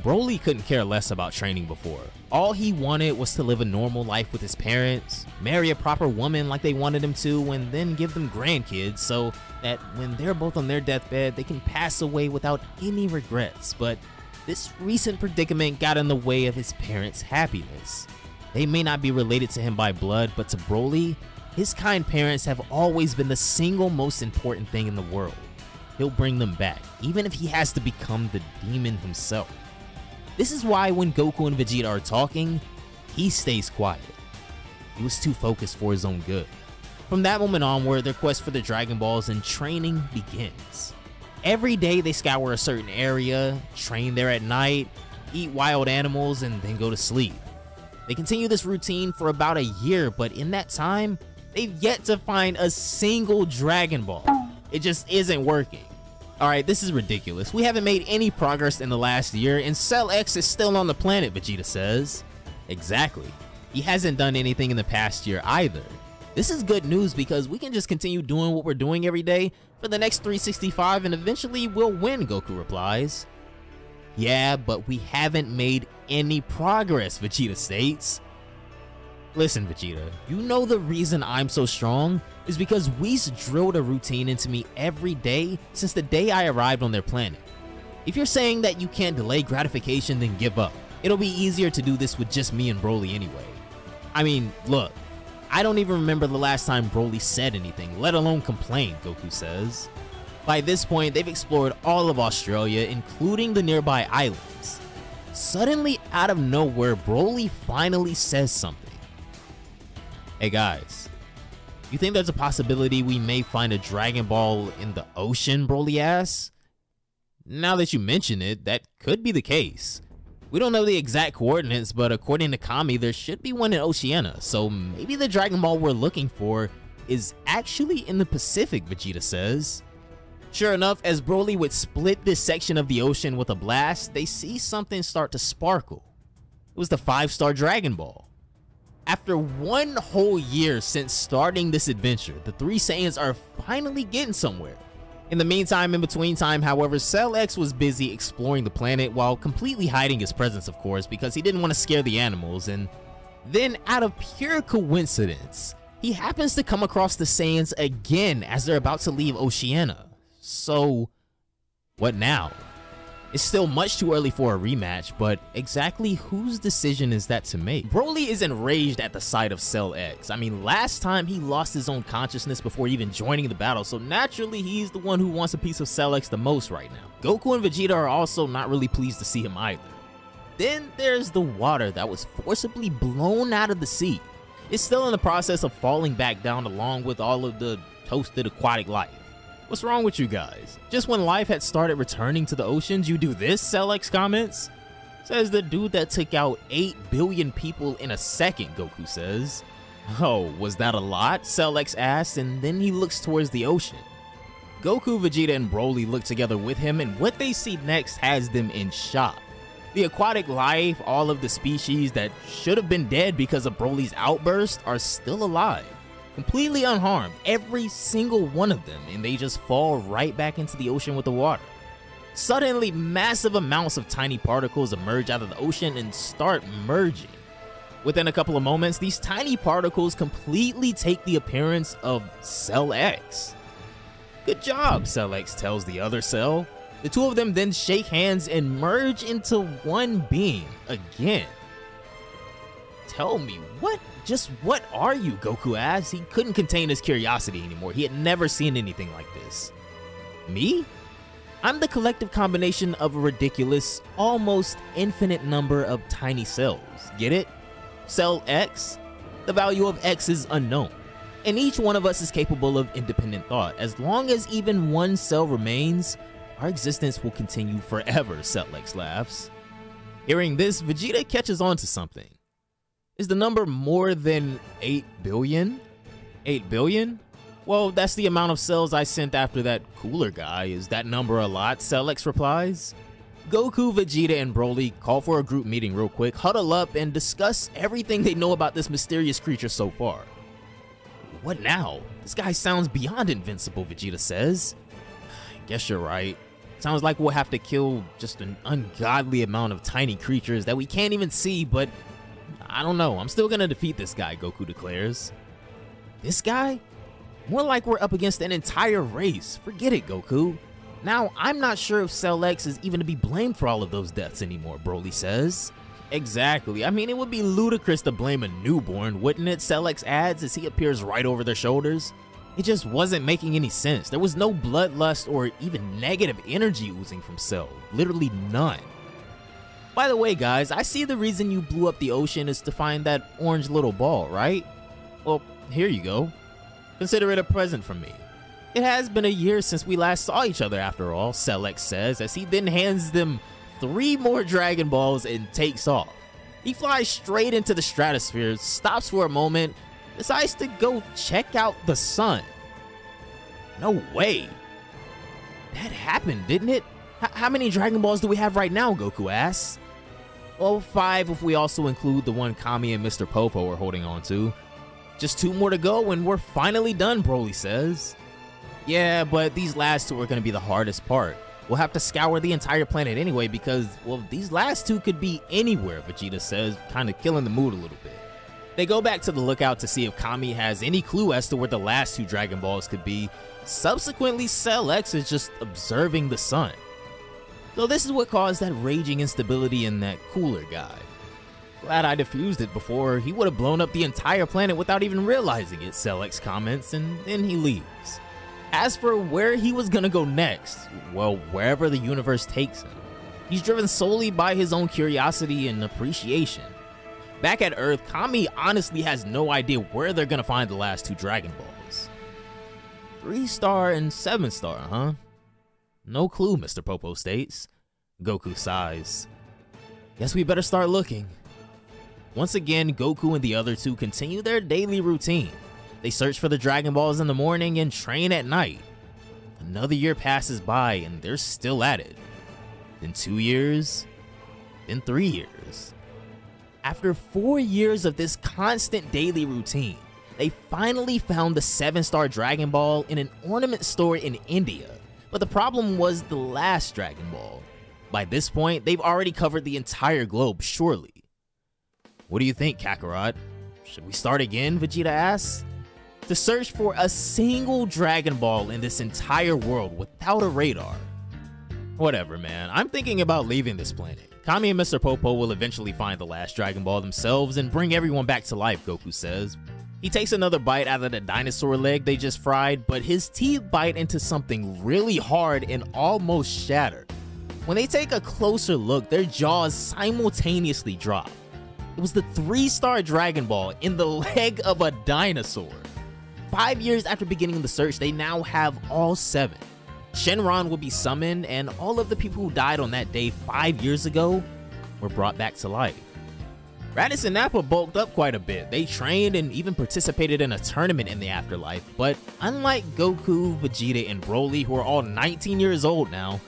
Broly couldn't care less about training before. All he wanted was to live a normal life with his parents, marry a proper woman like they wanted him to, and then give them grandkids so that when they're both on their deathbed, they can pass away without any regrets. But this recent predicament got in the way of his parents' happiness. They may not be related to him by blood, but to Broly, his kind parents have always been the single most important thing in the world. He'll bring them back, even if he has to become the demon himself. This is why when Goku and Vegeta are talking, he stays quiet. He was too focused for his own good. From that moment onward, their quest for the Dragon Balls and training begins. Every day they scour a certain area, train there at night, eat wild animals, and then go to sleep. They continue this routine for about a year, but in that time, they've yet to find a single Dragon Ball. It just isn't working. Alright, this is ridiculous. We haven't made any progress in the last year, and Cell X is still on the planet, Vegeta says. Exactly. He hasn't done anything in the past year either. This is good news because we can just continue doing what we're doing every day for the next 365 and eventually we'll win, Goku replies. Yeah, but we haven't made any progress, Vegeta states. Listen, Vegeta, you know the reason I'm so strong is because Whis drilled a routine into me every day since the day I arrived on their planet. If you're saying that you can't delay gratification, then give up. It'll be easier to do this with just me and Broly anyway. I mean, look, I don't even remember the last time Broly said anything, let alone complained, Goku says. By this point, they've explored all of Australia, including the nearby islands. Suddenly, out of nowhere, Broly finally says something. Hey guys, you think there's a possibility we may find a Dragon Ball in the ocean, Broly asks? Now that you mention it, that could be the case. We don't know the exact coordinates, but according to Kami, there should be one in Oceania, so maybe the Dragon Ball we're looking for is actually in the Pacific, Vegeta says. Sure enough, as Broly would split this section of the ocean with a blast, they see something start to sparkle. It was the 5-star Dragon Ball. After one whole year since starting this adventure, the three Saiyans are finally getting somewhere. In the meantime, in between time, however, Cell X was busy exploring the planet while completely hiding his presence, of course, because he didn't want to scare the animals, and then out of pure coincidence, he happens to come across the Saiyans again as they're about to leave Oceania. So, what now? It's still much too early for a rematch, but exactly whose decision is that to make? Broly is enraged at the sight of Cell X. I mean, last time he lost his own consciousness before even joining the battle, so naturally he's the one who wants a piece of Cell X the most right now. Goku and Vegeta are also not really pleased to see him either. Then there's the water that was forcibly blown out of the sea. It's still in the process of falling back down along with all of the toasted aquatic life. What's wrong with you guys? Just when life had started returning to the oceans, you do this, Cell X comments? Says the dude that took out 8 billion people in a second, Goku says. Oh, was that a lot? Cell X asks, and then he looks towards the ocean. Goku, Vegeta, and Broly look together with him, and what they see next has them in shock. The aquatic life, all of the species that should have been dead because of Broly's outburst, are still alive. Completely unharmed, every single one of them, and they just fall right back into the ocean with the water. Suddenly, massive amounts of tiny particles emerge out of the ocean and start merging. Within a couple of moments, these tiny particles completely take the appearance of Cell X. Good job, Cell X tells the other Cell. The two of them then shake hands and merge into one being again. Tell me, what are you? Goku asked. He couldn't contain his curiosity anymore. He had never seen anything like this. Me? I'm the collective combination of a ridiculous, almost infinite number of tiny cells. Get it? Cell X? The value of X is unknown, and each one of us is capable of independent thought. As long as even one cell remains, our existence will continue forever, Cell X laughs. Hearing this, Vegeta catches on to something. Is the number more than 8 billion? 8 billion? Well, that's the amount of cells I sent after that cooler guy. Is that number a lot? Cell X replies. Goku, Vegeta, and Broly call for a group meeting real quick, huddle up, and discuss everything they know about this mysterious creature so far. What now? This guy sounds beyond invincible, Vegeta says. I guess you're right. Sounds like we'll have to kill just an ungodly amount of tiny creatures that we can't even see, but I don't know. I'm still gonna defeat this guy, Goku declares. This guy? More like we're up against an entire race. Forget it, Goku. Now, I'm not sure if Cell X is even to be blamed for all of those deaths anymore, Broly says. Exactly. I mean, it would be ludicrous to blame a newborn, wouldn't it? Cell X adds as he appears right over their shoulders. It just wasn't making any sense. There was no bloodlust or even negative energy oozing from Cell. Literally none. By the way, guys, I see the reason you blew up the ocean is to find that orange little ball, right? Well, here you go. Consider it a present from me. It has been a year since we last saw each other after all, Cell X says, as he then hands them 3 more Dragon Balls and takes off. He flies straight into the stratosphere, stops for a moment, decides to go check out the sun. No way. That happened, didn't it? How many Dragon Balls do we have right now, Goku asks. Well, 5 if we also include the one Kami and Mr. Popo are holding on to. Just 2 more to go and we're finally done, Broly says. Yeah, but these last 2 are going to be the hardest part. We'll have to scour the entire planet anyway because, well, these last 2 could be anywhere, Vegeta says, kind of killing the mood a little bit. They go back to the lookout to see if Kami has any clue as to where the last 2 Dragon Balls could be. Subsequently, Cell X is just observing the sun. So this is what caused that raging instability in that cooler guy. Glad I defused it before he would have blown up the entire planet without even realizing it, Cell X comments, and then he leaves. As for where he was gonna go next, well, wherever the universe takes him. He's driven solely by his own curiosity and appreciation. Back at Earth, Kami honestly has no idea where they're gonna find the last 2 Dragon Balls. 3-star and 7-star, huh? No clue, Mr. Popo states. Goku sighs. Guess we better start looking. Once again, Goku and the other 2 continue their daily routine. They search for the Dragon Balls in the morning and train at night. Another year passes by and they're still at it. Then 2 years, then 3 years. After 4 years of this constant daily routine, they finally found the 7-star Dragon Ball in an ornament store in India. But the problem was the last Dragon Ball. By this point, they've already covered the entire globe, surely. What do you think, Kakarot? Should we start again, Vegeta asks. To search for a single Dragon Ball in this entire world without a radar. Whatever, man. I'm thinking about leaving this planet. Kami and Mr. Popo will eventually find the last Dragon Ball themselves and bring everyone back to life, Goku says. He takes another bite out of the dinosaur leg they just fried, but his teeth bite into something really hard and almost shatter. When they take a closer look, their jaws simultaneously drop. It was the 3-star Dragon Ball in the leg of a dinosaur. 5 years after beginning the search, they now have all 7. Shenron will be summoned, and all of the people who died on that day 5 years ago were brought back to life. Raditz and Nappa bulked up quite a bit. They trained and even participated in a tournament in the afterlife, but unlike Goku, Vegeta, and Broly, who are all 19 years old now,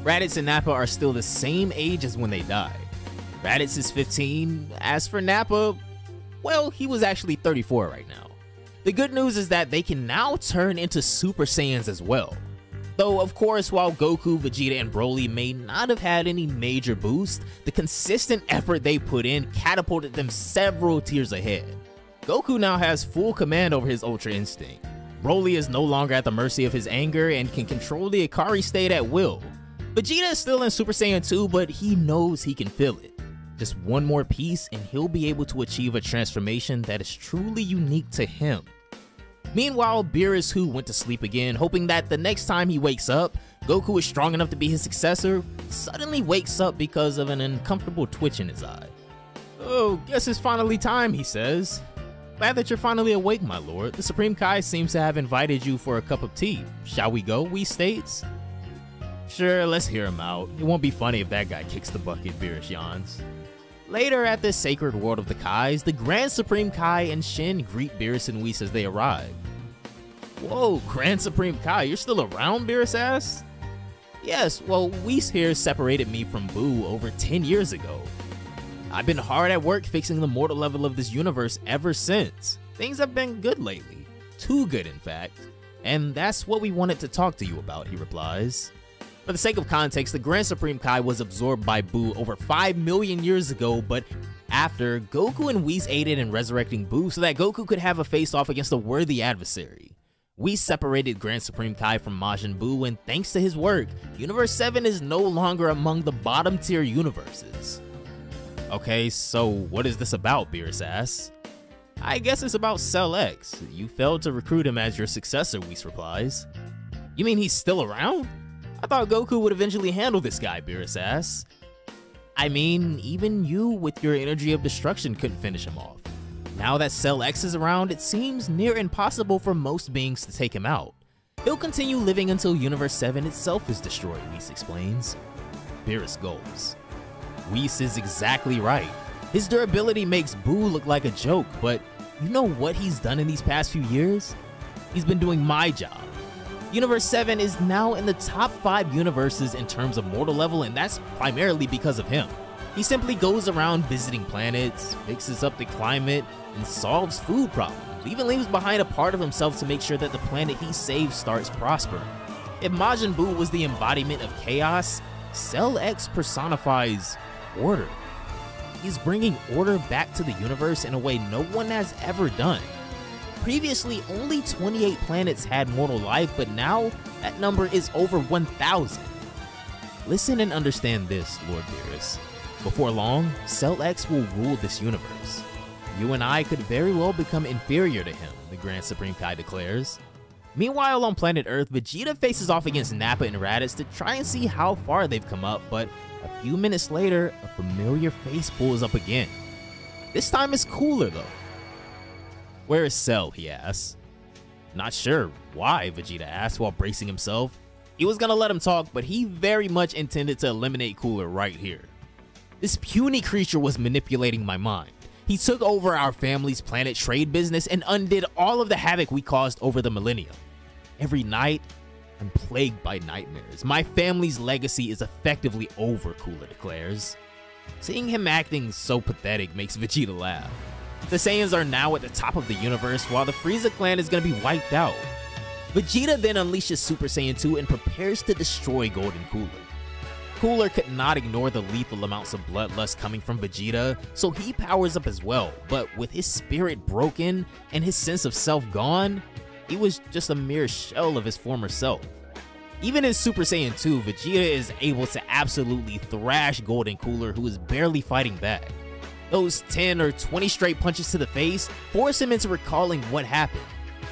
Raditz and Nappa are still the same age as when they died. Raditz is 15, as for Nappa, well, he was actually 34 right now. The good news is that they can now turn into Super Saiyans as well. Though, of course, while Goku, Vegeta, and Broly may not have had any major boost, the consistent effort they put in catapulted them several tiers ahead. Goku now has full command over his Ultra Instinct. Broly is no longer at the mercy of his anger and can control the Ikari state at will. Vegeta is still in Super Saiyan 2, but he knows he can feel it. Just one more piece and he'll be able to achieve a transformation that is truly unique to him. Meanwhile, Beerus, who went to sleep again, hoping that the next time he wakes up, Goku is strong enough to be his successor, suddenly wakes up because of an uncomfortable twitch in his eye. "Oh, guess it's finally time," he says. "Glad that you're finally awake, my lord. The Supreme Kai seems to have invited you for a cup of tea. Shall we go?" Whis states. "Sure, let's hear him out. It won't be funny if that guy kicks the bucket," Beerus yawns. Later at the sacred world of the Kais, the Grand Supreme Kai and Shin greet Beerus and Whis as they arrive. "Whoa, Grand Supreme Kai, you're still around?" Beerus asks. "Yes, well, Whis here separated me from Buu over 10 years ago. I've been hard at work fixing the mortal level of this universe ever since. Things have been good lately. Too good, in fact. And that's what we wanted to talk to you about," he replies. For the sake of context, the Grand Supreme Kai was absorbed by Buu over 5 million years ago, but after, Goku and Whis aided in resurrecting Buu so that Goku could have a face-off against a worthy adversary. Whis separated Grand Supreme Kai from Majin Buu, and thanks to his work, Universe 7 is no longer among the bottom-tier universes. "Okay, so what is this about?" Beerus asks. "I guess it's about Cell X. You failed to recruit him as your successor," Whis replies. "You mean he's still around? I thought Goku would eventually handle this guy," Beerus asks. "I mean, even you with your energy of destruction couldn't finish him off. Now that Cell X is around, it seems near impossible for most beings to take him out. He'll continue living until Universe 7 itself is destroyed, Whis explains. Beerus gulps. Whis is exactly right. His durability makes Boo look like a joke, but you know what he's done in these past few years? He's been doing my job. Universe 7 is now in the top 5 universes in terms of mortal level, and that's primarily because of him. He simply goes around visiting planets, fixes up the climate, and solves food problems, even leaves behind a part of himself to make sure that the planet he saved starts prospering. If Majin Buu was the embodiment of chaos, Cell X personifies order. He's bringing order back to the universe in a way no one has ever done. Previously, only 28 planets had mortal life, but now that number is over 1,000. Listen and understand this, Lord Beerus. Before long, Cell X will rule this universe. You and I could very well become inferior to him, the Grand Supreme Kai declares. Meanwhile, on planet Earth, Vegeta faces off against Nappa and Raditz to try and see how far they've come up, but a few minutes later, a familiar face pulls up again. This time it's Cooler though. Where is Cell, he asks. Not sure why, Vegeta asks while bracing himself. He was gonna let him talk, but he very much intended to eliminate Cooler right here. This puny creature was manipulating my mind. He took over our family's planet trade business and undid all of the havoc we caused over the millennium. Every night, I'm plagued by nightmares. My family's legacy is effectively over, Cooler declares. Seeing him acting so pathetic makes Vegeta laugh. The Saiyans are now at the top of the universe while the Frieza clan is going to be wiped out. Vegeta then unleashes Super Saiyan 2 and prepares to destroy Golden Cooler. Cooler could not ignore the lethal amounts of bloodlust coming from Vegeta, so he powers up as well, but with his spirit broken and his sense of self gone, he was just a mere shell of his former self. Even in Super Saiyan 2, Vegeta is able to absolutely thrash Golden Cooler, who is barely fighting back. Those 10 or 20 straight punches to the face force him into recalling what happened,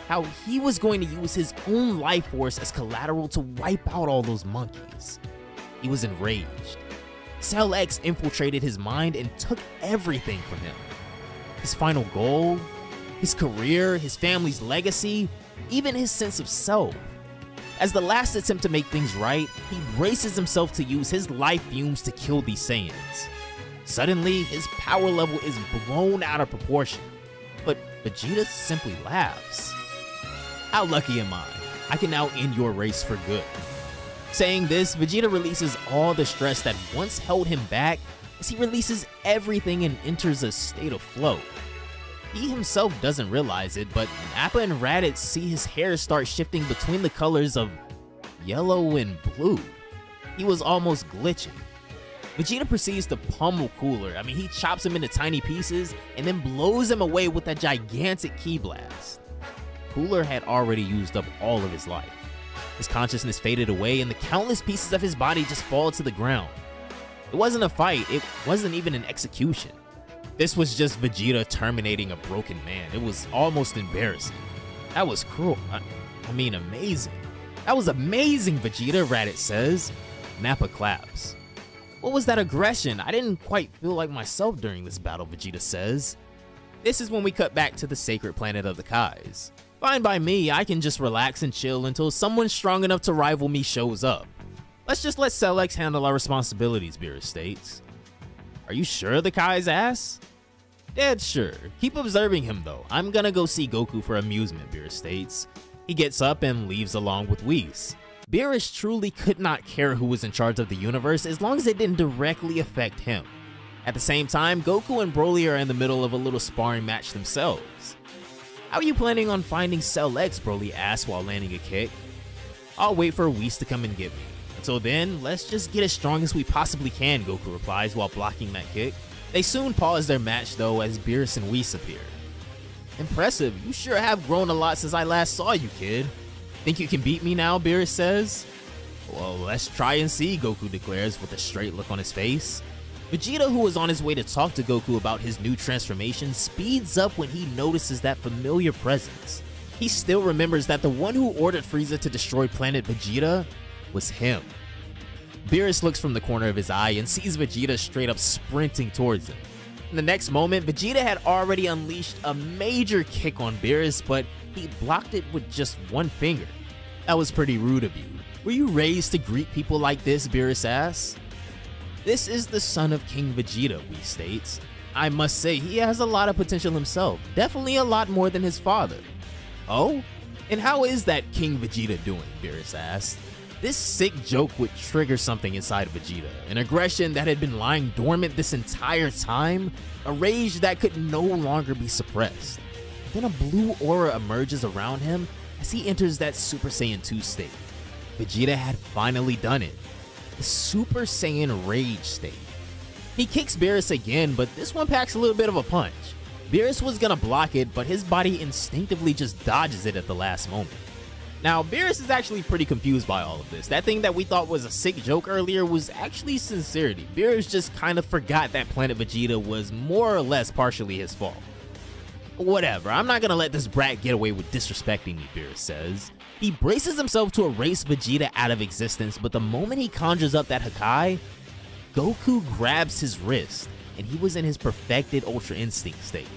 how he was going to use his own life force as collateral to wipe out all those monkeys. He was enraged. Cell X infiltrated his mind and took everything from him. His final goal, his career, his family's legacy, even his sense of self. As the last attempt to make things right, he braces himself to use his life fumes to kill these Saiyans. Suddenly, his power level is blown out of proportion, but Vegeta simply laughs. How lucky am I? I can now end your race for good. Saying this, Vegeta releases all the stress that once held him back as he releases everything and enters a state of flow. He himself doesn't realize it, but Nappa and Raditz see his hair start shifting between the colors of yellow and blue. He was almost glitching. Vegeta proceeds to pummel Cooler. He chops him into tiny pieces and then blows him away with a gigantic ki blast. Cooler had already used up all of his life. His consciousness faded away and the countless pieces of his body just fall to the ground. It wasn't a fight, it wasn't even an execution. This was just Vegeta terminating a broken man. It was almost embarrassing. That was cruel. Amazing. That was amazing, Vegeta, Raditz says. Nappa claps. What was that aggression? I didn't quite feel like myself during this battle, Vegeta says. This is when we cut back to the sacred planet of the Kais. Fine by me, I can just relax and chill until someone strong enough to rival me shows up. Let's just let Cell X handle our responsibilities, Beerus states. Are you sure, the Kais asks? Dead sure. Keep observing him though. I'm gonna go see Goku for amusement, Beerus states. He gets up and leaves along with Whis. Beerus truly could not care who was in charge of the universe as long as it didn't directly affect him. At the same time, Goku and Broly are in the middle of a little sparring match themselves. How are you planning on finding Cell X? Broly asks while landing a kick. I'll wait for Whis to come and get me. Until then, let's just get as strong as we possibly can, Goku replies while blocking that kick. They soon pause their match though as Beerus and Whis appear. Impressive, you sure have grown a lot since I last saw you, kid. Think you can beat me now, Beerus says. Well, let's try and see, Goku declares with a straight look on his face. Vegeta, who was on his way to talk to Goku about his new transformation, speeds up when he notices that familiar presence. He still remembers that the one who ordered Frieza to destroy planet Vegeta was him. Beerus looks from the corner of his eye and sees Vegeta straight up sprinting towards him. In the next moment, Vegeta had already unleashed a major kick on Beerus, but he blocked it with just one finger. That was pretty rude of you. Were you raised to greet people like this, Beerus asks? This is the son of King Vegeta, Whis states. I must say, he has a lot of potential himself, definitely a lot more than his father. Oh? And how is that King Vegeta doing, Beerus asks. This sick joke would trigger something inside Vegeta, an aggression that had been lying dormant this entire time, a rage that could no longer be suppressed. Then a blue aura emerges around him as he enters that Super Saiyan 2 state. Vegeta had finally done it, the Super Saiyan Rage state. He kicks Beerus again, but this one packs a little bit of a punch. Beerus was gonna block it, but his body instinctively just dodges it at the last moment. Now, Beerus is actually pretty confused by all of this. That thing that we thought was a sick joke earlier was actually sincerity. Beerus just kind of forgot that Planet Vegeta was more or less partially his fault. Whatever, I'm not gonna let this brat get away with disrespecting me, Beerus says. He braces himself to erase Vegeta out of existence, but the moment he conjures up that Hakai, Goku grabs his wrist, and he was in his perfected Ultra Instinct state.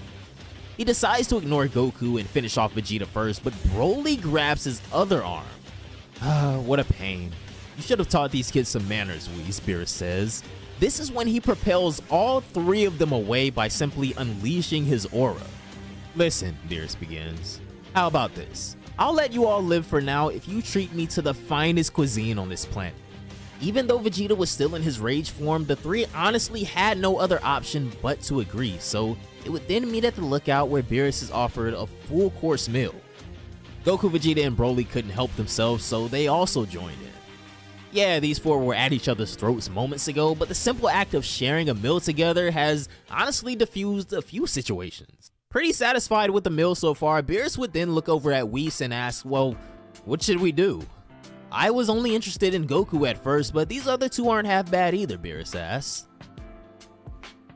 He decides to ignore Goku and finish off Vegeta first, but Broly grabs his other arm. What a pain. You should have taught these kids some manners, Whis, Beerus says. This is when he propels all three of them away by simply unleashing his aura. Listen, Beerus begins. How about this? I'll let you all live for now if you treat me to the finest cuisine on this planet. Even though Vegeta was still in his rage form, the three honestly had no other option but to agree, so it would then meet at the lookout where Beerus is offered a full course meal. Goku, Vegeta, and Broly couldn't help themselves, so they also joined in. Yeah, these four were at each other's throats moments ago, but the simple act of sharing a meal together has honestly diffused a few situations. Pretty satisfied with the meal so far, Beerus would then look over at Whis and ask, well, what should we do? I was only interested in Goku at first, but these other two aren't half bad either, Beerus asks.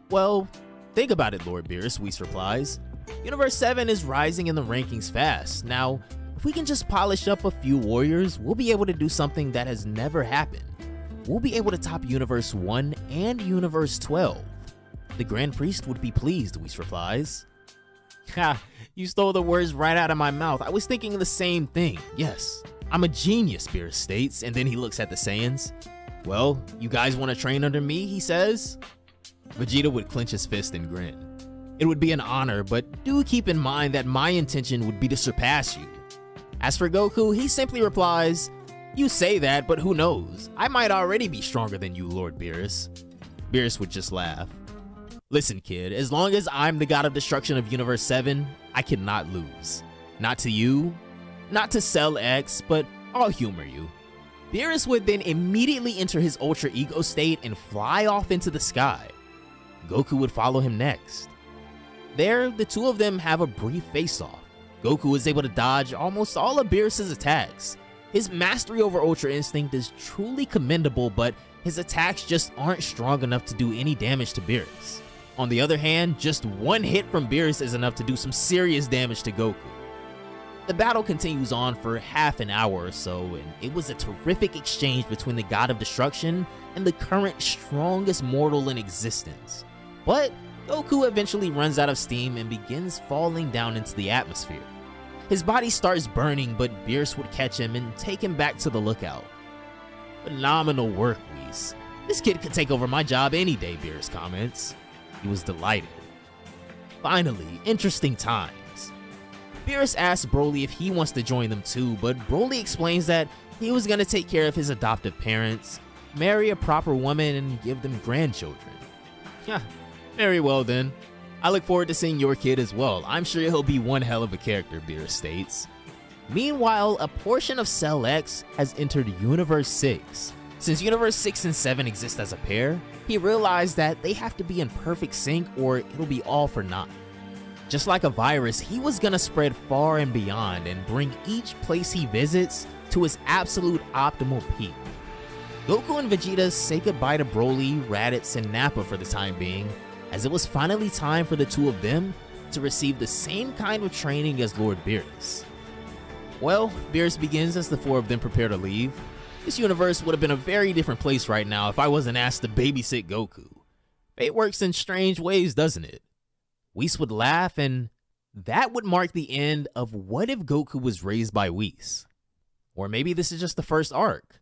Well, think about it, Lord Beerus, Whis replies. Universe 7 is rising in the rankings fast. Now, if we can just polish up a few warriors, we'll be able to do something that has never happened. We'll be able to top Universe 1 and Universe 12. The Grand Priest would be pleased, Whis replies. Ha, you stole the words right out of my mouth. I was thinking the same thing. Yes, I'm a genius, Beerus states, and then he looks at the Saiyans. Well, you guys want to train under me, he says. Vegeta would clench his fist and grin. It would be an honor, but do keep in mind that my intention would be to surpass you. As for Goku, he simply replies, you say that, but who knows? I might already be stronger than you, Lord Beerus. Beerus would just laugh. Listen, kid, as long as I'm the god of destruction of Universe 7, I cannot lose. Not to you, not to Cell X, but I'll humor you. Beerus would then immediately enter his Ultra Ego state and fly off into the sky. Goku would follow him next. There, the two of them have a brief face-off. Goku is able to dodge almost all of Beerus' attacks. His mastery over Ultra Instinct is truly commendable, but his attacks just aren't strong enough to do any damage to Beerus. On the other hand, just one hit from Beerus is enough to do some serious damage to Goku. The battle continues on for half an hour or so, and it was a terrific exchange between the God of Destruction and the current strongest mortal in existence. But Goku eventually runs out of steam and begins falling down into the atmosphere. His body starts burning, but Beerus would catch him and take him back to the lookout. Phenomenal work, Whis. This kid could take over my job any day, Beerus comments. He was delighted. Finally, interesting times. Beerus asks Broly if he wants to join them too, but Broly explains that he was going to take care of his adoptive parents, marry a proper woman, and give them grandchildren. Yeah, very well then. I look forward to seeing your kid as well. I'm sure he'll be one hell of a character, Beerus states. Meanwhile, a portion of Cell X has entered Universe 6. Since Universe 6 and 7 exist as a pair, he realized that they have to be in perfect sync or it'll be all for naught. Just like a virus, he was gonna spread far and beyond and bring each place he visits to his absolute optimal peak. Goku and Vegeta say goodbye to Broly, Raditz, and Nappa for the time being, as it was finally time for the two of them to receive the same kind of training as Lord Beerus. Well, Beerus begins as the four of them prepare to leave. This universe would have been a very different place right now if I wasn't asked to babysit Goku. Fate works in strange ways, doesn't it? Whis would laugh, and that would mark the end of What If Goku Was Raised by Whis? Or maybe this is just the first arc.